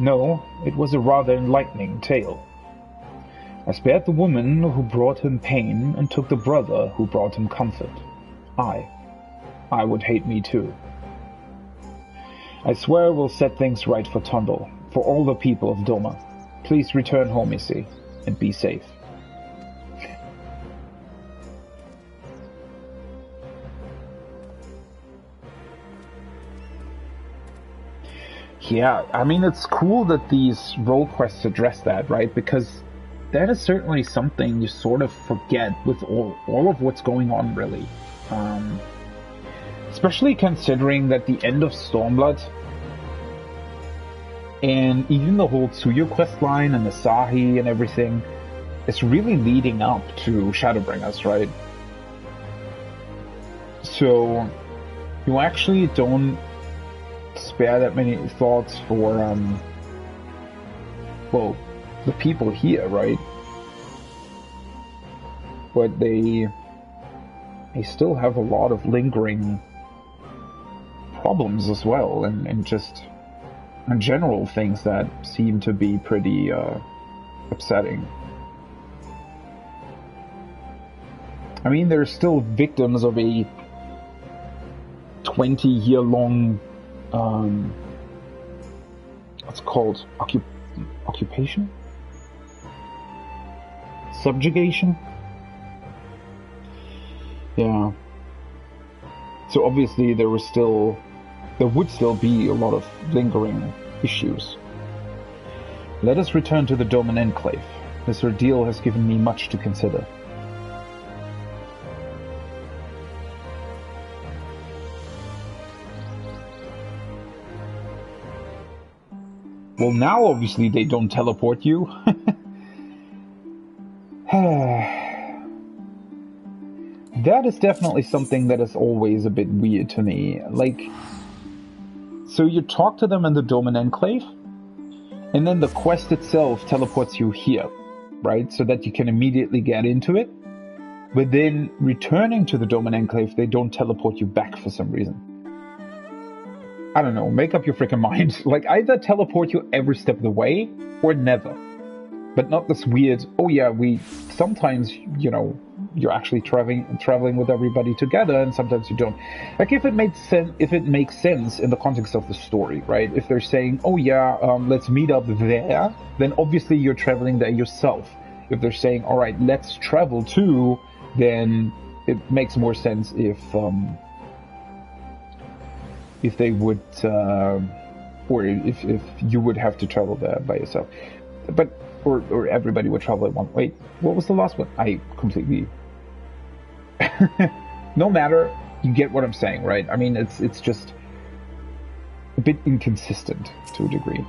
Speaker 1: No, it was a rather enlightening tale. I spared the woman who brought him pain and took the brother who brought him comfort. I would hate me too. I swear we'll set things right for Tondo, for all the people of Doma. Please return home, Issei, and be safe. Yeah, I mean, it's cool that these role quests address that, right? Because that is certainly something you sort of forget with all of what's going on, really. Especially considering that the end of Stormblood and even the whole Tsuyu questline and Asahi and everything is really leading up to Shadowbringers, right? So you actually don't spare that many thoughts for well, the people here, right? But they still have a lot of lingering problems as well, and just in general things that seem to be pretty upsetting. I mean, they're still victims of a 20-year-long what's called occupation? Subjugation? Yeah. So obviously there would still be a lot of lingering issues. Let us return to the Doman Enclave. This ordeal has given me much to consider. Well, now obviously they don't teleport you. That is definitely something that is always a bit weird to me. Like, so you talk to them in the Doman Enclave, and then the quest itself teleports you here, right? So that you can immediately get into it. But then returning to the Doman Enclave, they don't teleport you back for some reason. I don't know, make up your freaking mind. Like, either teleport you every step of the way, or never. But not this weird, oh yeah, we sometimes, you know, you're actually traveling with everybody together, and sometimes you don't. Like, if it makes sense in the context of the story, right? If they're saying, oh yeah, let's meet up there, then obviously you're traveling there yourself. If they're saying, all right, let's travel too, then it makes more sense if they would, or if you would have to travel there by yourself. But or everybody would travel at one. Wait, what was the last one? I completely. No matter, you get what I'm saying, right? I mean, it's just a bit inconsistent to a degree.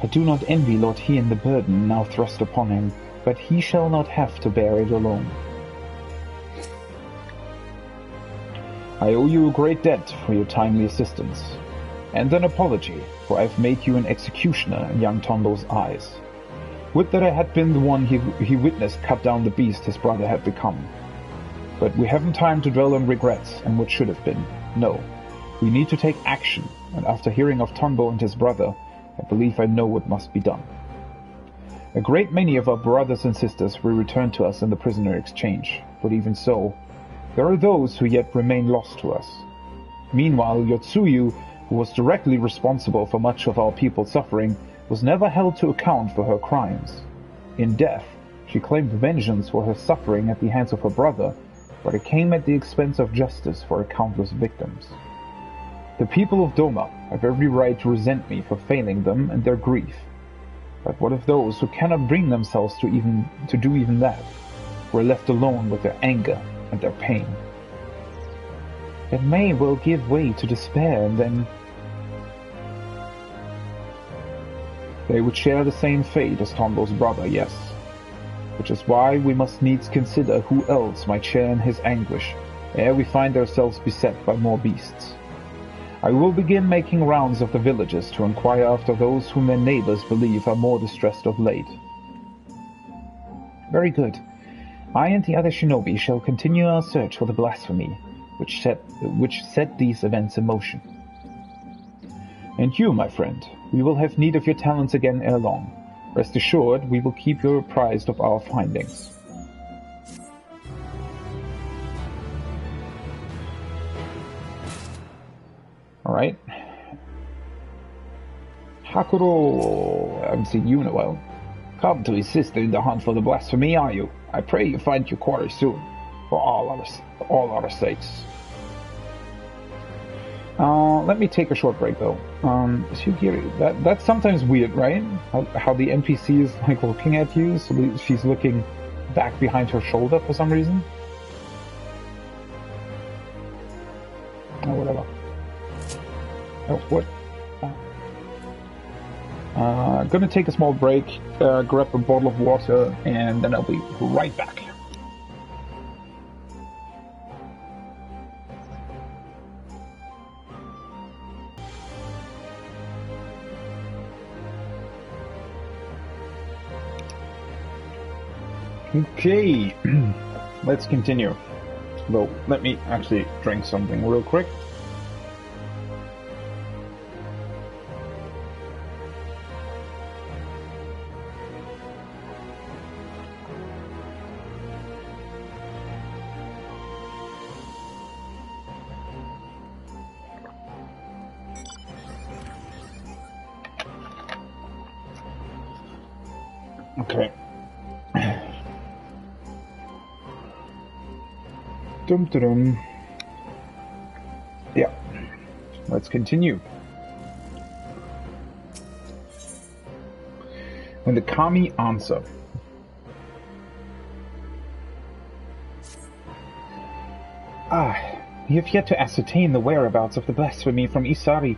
Speaker 1: I do not envy Lord Hien the burden now thrust upon him, but he shall not have to bear it alone. I owe you a great debt for your timely assistance, and an apology, for I have made you an executioner in young Tondo's eyes. Would that I had been the one he witnessed cut down the beast his brother had become. But we haven't time to dwell on regrets and what should have been. No, we need to take action, and after hearing of Tondo and his brother, I believe I know what must be done. A great many of our brothers and sisters will return to us in the prisoner exchange, but even so, there are those who yet remain lost to us. Meanwhile, Yotsuyu, who was directly responsible for much of our people's suffering, was never held to account for her crimes. In death, she claimed vengeance for her suffering at the hands of her brother, but it came at the expense of justice for her countless victims. The people of Doma have every right to resent me for failing them and their grief. But what of those who cannot bring themselves to do even that, who are left alone with their anger and their pain? It may well give way to despair, and then they would share the same fate as Tondo's brother, yes. Which is why we must needs consider who else might share in his anguish, ere we find ourselves beset by more beasts. I will begin making rounds of the villages to inquire after those whom their neighbors believe are more distressed of late. Very good. I and the other shinobi shall continue our search for the blasphemy, which set these events in motion. And you, my friend, we will have need of your talents again ere long. Rest assured, we will keep you apprised of our findings. Alright. Hakuro, I haven't seen you in a while. Come to assist in the hunt for the blasphemy, are you? I pray you find your quarry soon, for all our sakes. Let me take a short break though. Sugiri, that's sometimes weird, right? How the NPC is like looking at you, so she's looking back behind her shoulder for some reason. Oh, whatever. Oh, what? Gonna take a small break, grab a bottle of water, and then I'll be right back. Okay, let's continue. Though, let me actually drink something real quick. Okay. Dum-dum. Yeah. Let's continue. When the kami answer. We have yet to ascertain the whereabouts of the blasphemy from Isari,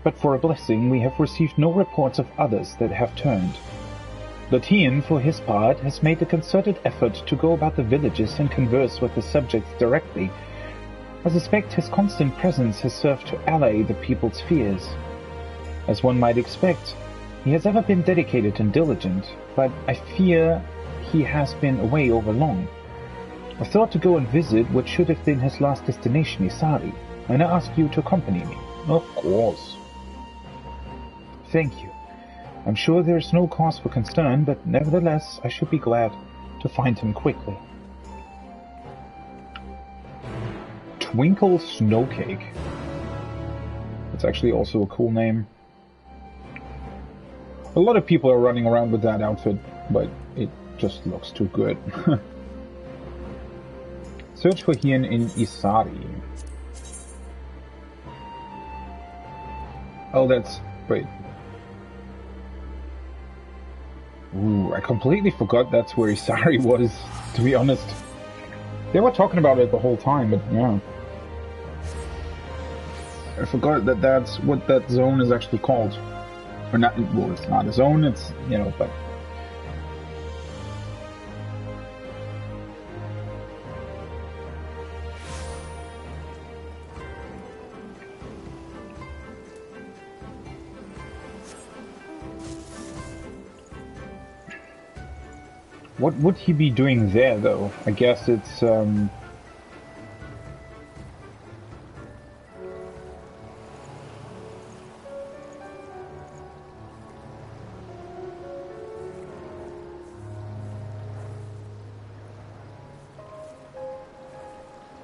Speaker 1: but for a blessing we have received no reports of others that have turned. Lothian, for his part, has made a concerted effort to go about the villages and converse with the subjects directly. I suspect his constant presence has served to allay the people's fears. As one might expect, he has ever been dedicated and diligent, but I fear he has been away over long. I thought to go and visit what should have been his last destination, Isari, and I ask you to accompany me. Of course. Thank you. I'm sure there is no cause for concern, but nevertheless I should be glad to find him quickly. Twinkle Snowcake. It's actually also a cool name. A lot of people are running around with that outfit, but it just looks too good. Search for Hien in Isari. Oh, that's... wait. Ooh, I completely forgot that's where Isari was, to be honest. They were talking about it the whole time, but yeah. I forgot that that's what that zone is actually called. Or not, well, it's not his own, it's, you know, but... What would he be doing there, though? I guess it's,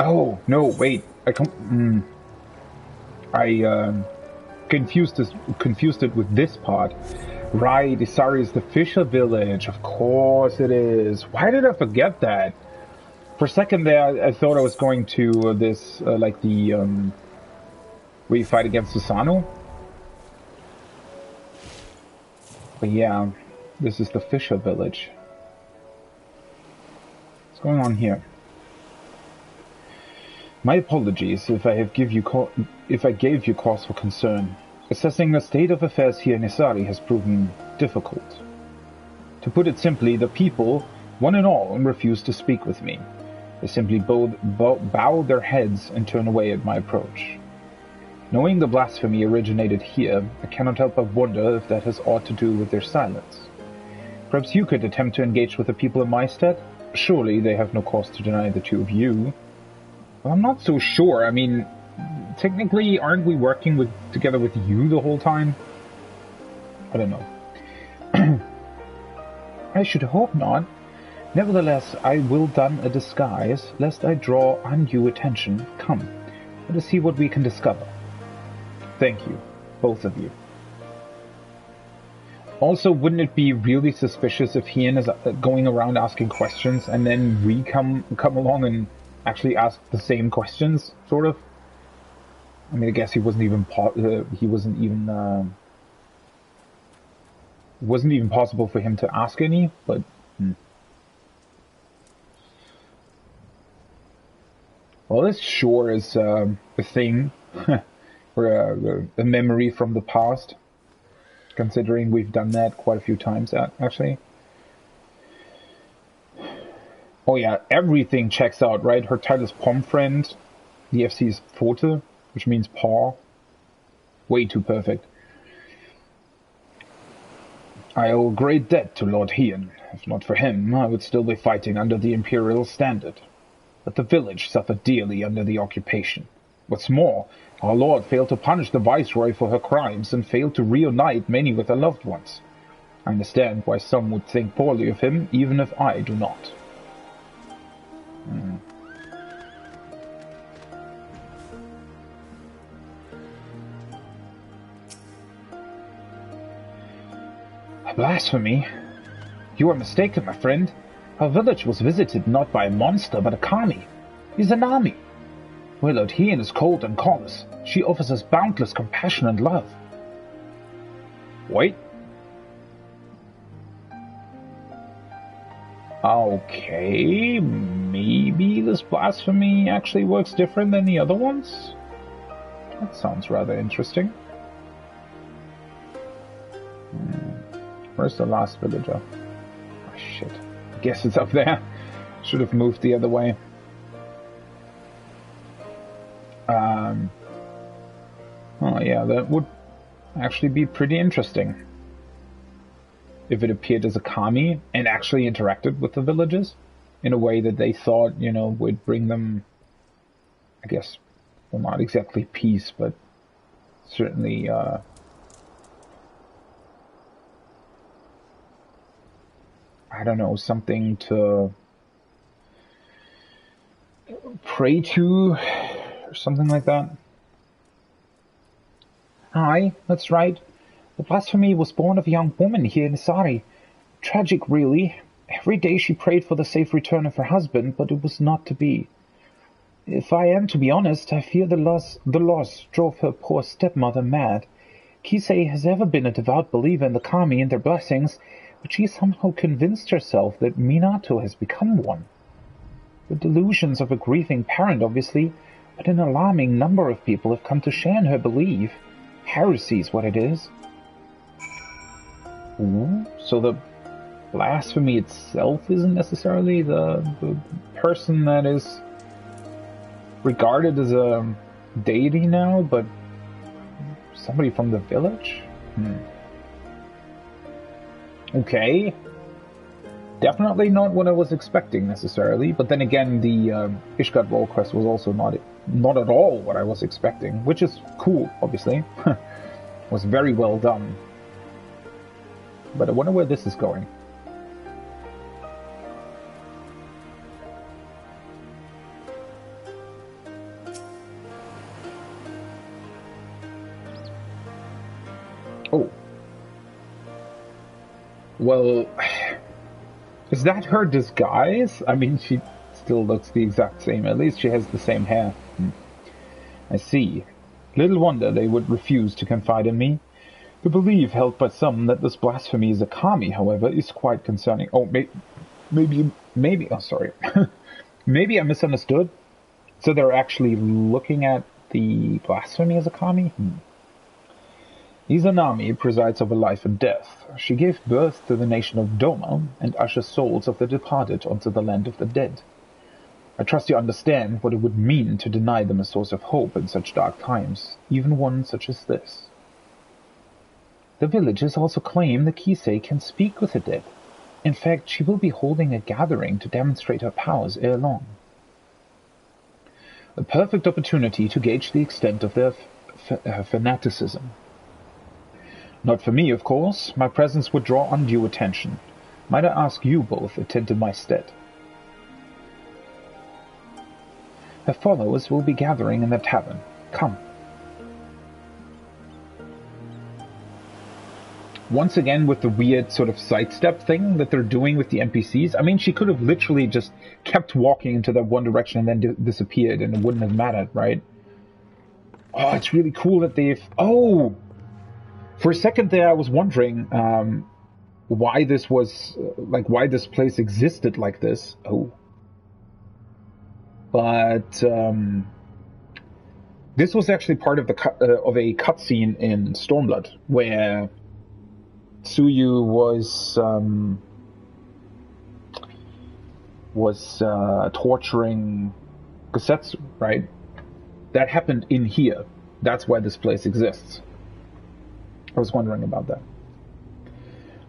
Speaker 1: Oh, no, wait. I confused it with this part. Right, Isari is the fisher village. Of course it is. Why did I forget that? For a second there, I thought I was going to this, like the, where you fight against Susano. But yeah, this is the fisher village. What's going on here? My apologies if I gave you cause for concern. Assessing the state of affairs here in Isari has proven difficult. To put it simply, the people, one and all, refuse to speak with me. They simply bow their heads and turn away at my approach. Knowing the blasphemy originated here, I cannot help but wonder if that has aught to do with their silence. Perhaps you could attempt to engage with the people in my stead? Surely they have no cause to deny the two of you. Well, I'm not so sure. I mean, technically, aren't we working together with you the whole time? I don't know. I should hope not. Nevertheless, I will don a disguise, lest I draw undue attention. Come, let us see what we can discover. Thank you, both of you. Also, wouldn't it be really suspicious if Ian is going around asking questions and then we come along and actually ask the same questions, sort of? I mean, I guess it wasn't even possible for him to ask any, but well, this sure is a thing, or a memory from the past, considering we've done that quite a few times, actually. Oh yeah, everything checks out, right? Her title is Pomfriend, the FC is Pfote, which means paw. Way too perfect. I owe a great debt to Lord Hien. If not for him, I would still be fighting under the Imperial standard. But the village suffered dearly under the occupation. What's more, our lord failed to punish the Viceroy for her crimes and failed to reunite many with their loved ones. I understand why some would think poorly of him, even if I do not. Blasphemy? You are mistaken, my friend. Our village was visited not by a monster, but a kami. Izanami. Where Lord Hien is cold and callous, she offers us boundless compassion and love. Wait. Okay, maybe this blasphemy actually works different than the other ones? That sounds rather interesting. Where's the last villager? Oh, shit. I guess it's up there. Should have moved the other way. Oh yeah, that would actually be pretty interesting. If it appeared as a kami and actually interacted with the villagers in a way that they thought, you know, would bring them, I guess, well, not exactly peace, but certainly, I don't know, something to pray to, or something like that. Aye, that's right. The blasphemy was born of a young woman here in Isari. Tragic, really. Every day she prayed for the safe return of her husband, but it was not to be. If I am to be honest, I fear the loss drove her poor stepmother mad. Kisei has ever been a devout believer in the kami and their blessings, but she somehow convinced herself that Minato has become one. The delusions of a grieving parent, obviously, but an alarming number of people have come to share in her belief. Heresy is what it is. Ooh, so the blasphemy itself isn't necessarily the person that is regarded as a deity now, but somebody from the village? Okay. Definitely not what I was expecting necessarily, but then again, the Ishgard Rolequest was also not at all what I was expecting, which is cool, obviously. Was very well done. But I wonder where this is going. Oh. Well, is that her disguise? I mean, she still looks the exact same. At least she has the same hair. I see. Little wonder they would refuse to confide in me. The belief held by some that this blasphemy is a kami, however, is quite concerning. Oh, maybe, oh, sorry. Maybe I misunderstood. So they're actually looking at the blasphemy as a kami? Izanami presides over life and death. She gave birth to the nation of Doma and ushers souls of the departed onto the land of the dead. I trust you understand what it would mean to deny them a source of hope in such dark times, even one such as this. The villagers also claim the Kisei can speak with the dead. In fact, she will be holding a gathering to demonstrate her powers ere long. A perfect opportunity to gauge the extent of their fanaticism. Not for me, of course. My presence would draw undue attention. Might I ask you both attend in my stead? Her followers will be gathering in the tavern. Come. Once again with the weird sort of sidestep thing that they're doing with the NPCs. I mean, she could have literally just kept walking into that one direction and then disappeared and it wouldn't have mattered, right? Oh, it's really cool that they've... Oh! For a second there, I was wondering why this was... why this place existed like this. Oh. But this was actually part of the of a cutscene in Stormblood, where Tsuyu was torturing Gosetsu, right? That happened in here. That's why this place exists. I was wondering about that.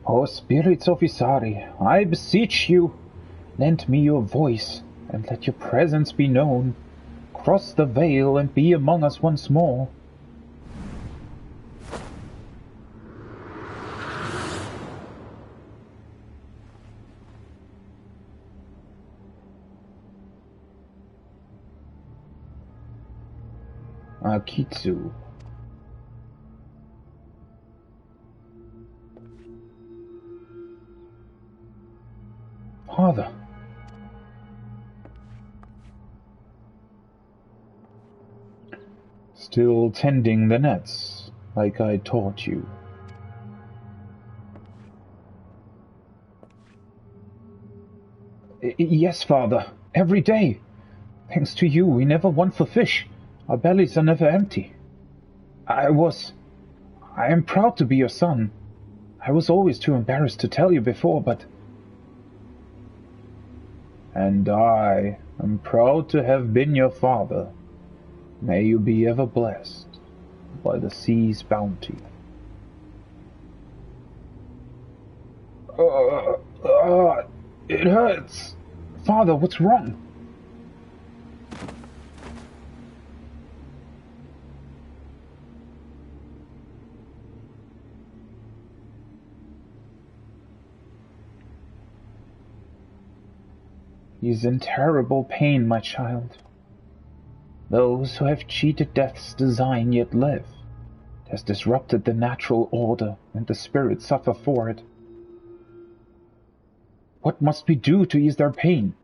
Speaker 1: Oh, spirits of Isari, I beseech you, lend me your voice, and let your presence be known. Cross the veil and be among us once more. Kitsu. Father. Still tending the nets, like I taught you. Yes, Father. Every day. Thanks to you, we never want for fish. Our bellies are never empty. I am proud to be your son. I was always too embarrassed to tell you before, but... And I am proud to have been your father. May you be ever blessed by the sea's bounty. It hurts. Father, what's wrong? He is in terrible pain, my child. Those who have cheated death's design yet live. It has disrupted the natural order, and the spirits suffer for it. What must we do to ease their pain?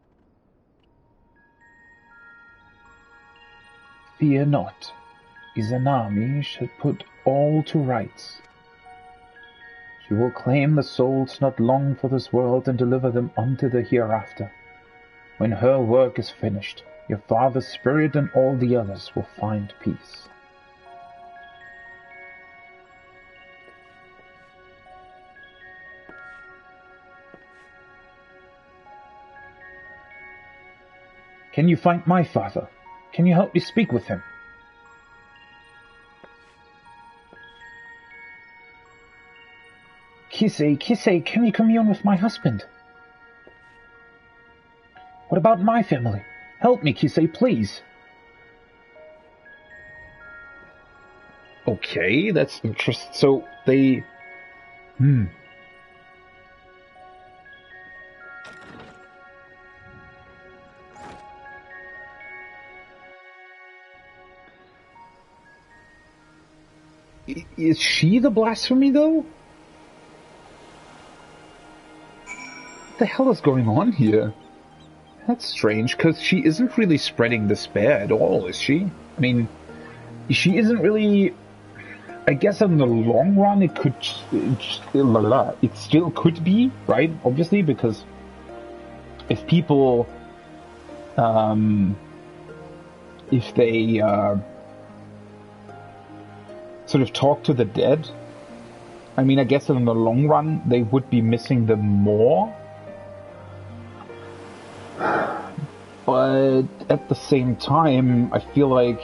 Speaker 1: Fear not. Izanami shall put all to rights. She will claim the souls not long for this world and deliver them unto the hereafter. When her work is finished, your father's spirit and all the others will find peace. Can you find my father? Can you help me speak with him? Kisei, can you commune with my husband? What about my family? Help me, Kisei, please. Okay, that's interesting. So they... Is she the blasphemy, though? What the hell is going on here? That's strange, because she isn't really spreading despair at all, is she? I mean, she isn't really... I guess in the long run, it still could be, right? Obviously, because if people... if they... sort of talk to the dead, I mean, I guess in the long run, they would be missing them more. But at the same time, I feel like,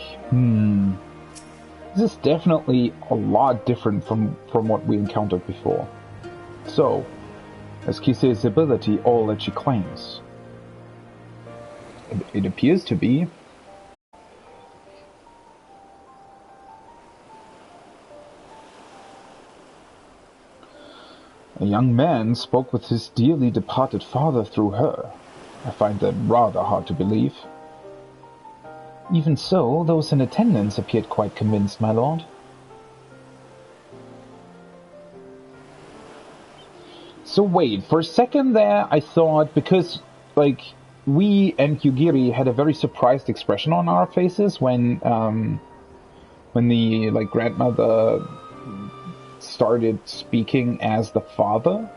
Speaker 1: this is definitely a lot different from what we encountered before. So, is Kisei's ability all that she claims? It appears to be. A young man spoke with his dearly departed father through her. I find that rather hard to believe. Even so, those in attendance appeared quite convinced, my lord. So wait, for a second there I thought, because, like, we and Yugiri had a very surprised expression on our faces when the, like, grandmother started speaking as the father.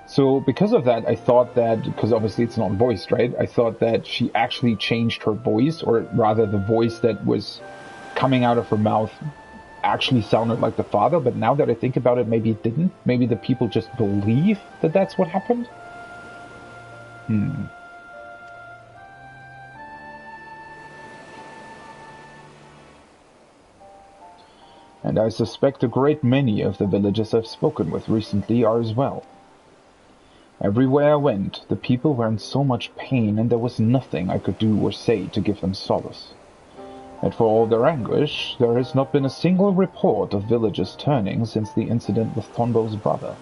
Speaker 1: So because of that, I thought that, because obviously it's not voiced, right? I thought that she actually changed her voice, or rather the voice that was coming out of her mouth actually sounded like the father, but now that I think about it, maybe it didn't. Maybe the people just believe that that's what happened? And I suspect a great many of the villagers I've spoken with recently are as well. Everywhere I went, the people were in so much pain, and there was nothing I could do or say to give them solace. And for all their anguish, there has not been a single report of villagers turning since the incident with Tonbo's brother.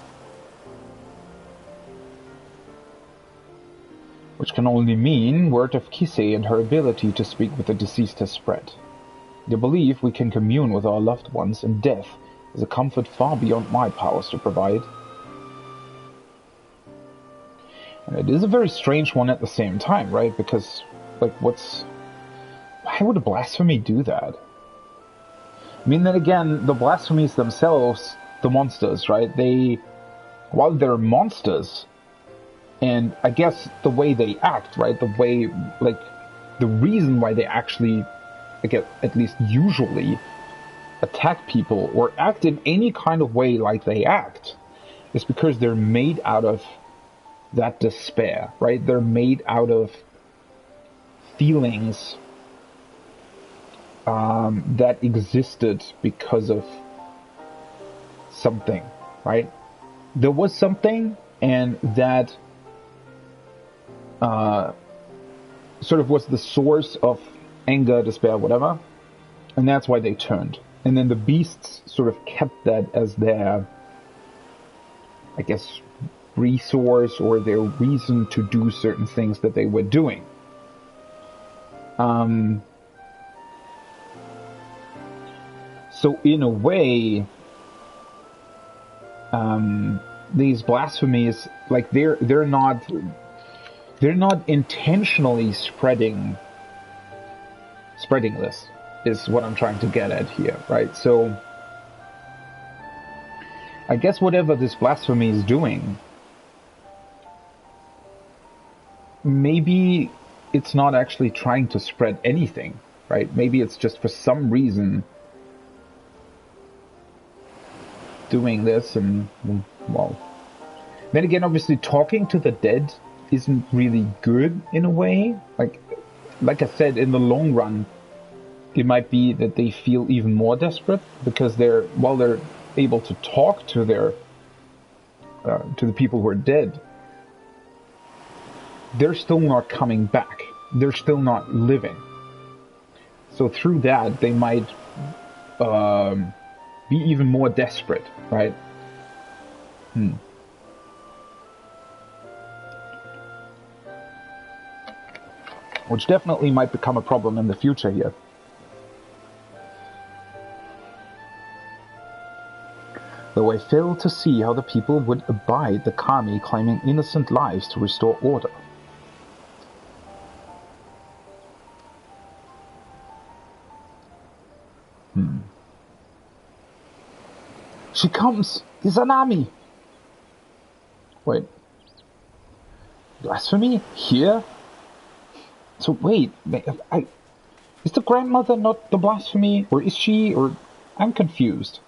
Speaker 1: Which can only mean word of Kisei and her ability to speak with the deceased has spread. They believe we can commune with our loved ones, and death is a comfort far beyond my powers to provide. And it is a very strange one at the same time, right? Because, like, why would a blasphemy do that? I mean, then again, the blasphemies themselves, the monsters, right? While they're monsters, and I guess the way they act, right? The way, like, the reason why they actually, like, at least usually attack people or act in any kind of way like they act is because they're made out of that despair, right? They're made out of feelings that existed because of something, right? There was something, and that sort of was the source of anger, despair, whatever, and that's why they turned. And then the beasts sort of kept that as their, I guess, resource or their reason to do certain things that they were doing. So in a way, these blasphemies, like, they're not intentionally spreading this, is what I'm trying to get at here, right? So I guess whatever this blasphemy is doing, maybe it's not actually trying to spread anything, right? Maybe it's just for some reason doing this, and, well, Then again, obviously, talking to the dead isn't really good in a way. Like I said, in the long run, it might be that they feel even more desperate because while they're able to talk to to the people who are dead, they're still not coming back. They're still not living. So through that, they might be even more desperate, right? Which definitely might become a problem in the future here. Though I fail to see how the people would abide the kami claiming innocent lives to restore order. She comes! Izanami! Wait. Blasphemy? Here? So wait, is the grandmother not the blasphemy? Or is she? Or I'm confused.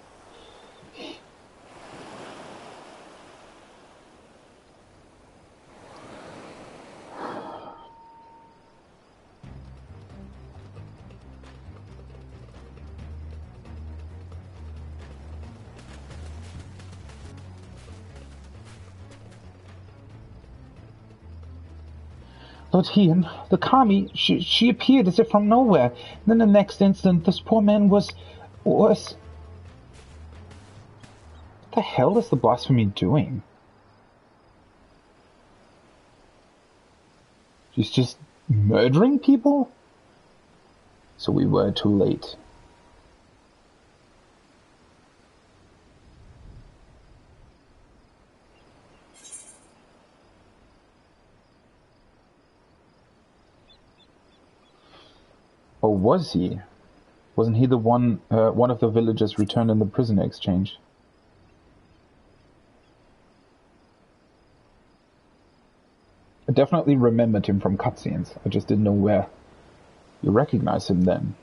Speaker 1: Lord Hien, the kami, she appeared as if from nowhere. Then the next instant, this poor man was... What the hell is the blasphemy doing? She's just murdering people? So we were too late. Or was he? Wasn't he the one of the villagers returned in the prisoner exchange? I definitely remembered him from cutscenes. I just didn't know where. You recognize him then?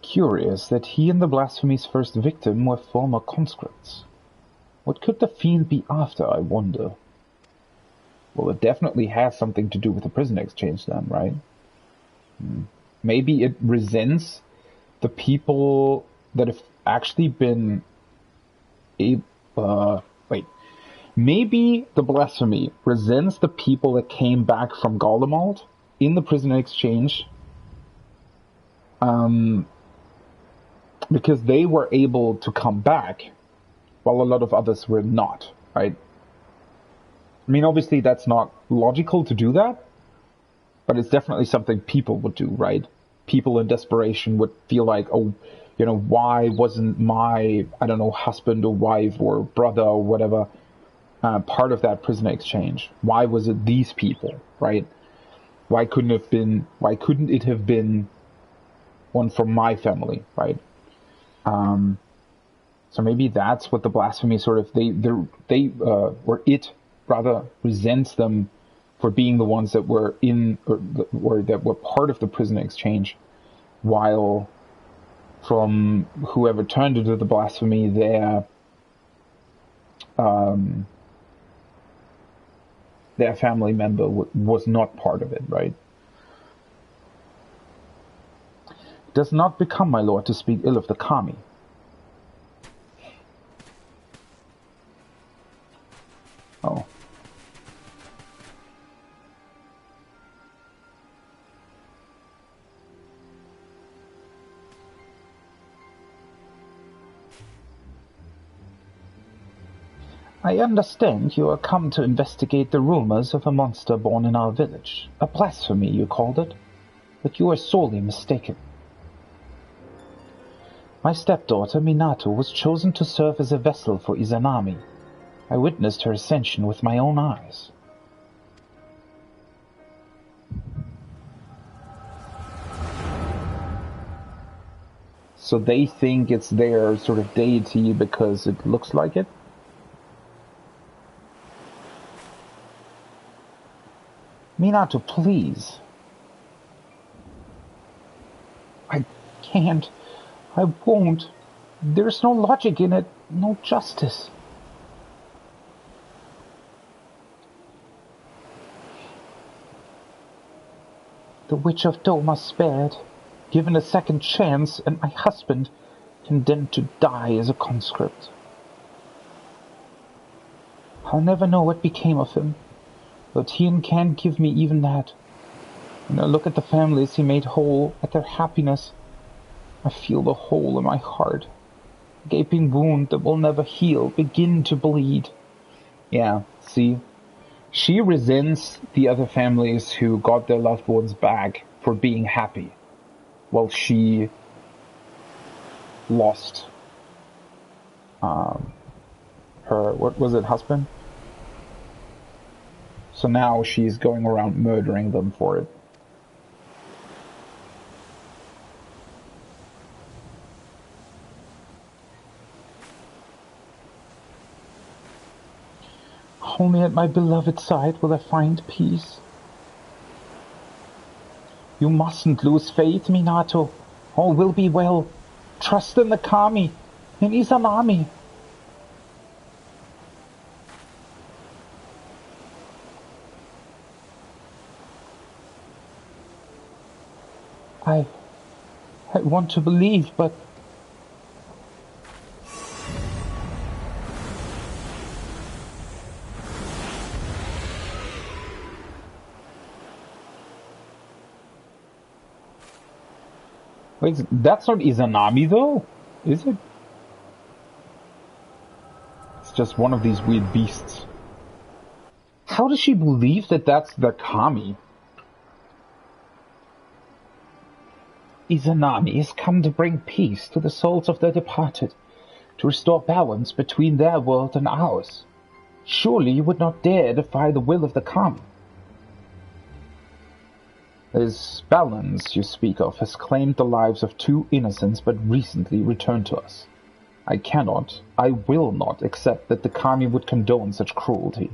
Speaker 1: Curious that he and the blasphemy's first victim were former conscripts. What could the fiend be after, I wonder? Well, it definitely has something to do with the prison exchange then, right? Maybe it resents the people that have actually been... Maybe the blasphemy resents the people that came back from Garlemald in the prisoner exchange because they were able to come back while a lot of others were not, right? I mean, obviously that's not logical to do that, but it's definitely something people would do, right? People in desperation would feel like, oh, you know, why wasn't my, I don't know, husband or wife or brother or whatever part of that prisoner exchange? Why was it these people, right? Why couldn't it have been one from my family, right? So maybe that's what the blasphemy sort of rather resents them for being the ones that were in or that were part of the prisoner exchange, while from whoever turned into the blasphemy, their family member was not part of it, right? It does not become, my lord, to speak ill of the kami. Oh. I understand you are come to investigate the rumors of a monster born in our village. A blasphemy, you called it. But you are sorely mistaken. My stepdaughter, Minato, was chosen to serve as a vessel for Izanami. I witnessed her ascension with my own eyes. So they think it's their sort of deity because it looks like it? Minato, please. I can't. I won't. There's no logic in it, no justice. The Witch of Doma spared, given a second chance, and my husband condemned to die as a conscript. I'll never know what became of him, but he can't give me even that. When I look at the families he made whole, at their happiness, I feel the hole in my heart. A gaping wound that will never heal, begin to bleed. Yeah, see? She resents the other families who got their loved ones back for being happy, while she lost her, what was it, husband? So now she's going around murdering them for it. Only at my beloved's side will I find peace. You mustn't lose faith, Minato. All will be well. Trust in the Kami, in Izanami. I want to believe, but... Wait, that's not Izanami though, is it? It's just one of these weird beasts. How does she believe that that's the Kami? Izanami has come to bring peace to the souls of the departed, to restore balance between their world and ours. Surely you would not dare defy the will of the Kami. This balance you speak of has claimed the lives of 2 innocents but recently returned to us. I cannot, I will not accept that the Kami would condone such cruelty.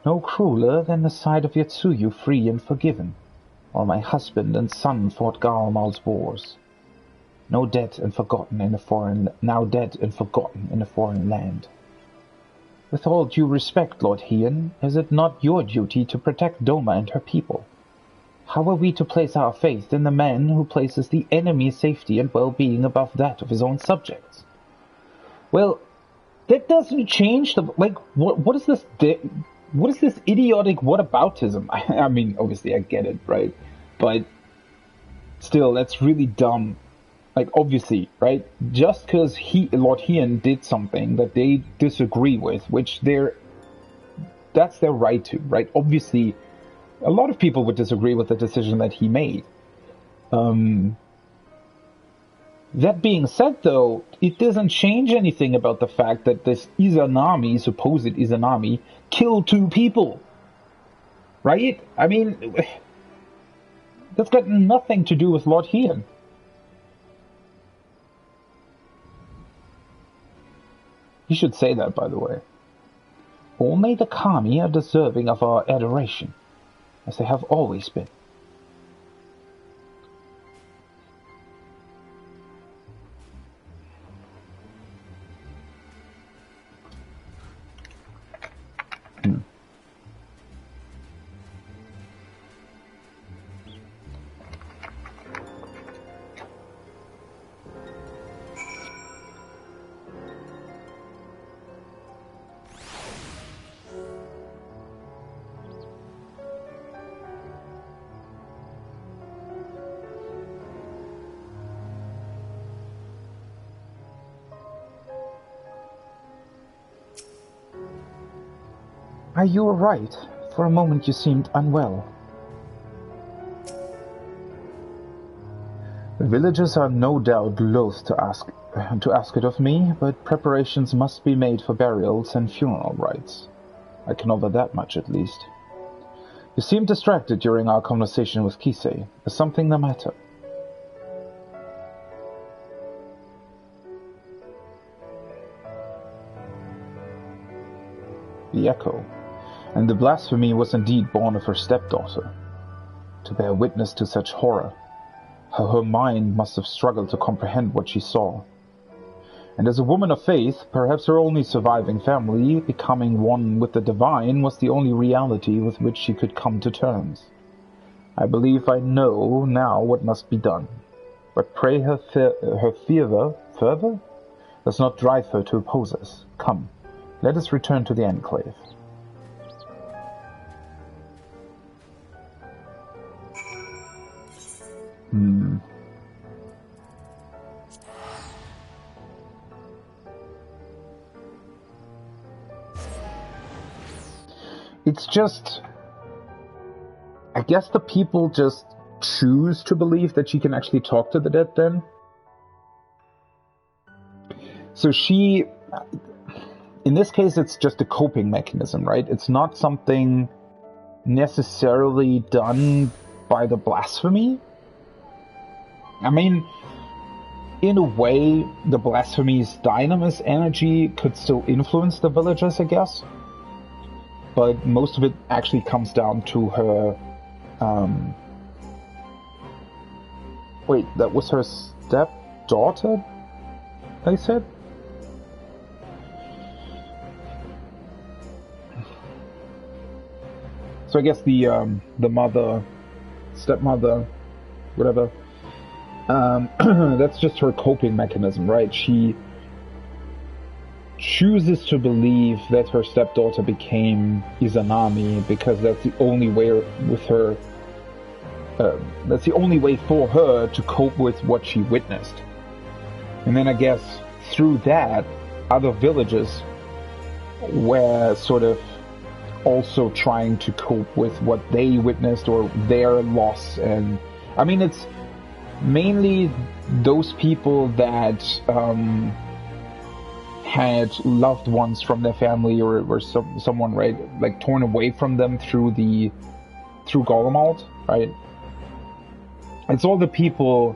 Speaker 1: No crueler than the sight of Yatsuyu free and forgiven, while my husband and son fought Gaomal's wars. Now dead and forgotten in a foreign land. With all due respect, Lord Heian, is it not your duty to protect Doma and her people? How are we to place our faith in the man who places the enemy's safety and well-being above that of his own subjects? Well, that doesn't change the... what is this... What is this idiotic whataboutism? I mean, obviously I get it, right? But still, that's really dumb. Like, obviously, right? Just because Lord Heian did something that they disagree with, which that's their right to, right? Obviously, a lot of people would disagree with the decision that he made. That being said, though, it doesn't change anything about the fact that this Izanami, supposed Izanami, killed 2 people. Right? I mean, that's got nothing to do with Lord Heian. You should say that, by the way. Only the Kami are deserving of our adoration, as they have always been. You were right. For a moment you seemed unwell. The villagers are no doubt loath to ask it of me, but preparations must be made for burials and funeral rites. I can offer that much at least. You seemed distracted during our conversation with Kisei. Is something the matter? The echo. And the blasphemy was indeed born of her stepdaughter. to bear witness to such horror. Her mind must have struggled to comprehend what she saw. And as a woman of faith, perhaps her only surviving family, becoming one with the divine, was the only reality with which she could come to terms. I believe I know now what must be done. But pray her fervor does not drive her to oppose us. Come, let us return to the Enclave. It's just, I guess the people just choose to believe that she can actually talk to the dead then. So she, in this case, it's just a coping mechanism, right? It's not something necessarily done by the blasphemy. I mean, in a way, the blasphemy's dynamis energy could still influence the villagers, I guess. But most of it actually comes down to her... Wait, that was her stepdaughter, they said? So I guess the mother, stepmother, whatever, that's just her coping mechanism, right? She chooses to believe that her stepdaughter became Izanami because that's the only way with her. That's the only way for her to cope with what she witnessed. And then I guess through that, other villagers were sort of also trying to cope with what they witnessed or their loss. And I mean, it's mainly those people that had loved ones from their family or someone, right, like torn away from them through Golemalt, right? It's all the people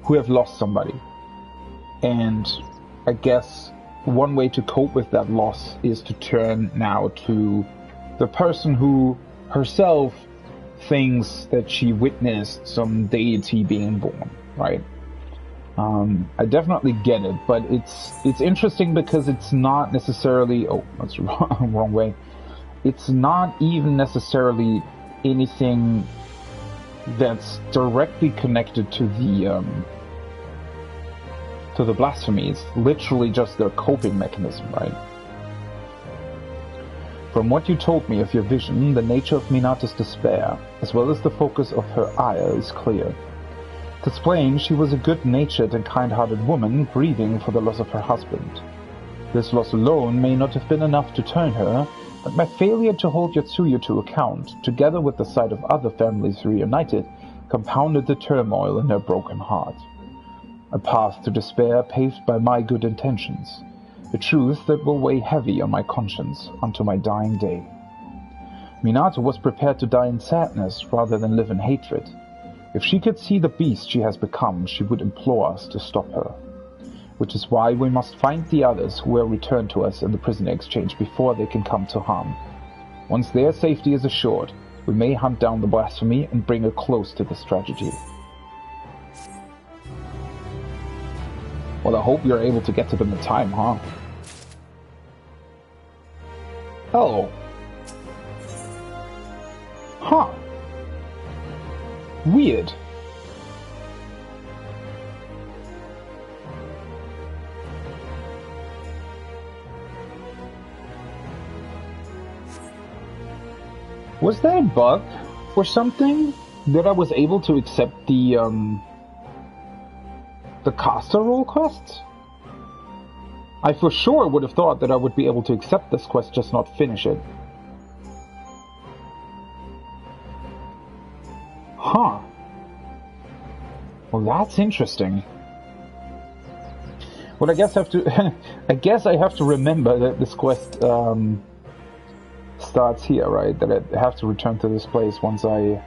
Speaker 1: who have lost somebody. And I guess one way to cope with that loss is to turn now to the person who herself thinks that she witnessed some deity being born, right? I definitely get it, but it's interesting because it's not necessarily... Oh, that's wrong way. It's not even necessarily anything that's directly connected to the blasphemy. It's literally just their coping mechanism, right? From what you told me of your vision, the nature of Minata's despair, as well as the focus of her ire, is clear. To explain, she was a good-natured and kind-hearted woman grieving for the loss of her husband. This loss alone may not have been enough to turn her, but my failure to hold Yotsuya to account, together with the sight of other families reunited, compounded the turmoil in her broken heart. A path to despair paved by my good intentions, a truth that will weigh heavy on my conscience unto my dying day. Minato was prepared to die in sadness rather than live in hatred. If she could see the beast she has become, she would implore us to stop her. Which is why we must find the others who will return to us in the prisoner exchange before they can come to harm. Once their safety is assured, we may hunt down the blasphemy and bring her close to this tragedy. Well, I hope you're able to get to them in time, huh? Oh. Huh. Weird. Was there a bug or something that I was able to accept the caster Rolequest? I for sure would have thought that I would be able to accept this quest, just not finish it. Huh. Well, that's interesting. Well, I guess I have to. I guess I have to remember that this quest starts here, right? That I have to return to this place once I.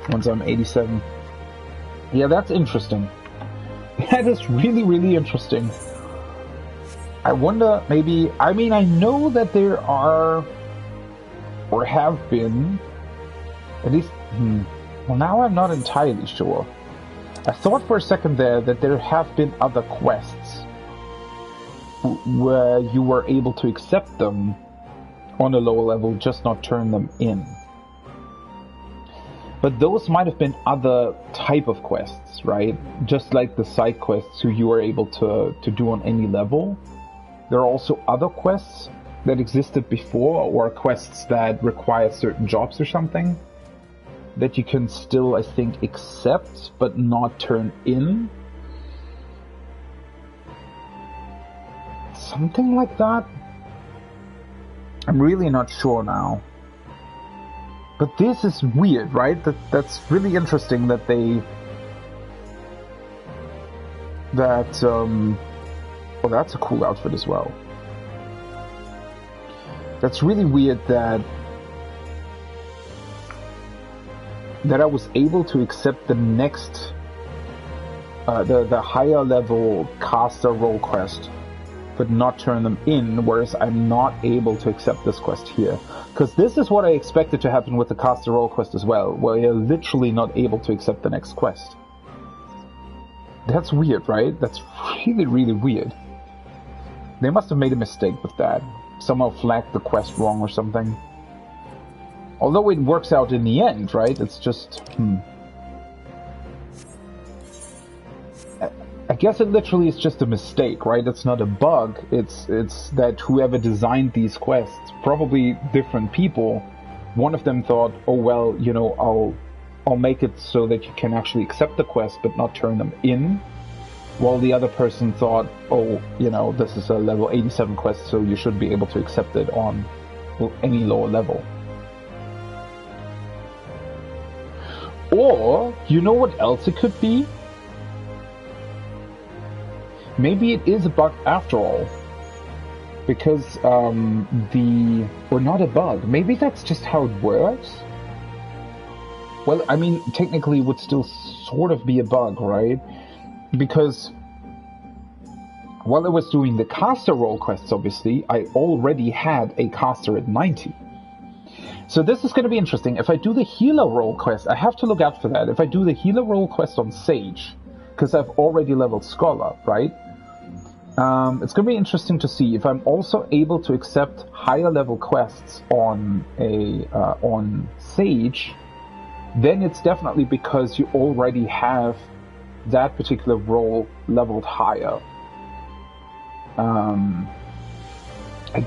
Speaker 1: Once I'm 87. Yeah, that's interesting. That is really, really interesting. I wonder, maybe... I mean, I know that there are... or have been... at least... well, now I'm not entirely sure. I thought for a second there that there have been other quests where you were able to accept them on a lower level, just not turn them in. But those might have been other type of quests, right? Just like the side quests who you were able to do on any level. There are also other quests that existed before, or quests that require certain jobs or something, that you can still, I think, accept, but not turn in. Something like that? I'm really not sure now. But this is weird, right? That's really interesting that they... well, that's a cool outfit as well. That's really weird that I was able to accept the next... the higher level caster role quest, but not turn them in, whereas I'm not able to accept this quest here. Because this is what I expected to happen with the caster role quest as well, where you're literally not able to accept the next quest. That's weird, right? That's really, really weird. They must have made a mistake with that. Somehow flagged the quest wrong or something. Although it works out in the end, right? It's just... I guess it literally is just a mistake, right? It's not a bug. It's that whoever designed these quests, probably different people, one of them thought, oh well, you know, I'll make it so that you can actually accept the quest but not turn them in. While the other person thought, oh, you know, this is a level 87 quest, so you should be able to accept it on any lower level. Or, you know what else it could be? Maybe it is a bug after all. Because, or not a bug, maybe that's just how it works? Well, I mean, technically it would still sort of be a bug, right? Because while I was doing the caster role quests, obviously, I already had a caster at 90. So this is going to be interesting. If I do the healer role quest, I have to look out for that. If I do the healer role quest on Sage, because I've already leveled Scholar, right? It's going to be interesting to see if I'm also able to accept higher level quests on on Sage. Then it's definitely because you already have that particular role leveled higher. I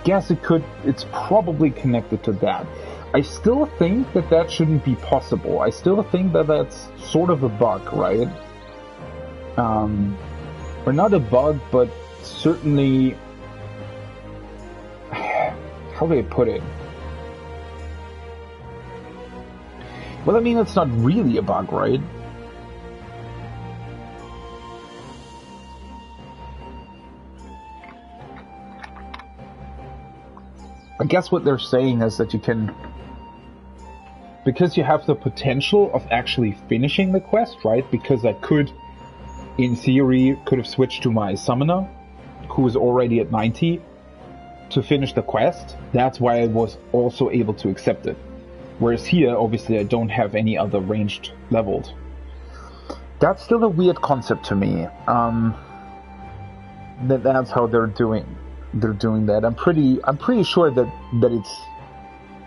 Speaker 1: guess it's probably connected to that. I still think that shouldn't be possible. I still think that that's sort of a bug, right? Or not a bug, but certainly... How do I put it? Well, I mean, it's not really a bug, right? I guess what they're saying is that you can... Because you have the potential of actually finishing the quest, right? Because I could, in theory, could have switched to my summoner, who is already at 90, to finish the quest. That's why I was also able to accept it. Whereas here, obviously, I don't have any other ranged leveled. That's still a weird concept to me. That's how they're doing that. I'm pretty sure that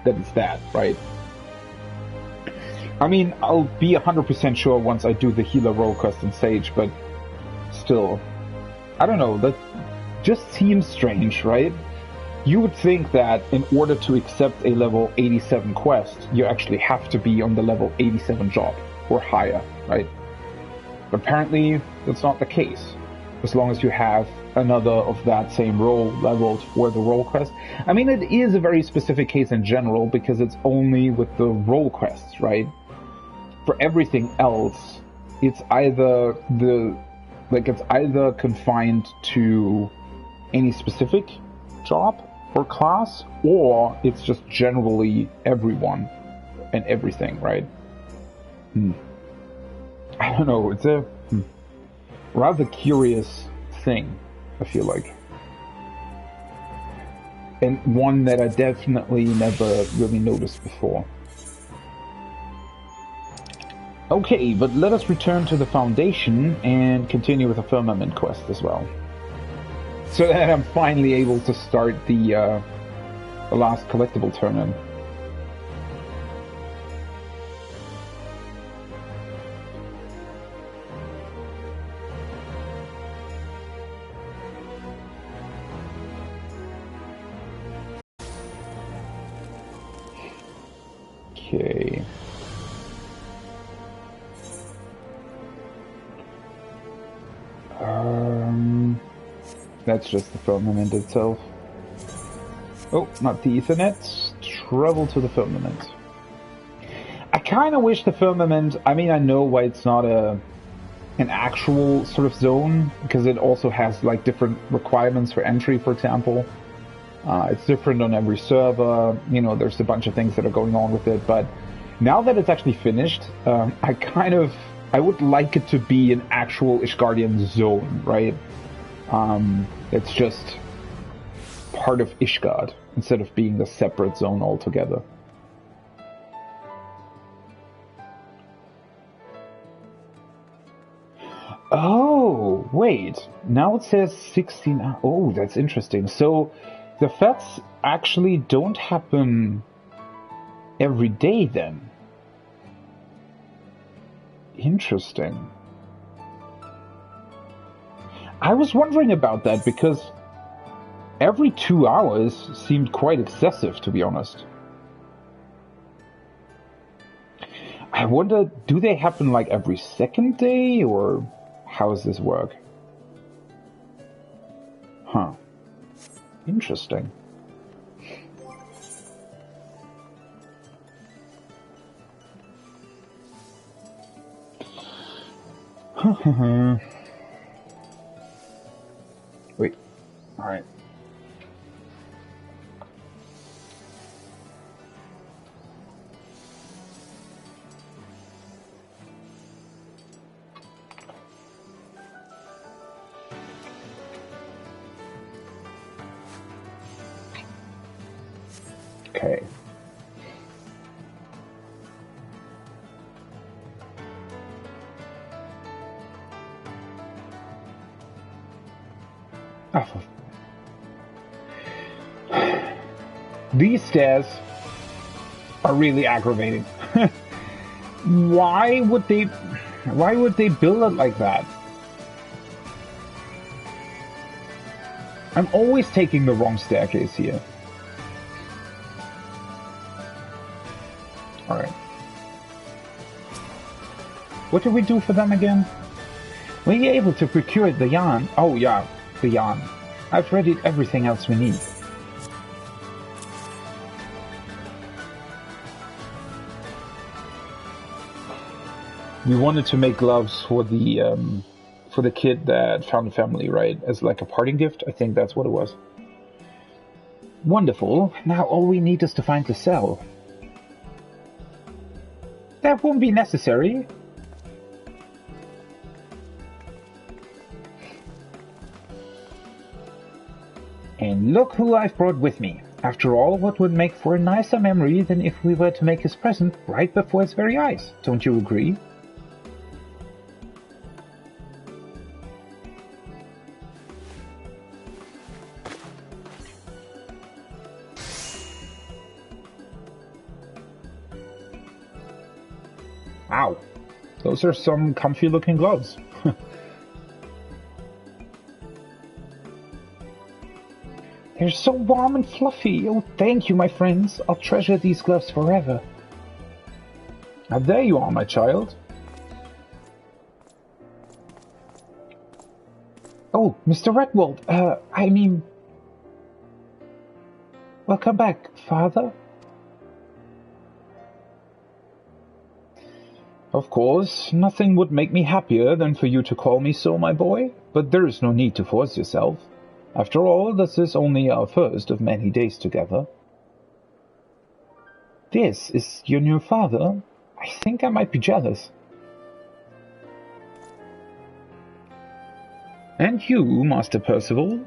Speaker 1: it's that, right? I mean, I'll be 100% sure once I do the healer role quest in Sage, but still, I don't know, that just seems strange, right? You would think that in order to accept a level 87 quest, you actually have to be on the level 87 job, or higher, right? But apparently, that's not the case. As long as you have another of that same role leveled for the role quest. I mean, it is a very specific case in general, because it's only with the role quests, right? For everything else, it's either confined to any specific job or class, or it's just generally everyone and everything, right? I don't know, it's a rather curious thing, I feel like. And one that I definitely never really noticed before. Okay, but let us return to the Foundation and continue with the Firmament quest as well. So that I'm finally able to start the last collectible turn-in. Okay. That's just the Firmament itself. Oh, not the Ethernet. Travel to the Firmament. I kind of wish the Firmament... I mean, I know why it's not an actual sort of zone, because it also has, like, different requirements for entry, for example. It's different on every server. You know, there's a bunch of things that are going on with it, but now that it's actually finished, I would like it to be an actual Ishgardian zone, right? It's just part of Ishgard, instead of being a separate zone altogether. Oh, wait. Now it says 16... Oh, that's interesting. So, the feats actually don't happen every day, then. Interesting. I was wondering about that, because every 2 hours seemed quite excessive, to be honest. I wonder, do they happen like every second day, or how does this work? Huh. Interesting. Wait. Alright. Okay. Oh. These stairs are really aggravating. Why would they build it like that? I'm always taking the wrong staircase here. Alright. What did we do for them again? Were you able to procure the yarn? Oh yeah, the yarn. I've readied everything else we need. We wanted to make gloves for the kid that found a family, right? As like a parting gift. I think that's what it was. Wonderful. Now all we need is to find the cell. That won't be necessary. And look who I've brought with me. After all, what would make for a nicer memory than if we were to make his present right before his very eyes? Don't you agree? Wow, those are some comfy looking gloves. They're so warm and fluffy. Oh, thank you, my friends. I'll treasure these gloves forever. Ah, there you are, my child. Oh, Mr. Redwald. Welcome back, Father. Of course, nothing would make me happier than for you to call me so, my boy. But there is no need to force yourself. After all, this is only our first of many days together. This is your new father? I think I might be jealous. And you, Master Percival?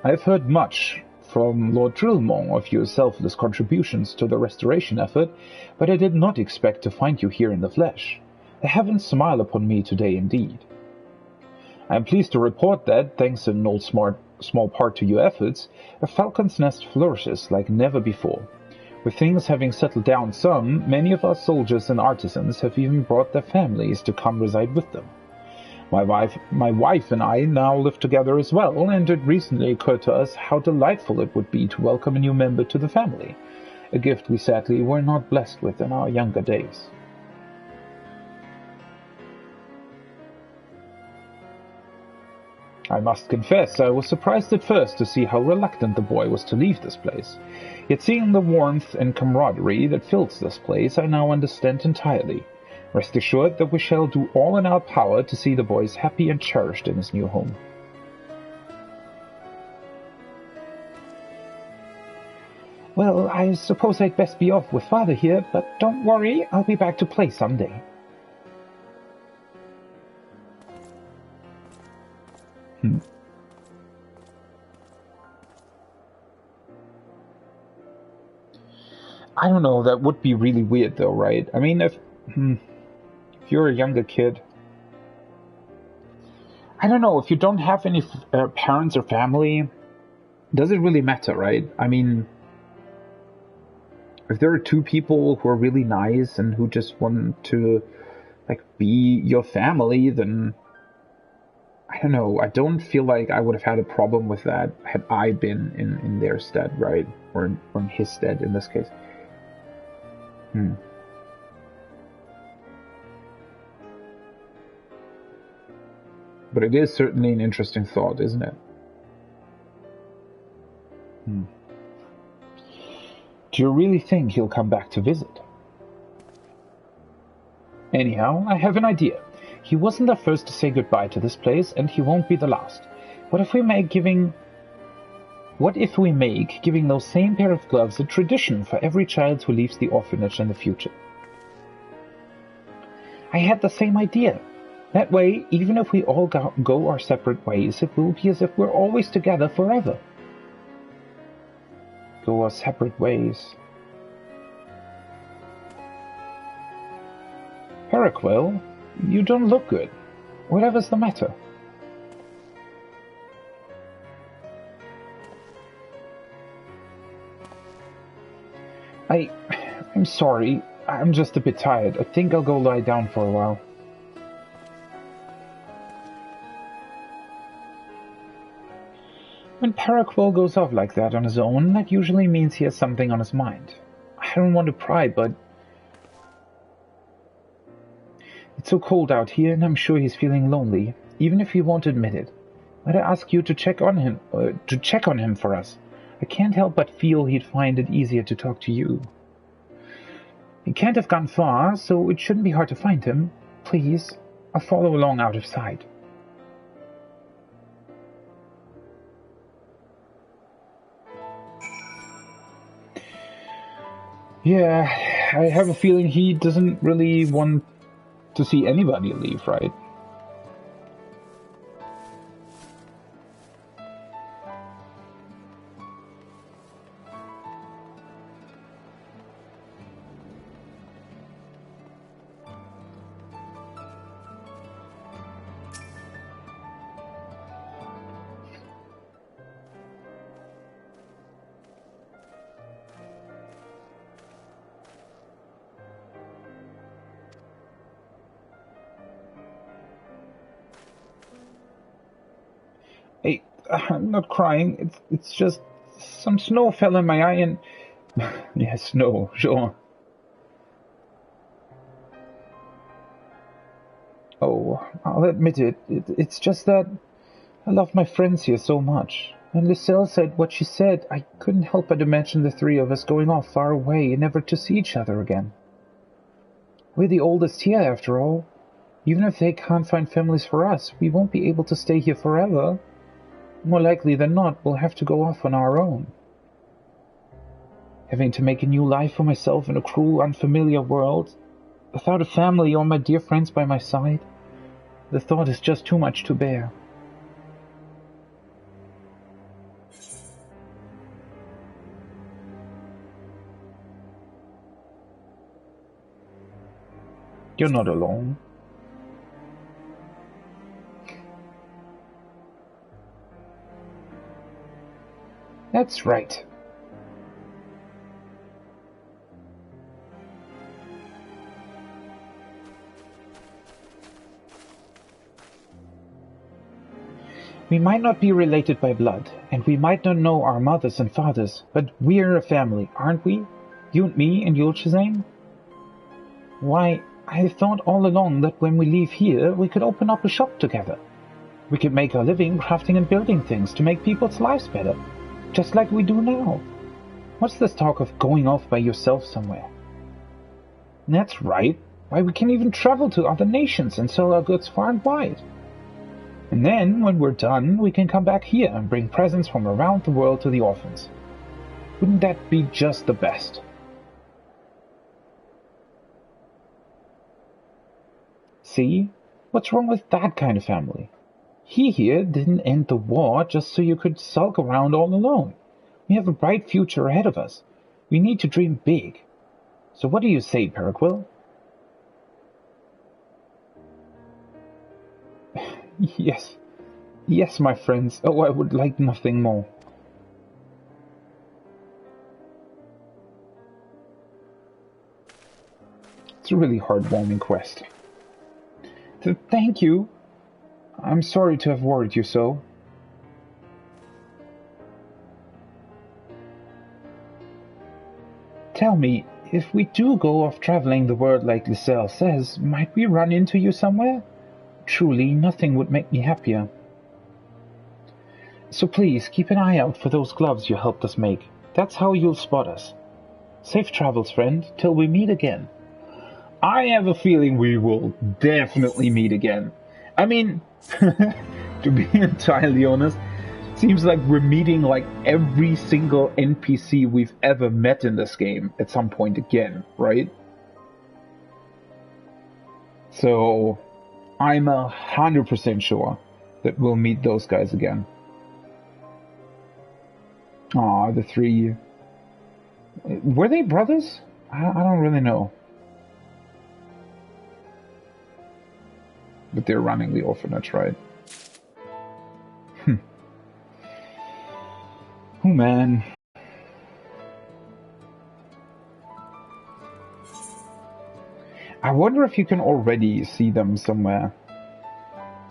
Speaker 1: I have heard much from Lord Drillmore of your selfless contributions to the restoration effort, but I did not expect to find you here in the flesh. The heavens smile upon me today indeed. I am pleased to report that, thanks in no small part to your efforts, a falcon's nest flourishes like never before. With things having settled down some, many of our soldiers and artisans have even brought their families to come reside with them. My wife and I now live together as well, and it recently occurred to us how delightful it would be to welcome a new member to the family, a gift we sadly were not blessed with in our younger days. I must confess I was surprised at first to see how reluctant the boy was to leave this place. Yet seeing the warmth and camaraderie that fills this place, I now understand entirely. Rest assured that we shall do all in our power to see the boy happy and cherished in his new home. Well, I suppose I'd best be off with Father here, but don't worry, I'll be back to play someday. I don't know, that would be really weird though, right? I mean, if you're a younger kid, I don't know, if you don't have any parents or family, does it really matter, right? I mean, if there are two people who are really nice and who just want to, like, be your family, then I don't know, I don't feel like I would have had a problem with that had I been in their stead, right? Or in his stead in this case. But it is certainly an interesting thought, isn't it? Do you really think he'll come back to visit? Anyhow, I have an idea. He wasn't the first to say goodbye to this place, and he won't be the last. What if we make giving those same pair of gloves a tradition for every child who leaves the orphanage in the future? I had the same idea. That way, even if we all go our separate ways, it will be as if we're always together forever. Go our separate ways. Paraquel, you don't look good. Whatever's the matter? I'm sorry. I'm just a bit tired. I think I'll go lie down for a while. When Paraquel goes off like that on his own, that usually means he has something on his mind. I don't want to pry, but it's so cold out here, and I'm sure he's feeling lonely, even if he won't admit it. Might I ask you to check on him for us? I can't help but feel he'd find it easier to talk to you. He can't have gone far, so it shouldn't be hard to find him. Please, I'll follow along out of sight. Yeah, I have a feeling he doesn't really want to see anybody leave, right? Hey, I'm not crying. It's just some snow fell in my eye and... yeah, snow, sure. Oh, I'll admit it. It's just that I love my friends here so much. When Lucille said what she said, I couldn't help but imagine the three of us going off far away and never to see each other again. We're the oldest here, after all. Even if they can't find families for us, we won't be able to stay here forever. More likely than not, we'll have to go off on our own. Having to make a new life for myself in a cruel, unfamiliar world, without a family or my dear friends by my side, the thought is just too much to bear. You're not alone. That's right. We might not be related by blood, and we might not know our mothers and fathers, but we're a family, aren't we? You and me and you, Shazam? Why, I thought all along that when we leave here, we could open up a shop together. We could make our living crafting and building things to make people's lives better, just like we do now. What's this talk of going off by yourself somewhere? That's right. Why, we can even travel to other nations and sell our goods far and wide. And then, when we're done, we can come back here and bring presents from around the world to the orphans. Wouldn't that be just the best? See? What's wrong with that kind of family? He here didn't end the war just so you could sulk around all alone. We have a bright future ahead of us. We need to dream big. So what do you say, Paraquil? Yes. Yes, my friends. Oh, I would like nothing more. It's a really heartwarming quest. Thank you. I'm sorry to have worried you so. Tell me, if we do go off traveling the world like Liselle says, might we run into you somewhere? Truly, nothing would make me happier. So please, keep an eye out for those gloves you helped us make. That's how you'll spot us. Safe travels, friend, till we meet again. I have a feeling we will definitely meet again. I mean, to be entirely honest, seems like we're meeting like every single NPC we've ever met in this game at some point again, right? So, I'm 100% sure that we'll meet those guys again. Aw, the three. Were they brothers? I don't really know. But they're running the orphanage, right? Oh man. I wonder if you can already see them somewhere.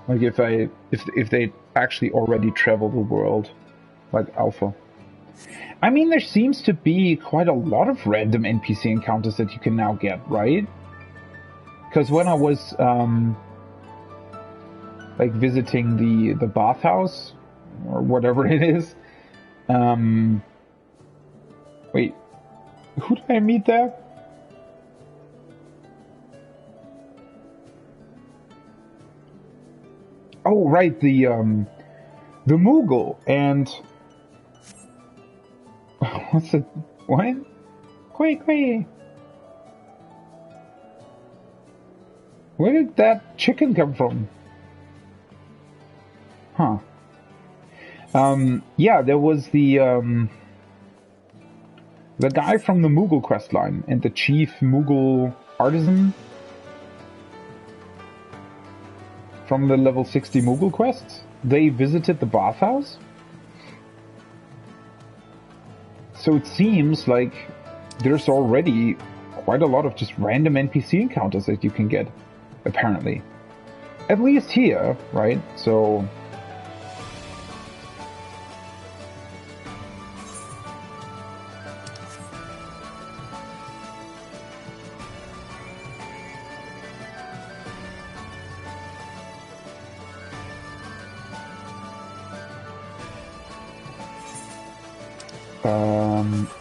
Speaker 1: Like if they actually already travel the world, like Alpha. I mean, there seems to be quite a lot of random NPC encounters that you can now get, right? Because when I was like visiting the bathhouse or whatever it is, wait, who did I meet there? Oh, right, the Moogle and what's it? What? Quay. Where did that chicken come from? Huh. Yeah, there was the guy from the Moogle quest line and the chief Moogle artisan from the level 60 Moogle quests. They visited the bathhouse. So it seems like there's already quite a lot of just random NPC encounters that you can get, apparently. At least here, right? So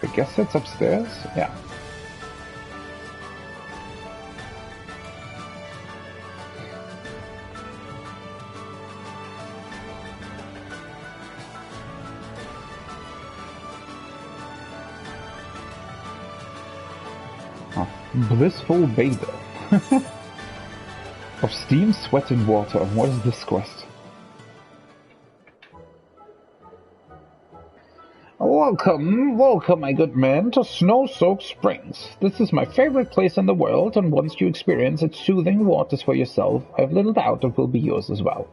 Speaker 1: I guess that's upstairs? Yeah. Oh, blissful bather. Of steam, sweat, and water. What is this quest? Welcome, welcome, my good man, to Snow-Soaked Springs. This is my favorite place in the world, and once you experience its soothing waters for yourself, I have little doubt it will be yours as well.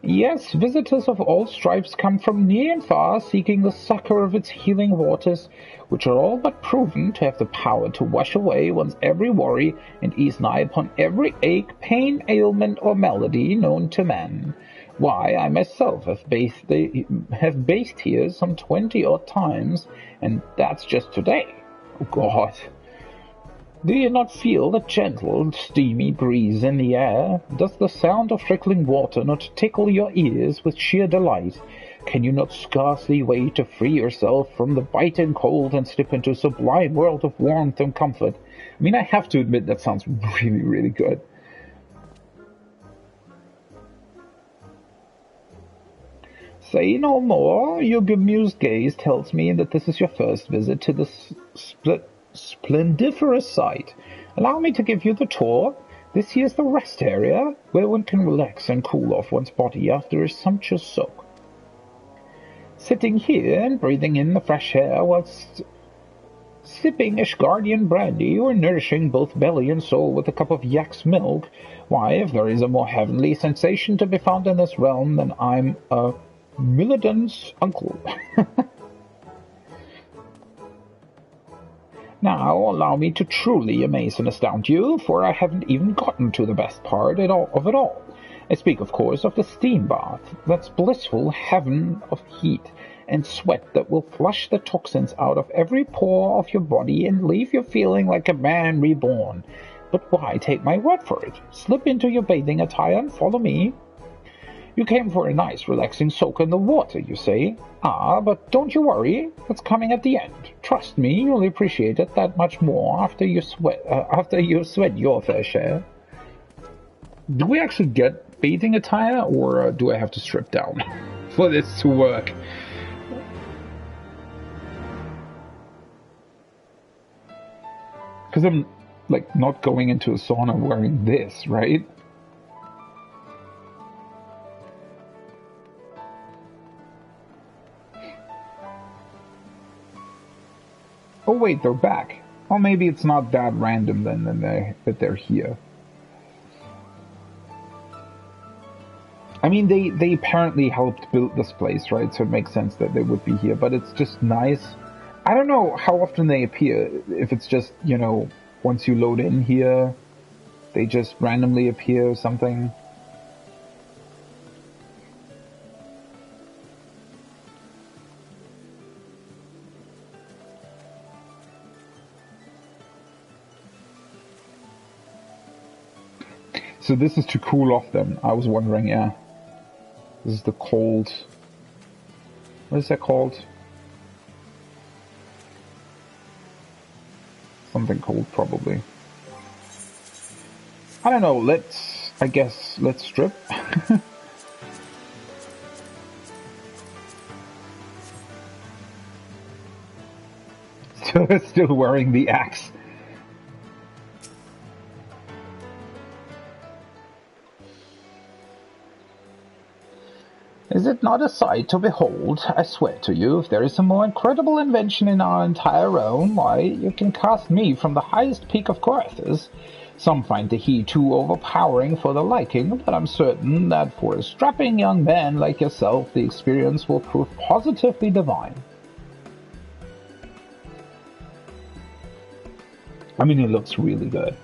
Speaker 1: Yes, visitors of all stripes come from near and far, seeking the succor of its healing waters, which are all but proven to have the power to wash away one's every worry and ease nigh upon every ache, pain, ailment, or malady known to man. Why, I myself have based here some 20-odd times, and that's just today. Oh, God. Do you not feel the gentle, steamy breeze in the air? Does the sound of trickling water not tickle your ears with sheer delight? Can you not scarcely wait to free yourself from the biting cold and slip into a sublime world of warmth and comfort? I mean, I have to admit that sounds really, really good. Say no more. Your bemused gaze tells me that this is your first visit to this splendiferous site. Allow me to give you the tour. This here is the rest area, where one can relax and cool off one's body after a sumptuous soak. Sitting here and breathing in the fresh air whilst sipping Ashgardian brandy or nourishing both belly and soul with a cup of yak's milk, why, if there is a more heavenly sensation to be found in this realm, then I'm a Milledon's uncle. Now, allow me to truly amaze and astound you, for I haven't even gotten to the best part of it all. I speak, of course, of the steam bath, that blissful heaven of heat and sweat that will flush the toxins out of every pore of your body and leave you feeling like a man reborn. But why take my word for it? Slip into your bathing attire and follow me. You came for a nice, relaxing soak in the water, you say? Ah, but don't you worry, it's coming at the end. Trust me, you'll appreciate it that much more after you sweat your fair share. Do we actually get bathing attire, or do I have to strip down for this to work? Because I'm, like, not going into a sauna wearing this, right? Oh wait, they're back. Well, maybe it's not that random then that they're here. I mean, they apparently helped build this place, right? So it makes sense that they would be here, but it's just nice. I don't know how often they appear. If it's just, you know, once you load in here, they just randomly appear or something. So this is to cool off them. I was wondering, yeah. This is the cold... What is that called? Something cold, probably. I don't know, let's strip. Still wearing the axe. Is it not a sight to behold? I swear to you, if there is a more incredible invention in our entire realm, why, you can cast me from the highest peak of Coerthas. Some find the heat too overpowering for their liking, but I'm certain that for a strapping young man like yourself, the experience will prove positively divine. I mean, it looks really good.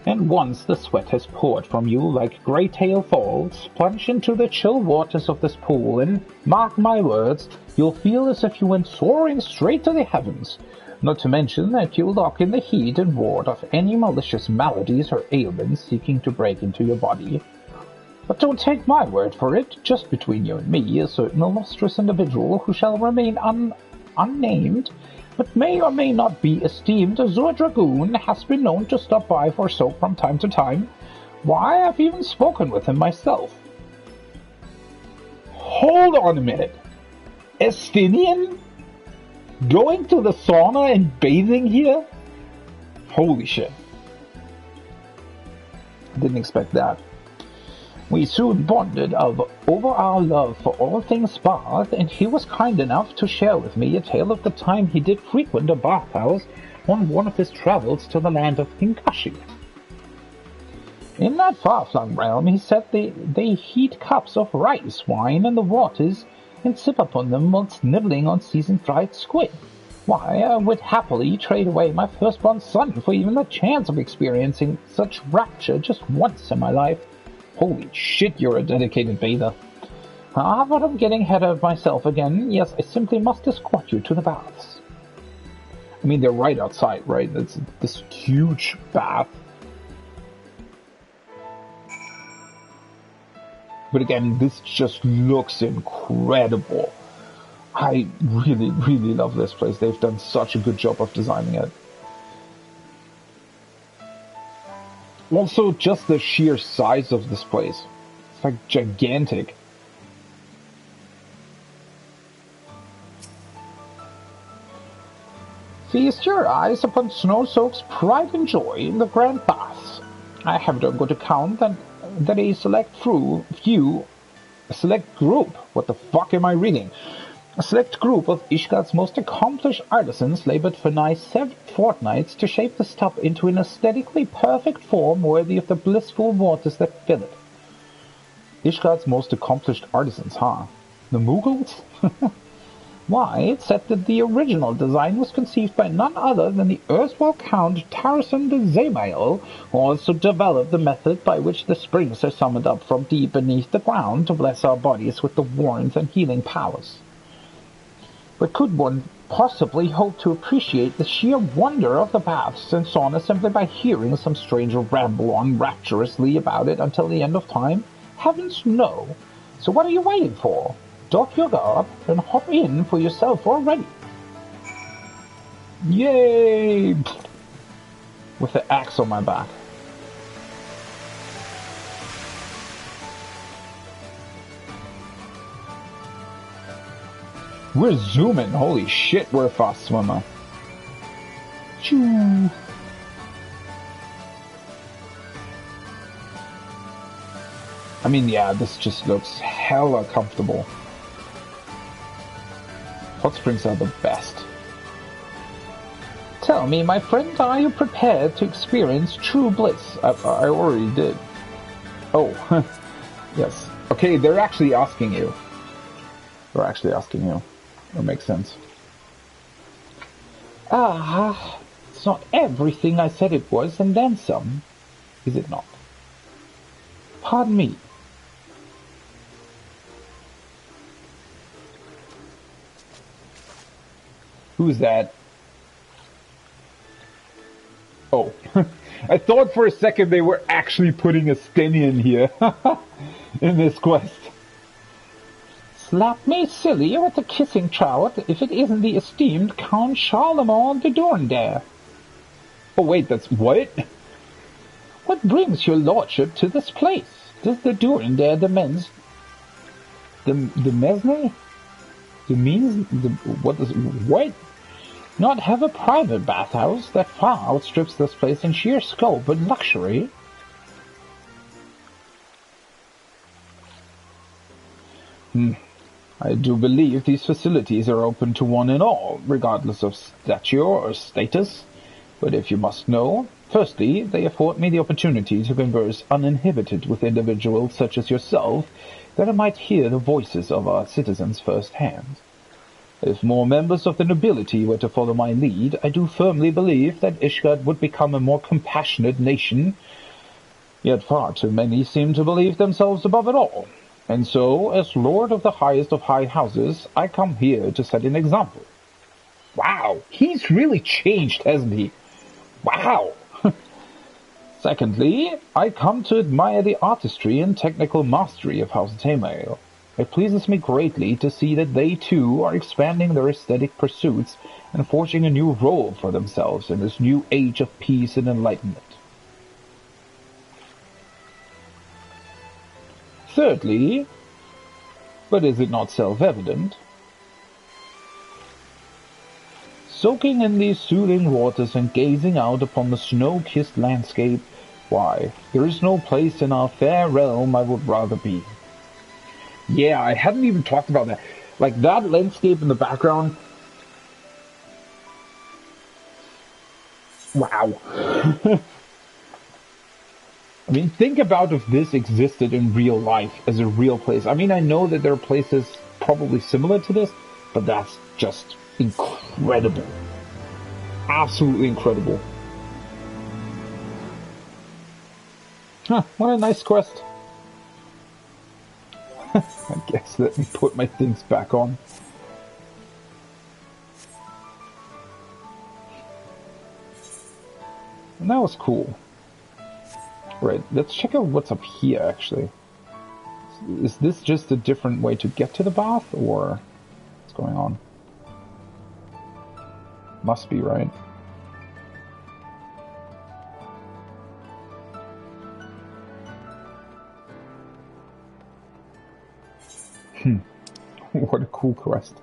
Speaker 1: And once the sweat has poured from you like great hail falls, plunge into the chill waters of this pool and, mark my words, you'll feel as if you went soaring straight to the heavens. Not to mention that you'll lock in the heat and ward off any malicious maladies or ailments seeking to break into your body. But don't take my word for it, just between you and me, a certain illustrious individual who shall remain unnamed, but may or may not be esteemed Azure Dragoon, has been known to stop by for soap from time to time. Why, I've even spoken with him myself. Hold on a minute. Estinian? Going to the sauna and bathing here? Holy shit. Didn't expect that.
Speaker 3: We soon bonded over our love for all things bath, and he was kind enough to share with me a tale of the time he did frequent a bathhouse on one of his travels to the land of Hinkashi. In that far-flung realm, he said they heat cups of rice wine in the waters and sip upon them whilst nibbling on seasoned dried squid. Why, I would happily trade away my firstborn son for even the chance of experiencing such rapture just once in my life. Holy shit, you're a dedicated bather. But I'm getting ahead of myself again. Yes, I simply must escort you to the baths. I mean, they're right outside, right? It's this huge bath. But again, this just looks incredible. I really, really love this place. They've done such a good job of designing it. Also, just the sheer size of this place. It's like gigantic. Feast your eyes upon Snow-Soak's pride and joy in the grand baths. I have it on good account that a select group, what the fuck am I reading? A select group of Ishgard's most accomplished artisans labored for nigh 7 fortnights to shape this tub into an aesthetically perfect form worthy of the blissful waters that fill it. Ishgard's most accomplished artisans, huh? The Mughals? Why, it said that the original design was conceived by none other than the erstwhile Count Tarason de Zemael, who also developed the method by which the springs are summoned up from deep beneath the ground to bless our bodies with the warmth and healing powers. But could one possibly hope to appreciate the sheer wonder of the baths and sauna simply by hearing some stranger ramble on rapturously about it until the end of time? Heavens no! So what are you waiting for? Dock your guard and hop in for yourself already. Yay! With the axe on my back. We're zooming. Holy shit, we're a fast swimmer. Choo. I mean, yeah, this just looks hella comfortable. Hot springs are the best. Tell me, my friend, are you prepared to experience true bliss? I already did. Oh, yes. Okay, they're actually asking you. That makes sense. It's not everything I said it was, and then some. Is it not? Pardon me. Who's that? Oh, I thought for a second they were actually putting a Stenian here in this quest. Slap me silly with the kissing trout if it isn't the esteemed Count Charlemagne de Dorndare. Oh wait, that's what? What brings your lordship to this place? Does the Dorndare demens... The Mesne? What? Not have a private bathhouse that far outstrips this place in sheer scope and luxury? I do believe these facilities are open to one and all, regardless of stature or status. But if you must know, firstly, they afford me the opportunity to converse uninhibited with individuals such as yourself, that I might hear the voices of our citizens firsthand. If more members of the nobility were to follow my lead, I do firmly believe that Ishgard would become a more compassionate nation. Yet far too many seem to believe themselves above it all. And so, as Lord of the highest of high houses, I come here to set an example. Wow, he's really changed, hasn't he? Wow! Secondly, I come to admire the artistry and technical mastery of House Tamael. It pleases me greatly to see that they too are expanding their aesthetic pursuits and forging a new role for themselves in this new age of peace and enlightenment. Thirdly, but is it not self-evident, soaking in these soothing waters and gazing out upon the snow-kissed landscape Why? There is no place in our fair realm I would rather be. Yeah, I hadn't even talked about that. Like, that landscape in the background. Wow. I mean, think about if this existed in real life as a real place. I mean, I know that there are places probably similar to this, but that's just incredible. Absolutely incredible. Huh, what a nice quest. I guess let me put my things back on. And that was cool. Right, let's check out what's up here, actually. Is this just a different way to get to the bath, or what's going on? Must be, right? What a cool quest.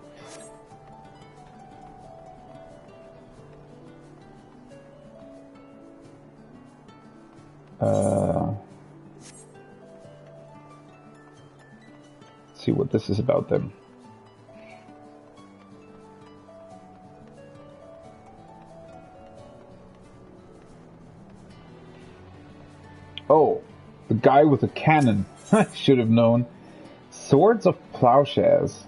Speaker 3: Let's see what this is about then. Oh, the guy with the cannon. I should have known. Swords of Plowshares.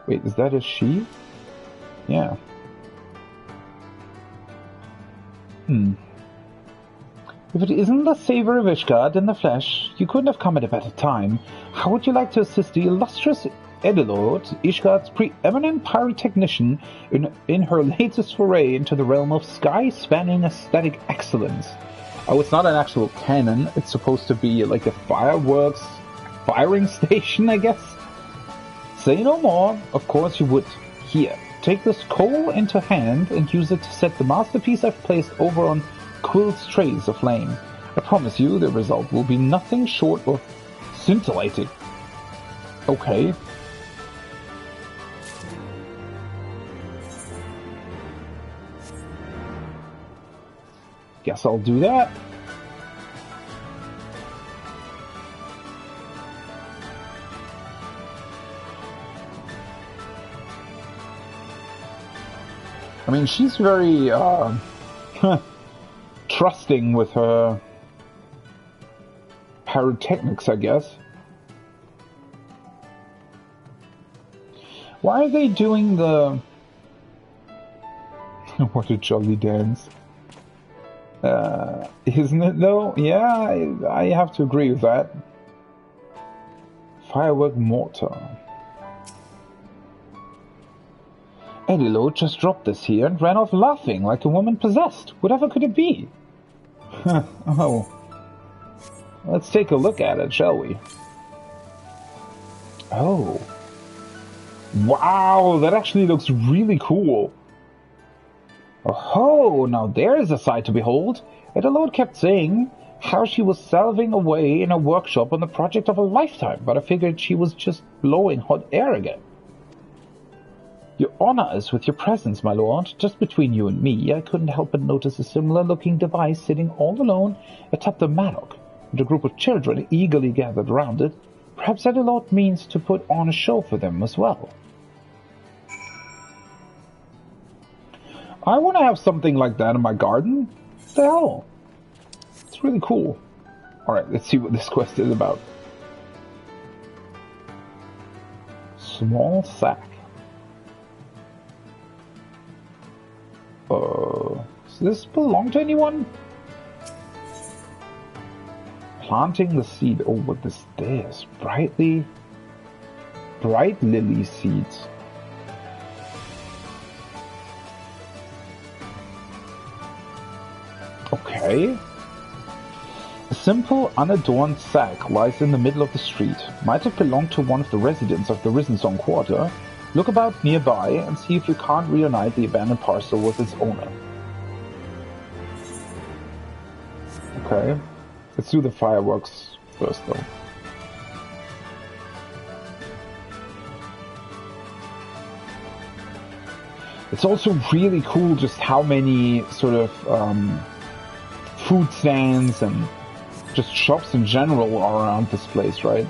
Speaker 3: Wait, is that a she? Yeah. If it isn't the savor of Ishgard in the flesh, you couldn't have come at a better time. How would you like to assist the illustrious Edilord, Ishgard's preeminent pyrotechnician, in her latest foray into the realm of sky-spanning aesthetic excellence? Oh, it's not an actual cannon. It's supposed to be like a fireworks firing station, I guess? Say no more. Of course you would. Here, take this coal into hand and use it to set the masterpiece I've placed over on Quill's trays aflame. I promise you the result will be nothing short of scintillating. Okay. Guess I'll do that. I mean, she's very trusting with her pyrotechnics, I guess. Why are they doing the... What a jolly dance. Isn't it though? Yeah, I have to agree with that. Firework mortar. Edilord just dropped this here and ran off laughing like a woman possessed. Whatever could it be? Oh. Let's take a look at it, shall we? Oh. Wow, that actually looks really cool. Oh, now there's a sight to behold. Edilord kept saying how she was salving away in a workshop on the project of a lifetime, but I figured she was just blowing hot air again. You honor us with your presence, my lord. Just between you and me, I couldn't help but notice a similar-looking device sitting all alone atop the mattock, with a group of children eagerly gathered around it. Perhaps Edilord means to put on a show for them as well. I want to have something like that in my garden. What the hell? It's really cool. Alright, let's see what this quest is about. Small sack. Does this belong to anyone? Planting the seed. Oh, what is this? Bright lily seeds. Okay. A simple, unadorned sack lies in the middle of the street. Might have belonged to one of the residents of the Risensong Quarter. Look about nearby and see if you can't reunite the abandoned parcel with its owner. Okay. Let's do the fireworks first, though. It's also really cool just how many sort of food stands and just shops in general are around this place, right?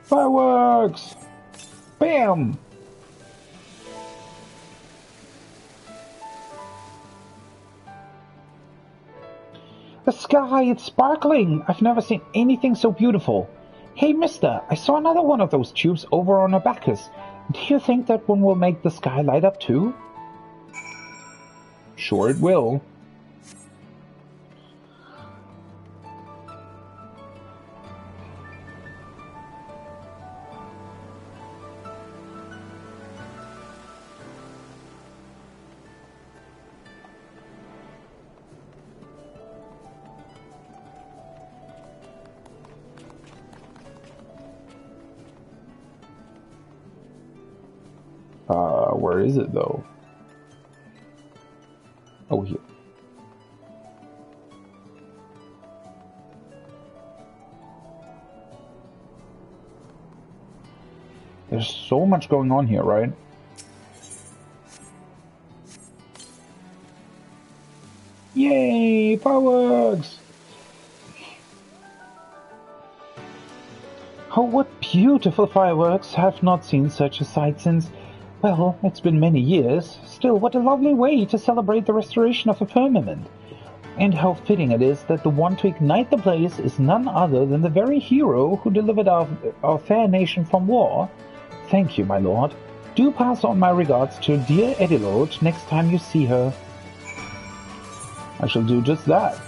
Speaker 3: Fireworks! Bam! The sky, it's sparkling! I've never seen anything so beautiful. Hey, mister, I saw another one of those tubes over on Abacus. Do you think that one will make the sky light up too? Sure it will. Where is it though? Oh, here. There's so much going on here, right? Yay! Fireworks! Oh, what beautiful fireworks! I've not seen such a sight since... Well, it's been many years. Still, what a lovely way to celebrate the restoration of a firmament. And how fitting it is that the one to ignite the blaze is none other than the very hero who delivered our fair nation from war. Thank you, my lord. Do pass on my regards to dear Ediloge next time you see her. I shall do just that.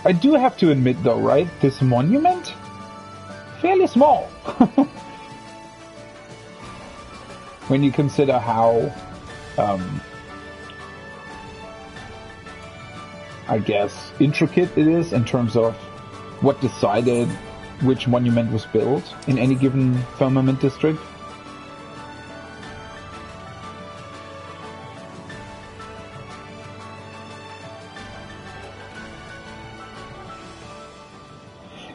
Speaker 3: I do have to admit though, right, this monument? Fairly small. When you consider how, I guess, intricate it is in terms of what decided which monument was built in any given Firmament district.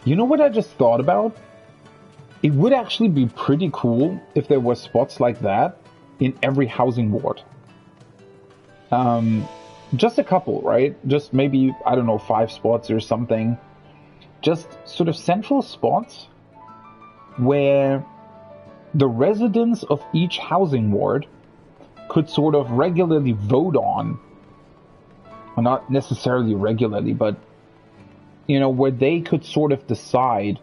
Speaker 3: You know what I just thought about? It would actually be pretty cool if there were spots like that in every housing ward. Just a couple, right? Just maybe, I don't know, 5 spots or something. Just sort of central spots where the residents of each housing ward could sort of regularly vote on, well, not necessarily regularly, but you know, where they could sort of decide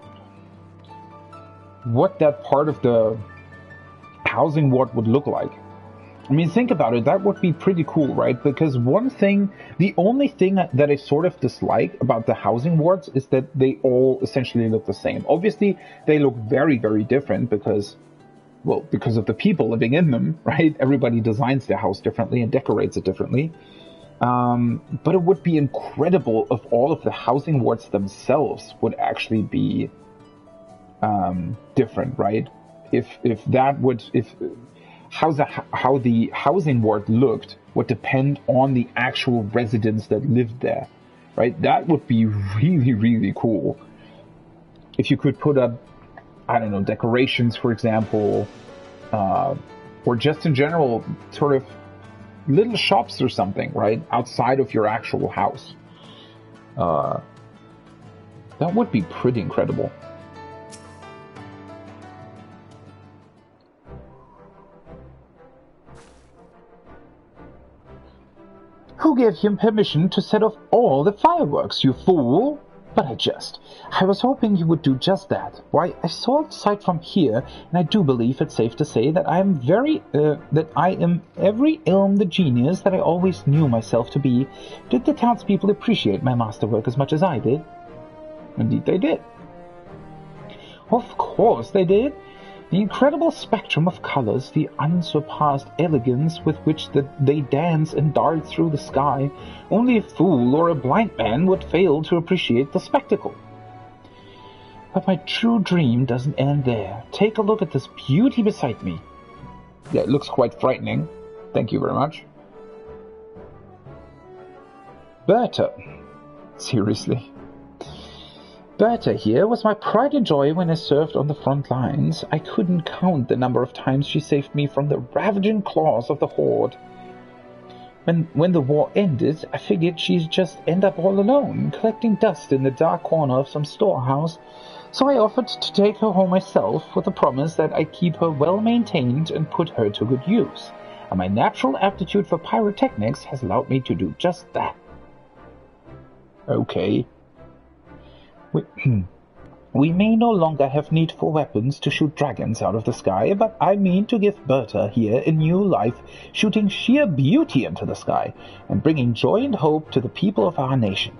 Speaker 3: what that part of the housing ward would look like. I mean, think about it, that would be pretty cool, right? Because the only thing that I sort of dislike about the housing wards is that they all essentially look the same. Obviously, they look very, very different because of the people living in them, right? Everybody designs their house differently and decorates it differently. But it would be incredible if all of the housing wards themselves would actually be different, right? How the housing ward looked would depend on the actual residents that lived there, right? That would be really, really cool. If you could put up, I don't know, decorations, for example, or just in general, sort of little shops or something, right, outside of your actual house. That would be pretty incredible. Who gave him permission to set off all the fireworks, you fool? But I jest. I was hoping you would do just that. Why, I saw the sight from here, and I do believe it's safe to say that I am every elm the genius that I always knew myself to be. Did the townspeople appreciate my masterwork as much as I did? Indeed they did. Of course they did. The incredible spectrum of colors, the unsurpassed elegance with which they dance and dart through the sky, only a fool or a blind man would fail to appreciate the spectacle. But my true dream doesn't end there. Take a look at this beauty beside me. Yeah, it looks quite frightening. Thank you very much. Berta. Seriously. Berta here was my pride and joy when I served on the front lines. I couldn't count the number of times she saved me from the ravaging claws of the Horde. When the war ended, I figured she'd just end up all alone, collecting dust in the dark corner of some storehouse, so I offered to take her home myself with the promise that I'd keep her well maintained and put her to good use. And my natural aptitude for pyrotechnics has allowed me to do just that. Okay. We may no longer have need for weapons to shoot dragons out of the sky, but I mean to give Berta here a new life, shooting sheer beauty into the sky, and bringing joy and hope to the people of our nation.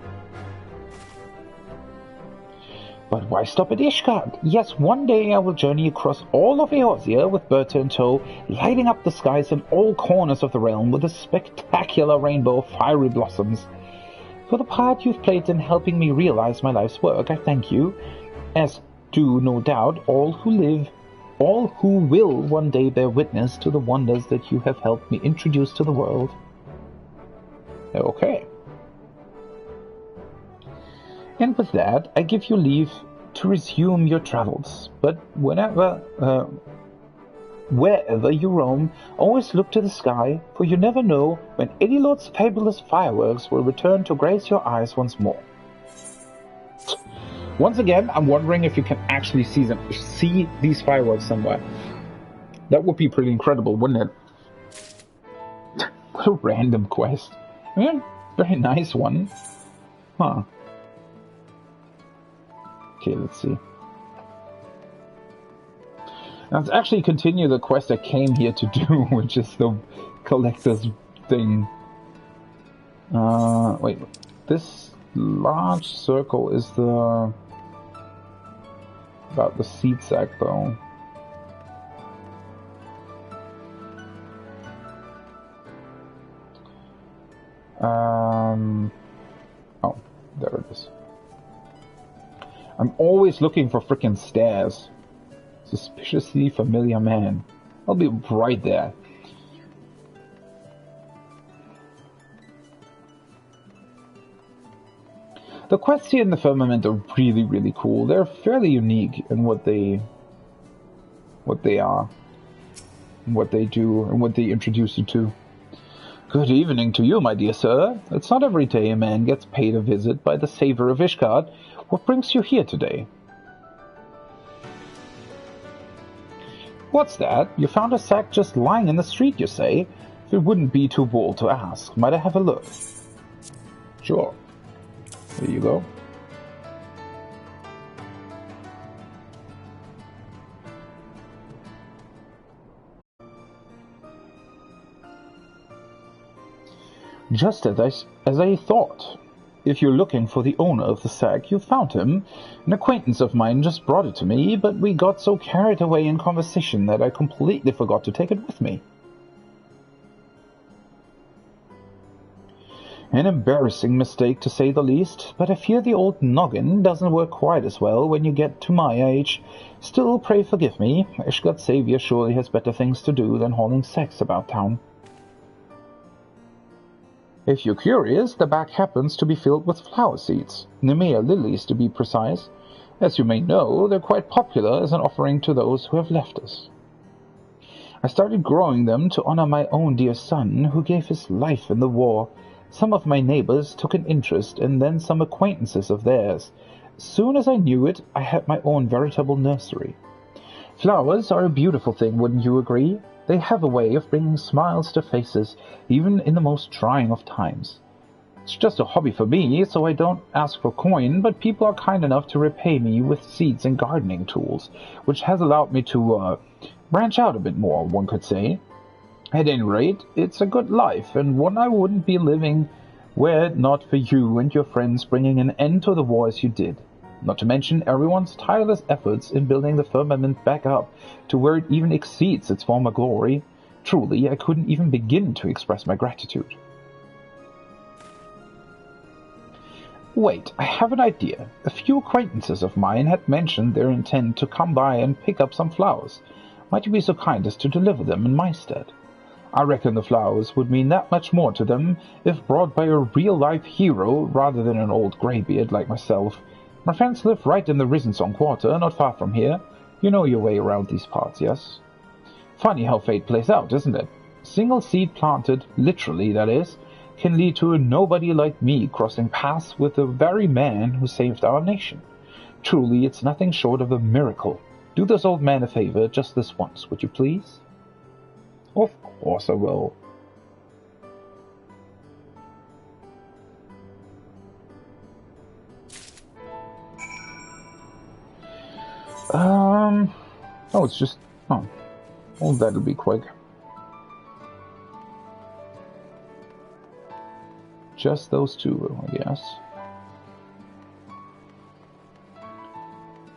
Speaker 3: But why stop at Ishgard? Yes, one day I will journey across all of Eorzea with Berta in tow, lighting up the skies in all corners of the realm with a spectacular rainbow of fiery blossoms. For the part you've played in helping me realize my life's work, I thank you, as do, no doubt, all who will one day bear witness to the wonders that you have helped me introduce to the world. Okay. And with that, I give you leave to resume your travels, but wherever you roam, always look to the sky, for you never know when Edilord's fabulous fireworks will return to grace your eyes once more. Once again, I'm wondering if you can actually see these fireworks somewhere. That would be pretty incredible, wouldn't it? What a random quest. Yeah, very nice one. Huh. Okay, let's see. Now, let's actually continue the quest I came here to do, which is the collector's thing. Wait. This large circle is about the seed sack, though. Oh, there it is. I'm always looking for frickin' stairs. Suspiciously familiar man. I'll be right there. The quests here in the Firmament are really, really cool. They're fairly unique in what they are, and what they do, and what they introduce you to. Good evening to you, my dear sir. It's not every day a man gets paid a visit by the savor of Ishgard. What brings you here today? What's that? You found a sack just lying in the street, you say? If it wouldn't be too bold to ask, might I have a look? Sure. There you go. Just as I thought. If you're looking for the owner of the sack, you found him. An acquaintance of mine just brought it to me, but we got so carried away in conversation that I completely forgot to take it with me. An embarrassing mistake, to say the least, but I fear the old noggin doesn't work quite as well when you get to my age. Still, pray forgive me. Ishgard's savior surely has better things to do than hauling sacks about town. If you're curious, the bag happens to be filled with flower seeds, Nemea lilies to be precise. As you may know, they're quite popular as an offering to those who have left us. I started growing them to honor my own dear son, who gave his life in the war. Some of my neighbors took an interest, and then some acquaintances of theirs. As soon as I knew it, I had my own veritable nursery. Flowers are a beautiful thing, wouldn't you agree? They have a way of bringing smiles to faces, even in the most trying of times. It's just a hobby for me, so I don't ask for coin, but people are kind enough to repay me with seeds and gardening tools, which has allowed me to, branch out a bit more, one could say. At any rate, it's a good life, and one I wouldn't be living were it not for you and your friends bringing an end to the war as you did. Not to mention everyone's tireless efforts in building the Firmament back up to where it even exceeds its former glory. Truly, I couldn't even begin to express my gratitude. Wait, I have an idea. A few acquaintances of mine had mentioned their intent to come by and pick up some flowers. Might you be so kind as to deliver them in my stead? I reckon the flowers would mean that much more to them if brought by a real-life hero rather than an old greybeard like myself. My friends live right in the Risensong Quarter, not far from here. You know your way around these parts, yes? Funny how fate plays out, isn't it? Single seed planted, literally that is, can lead to a nobody like me crossing paths with the very man who saved our nation. Truly, it's nothing short of a miracle. Do this old man a favor just this once, would you please? Of course I will. Oh, it's just... Oh. Well, that'll be quick. Just those two, I guess.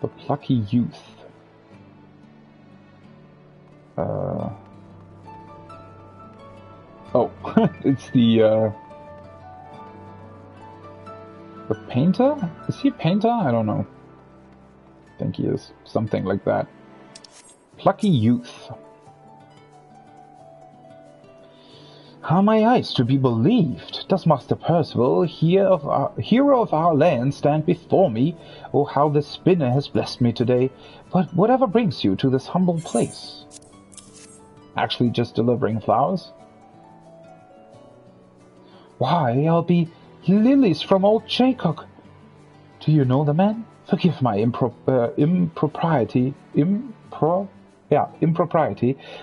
Speaker 3: The plucky youth. Oh, it's the painter? Is he a painter? I don't know. I think he is. Something like that. Plucky youth. How am my eyes to be believed? Does Master Percival, hero of our land, stand before me? Oh, how the spinner has blessed me today. But whatever brings you to this humble place? Actually just delivering flowers? Why, I'll be lilies from old Jaycock. Do you know the man? Forgive my impropriety,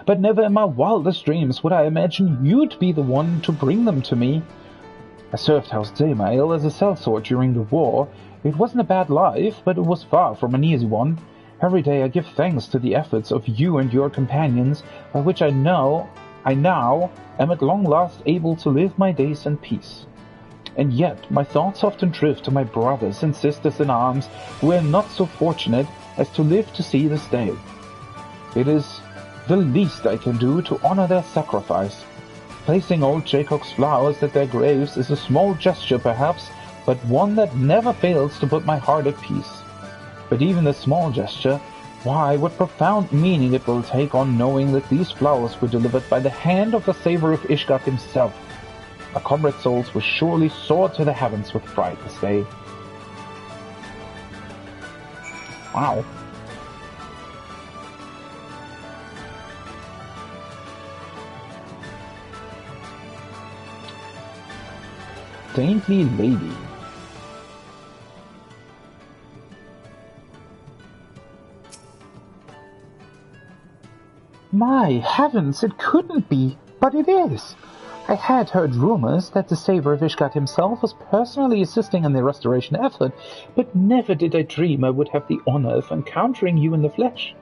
Speaker 3: but never in my wildest dreams would I imagine you'd be the one to bring them to me. I served House Daymail as a sellsword during the war. It wasn't a bad life, but it was far from an easy one. Every day I give thanks to the efforts of you and your companions, by which I now am at long last able to live my days in peace. And yet my thoughts often drift to my brothers and sisters in arms who are not so fortunate as to live to see this day. It is the least I can do to honor their sacrifice. Placing old Jaycock's flowers at their graves is a small gesture perhaps, but one that never fails to put my heart at peace. But even this small gesture, why, what profound meaning it will take on knowing that these flowers were delivered by the hand of the saver of Ishgard himself. My comrades' souls will surely soar to the heavens with pride this day. Wow. Dainty lady. My heavens, it couldn't be, but it is. I had heard rumors that the saver of Ishgard himself was personally assisting in the restoration effort, but never did I dream I would have the honor of encountering you in the flesh.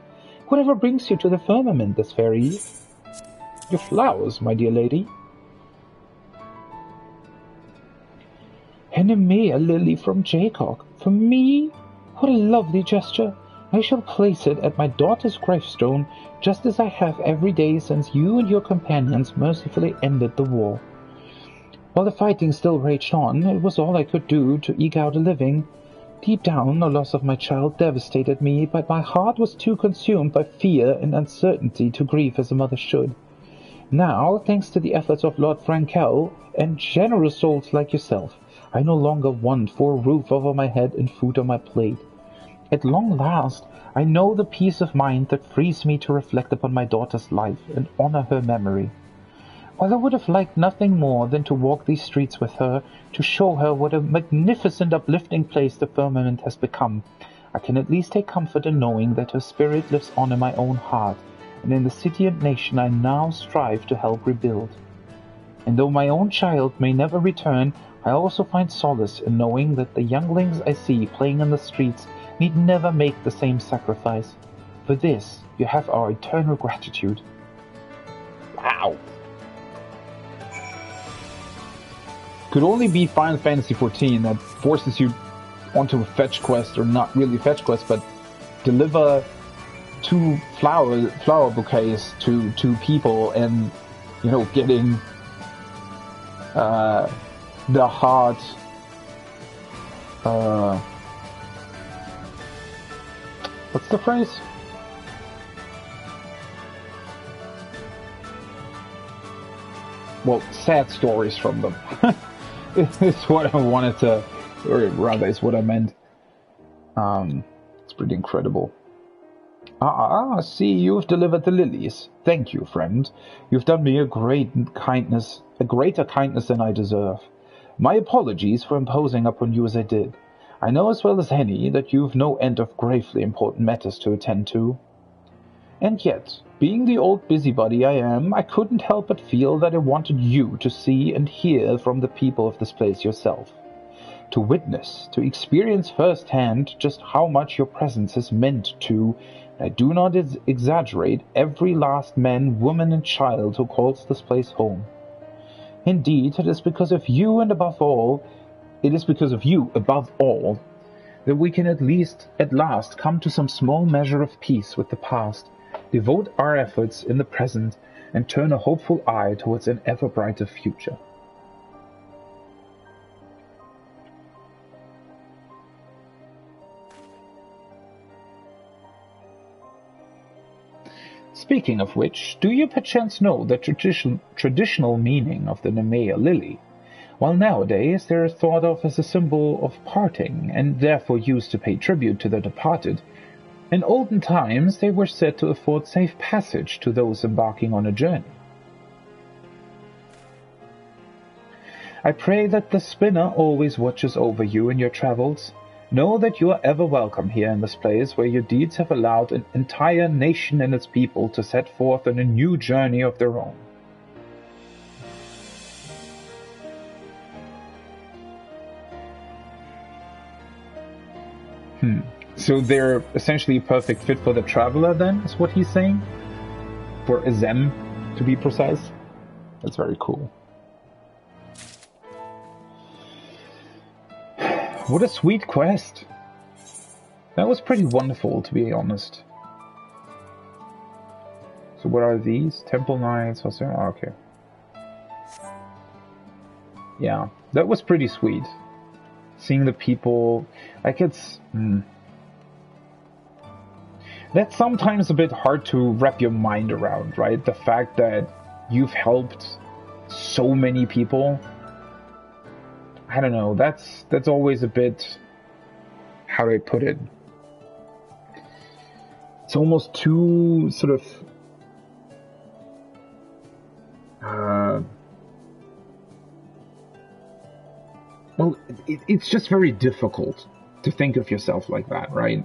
Speaker 3: Whatever brings you to the firmament this very eve? Your flowers, my dear lady. And a mere lily from Jaycock. For me? What a lovely gesture. I shall place it at my daughter's gravestone, just as I have every day since you and your companions mercifully ended the war. While the fighting still raged on, it was all I could do to eke out a living. Deep down, the loss of my child devastated me, but my heart was too consumed by fear and uncertainty to grieve as a mother should. Now, thanks to the efforts of Lord Frankel and generous souls like yourself, I no longer want for a roof over my head and food on my plate. At long last, I know the peace of mind that frees me to reflect upon my daughter's life and honor her memory. While I would have liked nothing more than to walk these streets with her, to show her what a magnificent, uplifting place the firmament has become, I can at least take comfort in knowing that her spirit lives on in my own heart, and in the city and nation I now strive to help rebuild. And though my own child may never return, I also find solace in knowing that the younglings I see playing in the streets need never make the same sacrifice. For this, you have our eternal gratitude. Wow! Could only be Final Fantasy XIV that forces you onto a fetch quest, or not really fetch quest, but deliver 2 flower bouquets to 2 people, and getting the heart. What's the phrase? well, sad stories from them. Is what I wanted to, or rather, is what I meant. It's pretty incredible. See, you've delivered the lilies. Thank you, friend. You've done me a greater kindness than I deserve. My apologies for imposing upon you as I did. I know as well as any that you've no end of gravely important matters to attend to. And yet, being the old busybody I am, I couldn't help but feel that I wanted you to see and hear from the people of this place yourself. To witness, to experience firsthand just how much your presence has meant to, I do not exaggerate, every last man, woman, and child who calls this place home. Indeed, it is because of you above all, that we can at last come to some small measure of peace with the past, devote our efforts in the present, and turn a hopeful eye towards an ever brighter future. Speaking of which, do you perchance know the traditional meaning of the Nemea lily? While nowadays they are thought of as a symbol of parting, and therefore used to pay tribute to the departed, in olden times they were said to afford safe passage to those embarking on a journey. I pray that the spinner always watches over you in your travels. Know that you are ever welcome here in this place where your deeds have allowed an entire nation and its people to set forth on a new journey of their own. So they're essentially a perfect fit for the traveler then, is what he's saying? For a Zem, to be precise? That's very cool. What a sweet quest. That was pretty wonderful, to be honest. So what are these? Temple Knights? Oh, okay. Yeah, that was pretty sweet. Seeing the people... Like, it's... That's sometimes a bit hard to wrap your mind around, right? The fact that you've helped so many people... I don't know, that's always a bit, how do I put it? It's almost too sort of, well, it's just very difficult to think of yourself like that, right?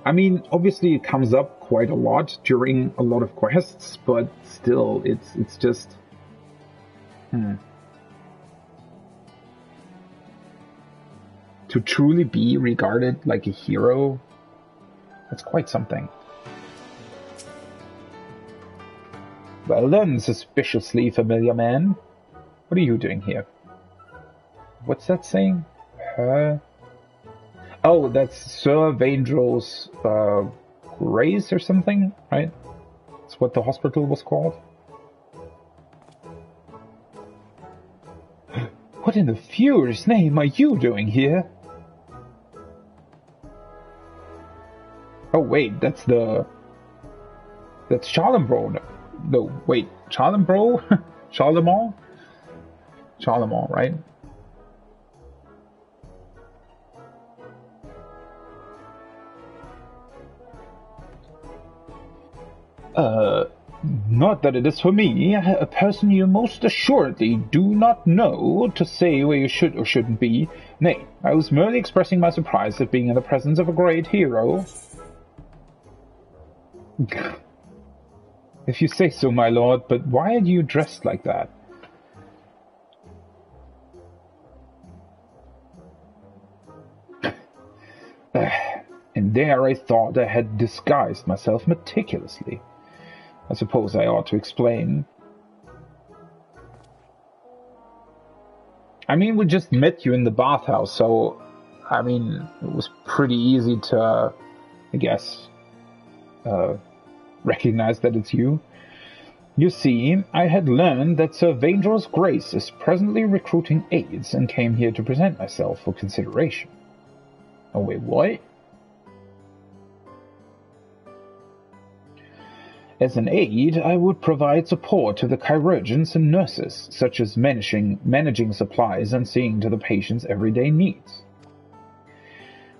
Speaker 3: I mean, obviously it comes up quite a lot during a lot of quests, but still, it's just, To truly be regarded like a hero, that's quite something. Well then, suspiciously familiar man. What are you doing here? What's that saying? Oh, that's Sir Vandro's Grace or something, right? That's what the hospital was called. What in the furious name are you doing here? Oh wait, that's Charlembro. No, wait, Charlembro? Charlemont? Charlemont, right? Not that it is for me, a person you most assuredly do not know, to say where you should or shouldn't be. Nay, I was merely expressing my surprise at being in the presence of a great hero. If you say so, my lord, but why are you dressed like that? And there I thought I had disguised myself meticulously. I suppose I ought to explain. I mean, we just met you in the bathhouse, so, I mean, it was pretty easy to, I guess, recognize that it's you. You see, I had learned that Sir Vandro's Grace is presently recruiting aides and came here to present myself for consideration. Oh wait, what? As an aide, I would provide support to the chirurgeons and nurses, such as managing supplies and seeing to the patient's everyday needs.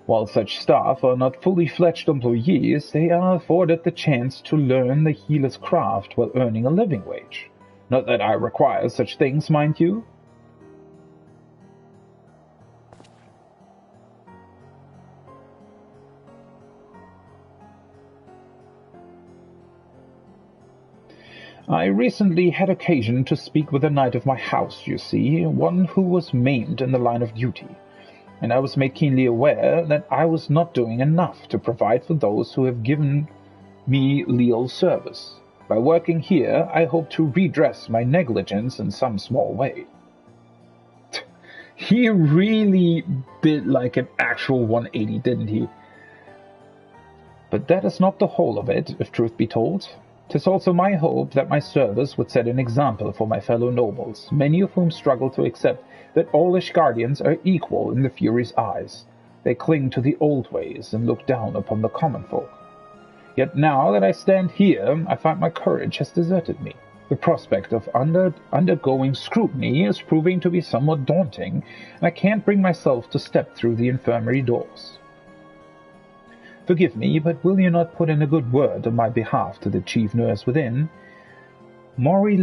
Speaker 3: While such staff are not fully fledged employees, they are afforded the chance to learn the healer's craft while earning a living wage. Not that I require such things, mind you. I recently had occasion to speak with a knight of my house, you see, one who was maimed in the line of duty, and I was made keenly aware that I was not doing enough to provide for those who have given me leal service. By working here, I hope to redress my negligence in some small way. He really bit like an actual 180, didn't he? But that is not the whole of it, if truth be told. 'Tis also my hope that my service would set an example for my fellow nobles, many of whom struggle to accept that all Ishgardians are equal in the Fury's eyes. They cling to the old ways and look down upon the common folk. Yet now that I stand here, I find my courage has deserted me. The prospect of undergoing scrutiny is proving to be somewhat daunting, and I can't bring myself to step through the infirmary doors. Forgive me, but will you not put in a good word on my behalf to the chief nurse within? Morilette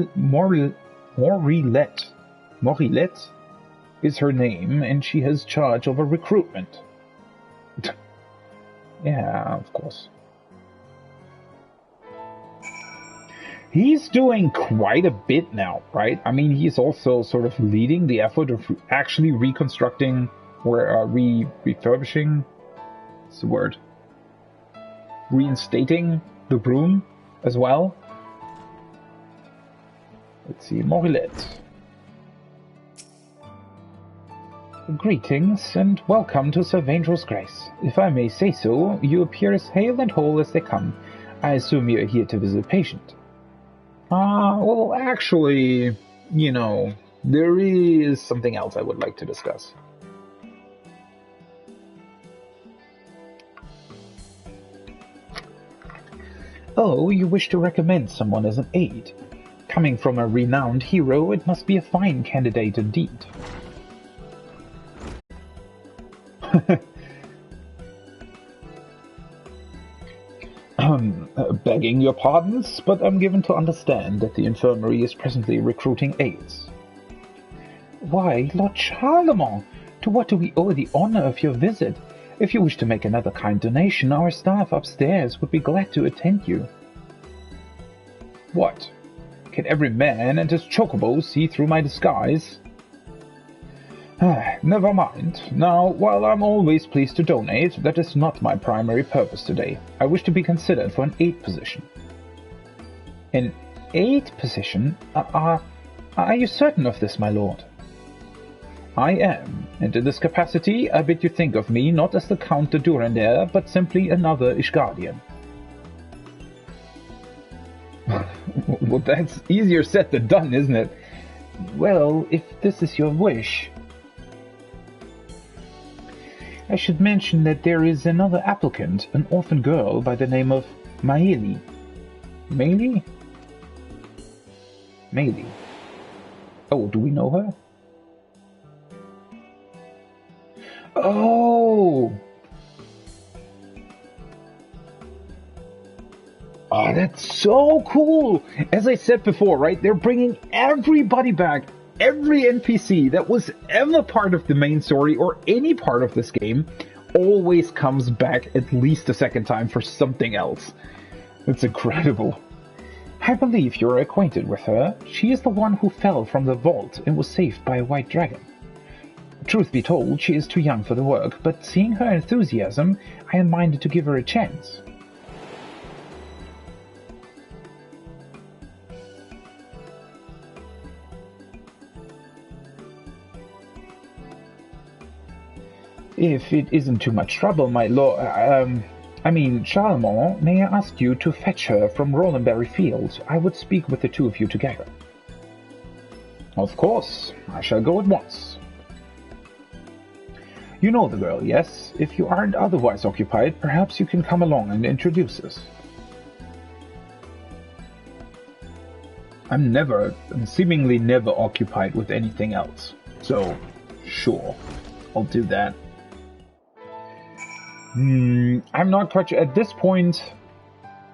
Speaker 3: is her name, and she has charge over recruitment. Yeah, of course. He's doing quite a bit now, right? I mean, he's also sort of leading the effort of actually reconstructing or refurbishing. What's the word? Reinstating the broom as well. Let's see, Morilette. Greetings and welcome to Sir Vangel's Grace. If I may say so, you appear as hale and whole as they come. I assume you are here to visit a patient. Well, actually, you know, there is something else I would like to discuss. Oh, you wish to recommend someone as an aide. Coming from a renowned hero, it must be a fine candidate indeed. Begging your pardons, but I'm given to understand that the infirmary is presently recruiting aides. Why, Lord Charlemont, to what do we owe the honor of your visit? If you wish to make another kind donation, our staff upstairs would be glad to attend you. What? Can every man and his chocobo see through my disguise? Never mind. Now, while I'm always pleased to donate, that is not my primary purpose today. I wish to be considered for an aide position. An aide position? Are you certain of this, my lord? I am, and in this capacity I bid you think of me not as the Count de Durandere, but simply another Ishgardian. Well, that's easier said than done, isn't it? Well, if this is your wish... I should mention that there is another applicant, an orphan girl by the name of Maeli. Maeli? Maeli. Oh, do we know her? Oh! Oh, that's so cool! As I said before, right, they're bringing everybody back. Every NPC that was ever part of the main story or any part of this game always comes back at least a second time for something else. It's incredible. I believe you're acquainted with her. She is the one who fell from the vault and was saved by a white dragon. Truth be told, she is too young for the work, but seeing her enthusiasm, I am minded to give her a chance. If it isn't too much trouble, my lord, Charlemont, may I ask you to fetch her from Rolenberry Field? I would speak with the two of you together. Of course, I shall go at once. You know the girl, yes? If you aren't otherwise occupied, perhaps you can come along and introduce us. I'm seemingly never occupied with anything else. So, sure, I'll do that. I'm not quite sure. At this point,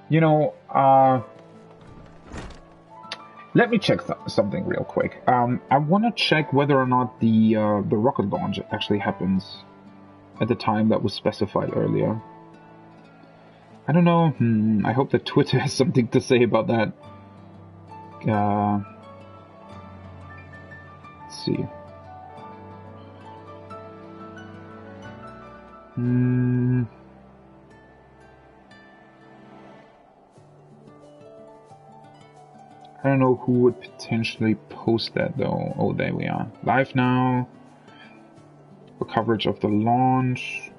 Speaker 3: you know, let me check something real quick. I want to check whether or not the rocket launch actually happens at the time that was specified earlier. I don't know. I hope that Twitter has something to say about that. Let's see. I don't know who would potentially post that though. Oh, there we are. Live now. For coverage of the launch.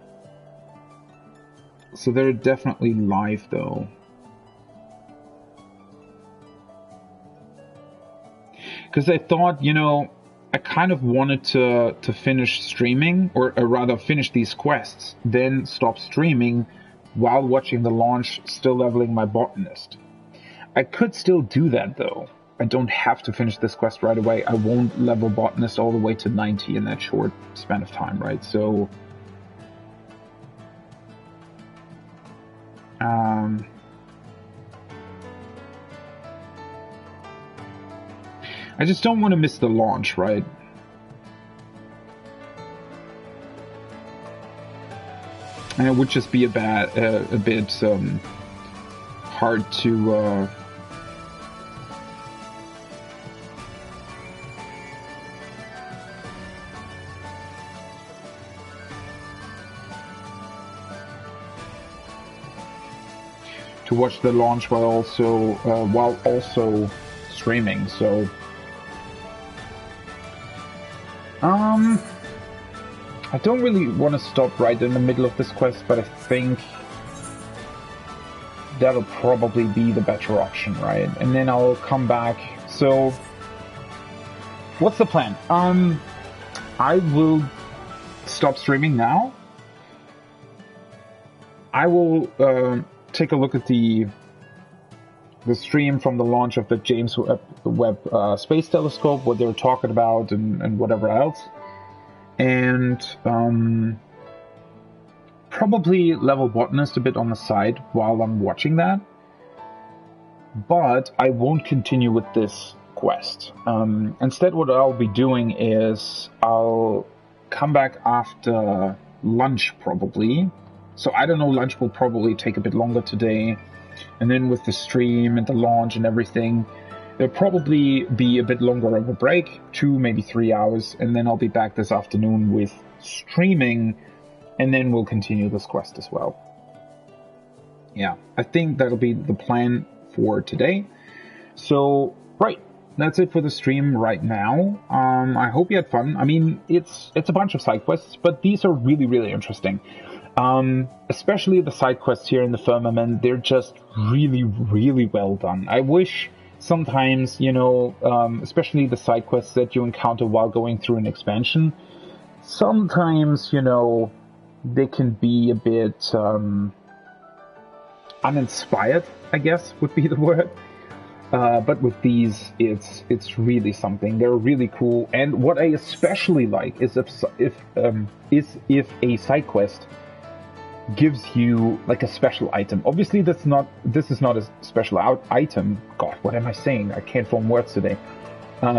Speaker 3: So they're definitely live though. Because I thought, you know, I kind of wanted to finish streaming, or rather finish these quests, then stop streaming while watching the launch, still leveling my botanist. I could still do that though. I don't have to finish this quest right away. I won't level botanist all the way to 90 in that short span of time, right? So... I just don't want to miss the launch, right? And it would just be a bit hard to watch the launch while also streaming. So I don't really want to stop right in the middle of this quest, but I think that'll probably be the better option, right? And then I'll come back. So what's the plan? I will stop streaming now. I will take a look at the stream from the launch of the James Webb Space Telescope, what they were talking about, and whatever else. And probably level botanist a bit on the side while I'm watching that. But I won't continue with this quest. Instead, what I'll be doing is I'll come back after lunch probably. So I don't know, lunch will probably take a bit longer today. And then with the stream and the launch and everything, there'll probably be a bit longer of a break, 2, maybe 3 hours, and then I'll be back this afternoon with streaming, and then we'll continue this quest as well. Yeah, I think that'll be the plan for today. So, right, that's it for the stream right now. I hope you had fun. I mean, it's a bunch of side quests, but these are really, really interesting. Especially the side quests here in the Firmament, they're just really, really well done. I wish sometimes, you know, especially the side quests that you encounter while going through an expansion, sometimes, you know, they can be a bit uninspired, I guess would be the word. But with these, it's really something. They're really cool. And what I especially like is if a side quest gives you like a special item. Obviously, this is not a special item. God, what am I saying? I can't form words today.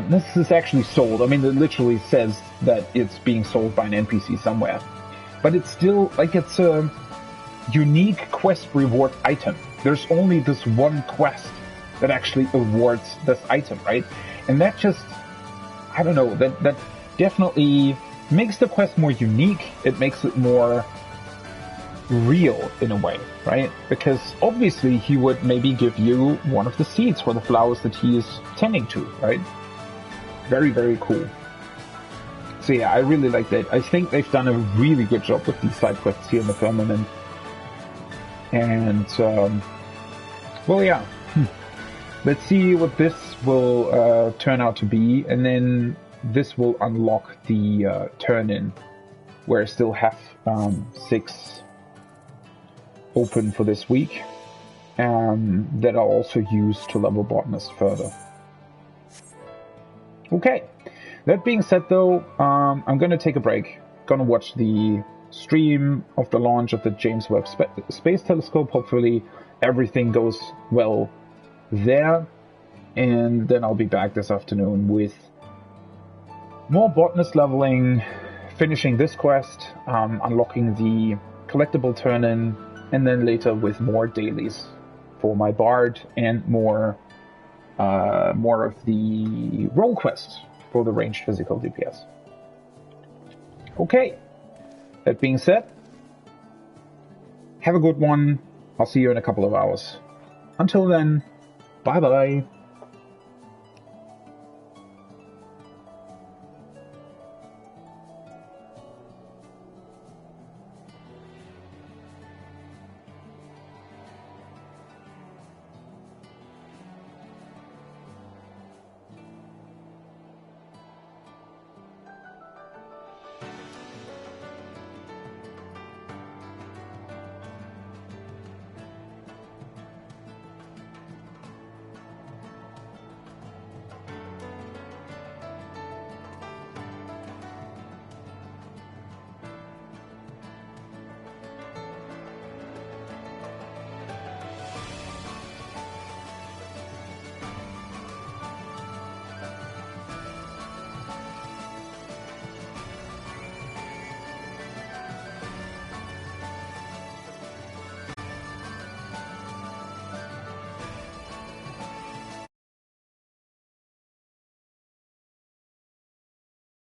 Speaker 3: This is actually sold. I mean, it literally says that it's being sold by an NPC somewhere. But it's still like it's a unique quest reward item. There's only this one quest that actually awards this item, right? And that just, I don't know, that definitely makes the quest more unique. It makes it more real in a way, right? Because obviously he would maybe give you one of the seeds for the flowers that he is tending to, right? Very, very cool. So yeah, I really like that. I think they've done a really good job with these side quests here in the Firmament. And, well, yeah. Let's see what this will turn out to be, and then this will unlock the turn-in, where I still have 6 open for this week, that I'll also use to level botanist further. Okay. That being said, though, I'm gonna take a break. Gonna watch the stream of the launch of the James Webb Space Telescope. Hopefully, everything goes well there, and then I'll be back this afternoon with more botanist leveling, finishing this quest, unlocking the collectible turn-in, and then later with more dailies for my bard and more of the Rolequest for the ranged physical DPS. Okay, that being said, have a good one. I'll see you in a couple of hours. Until then, bye bye.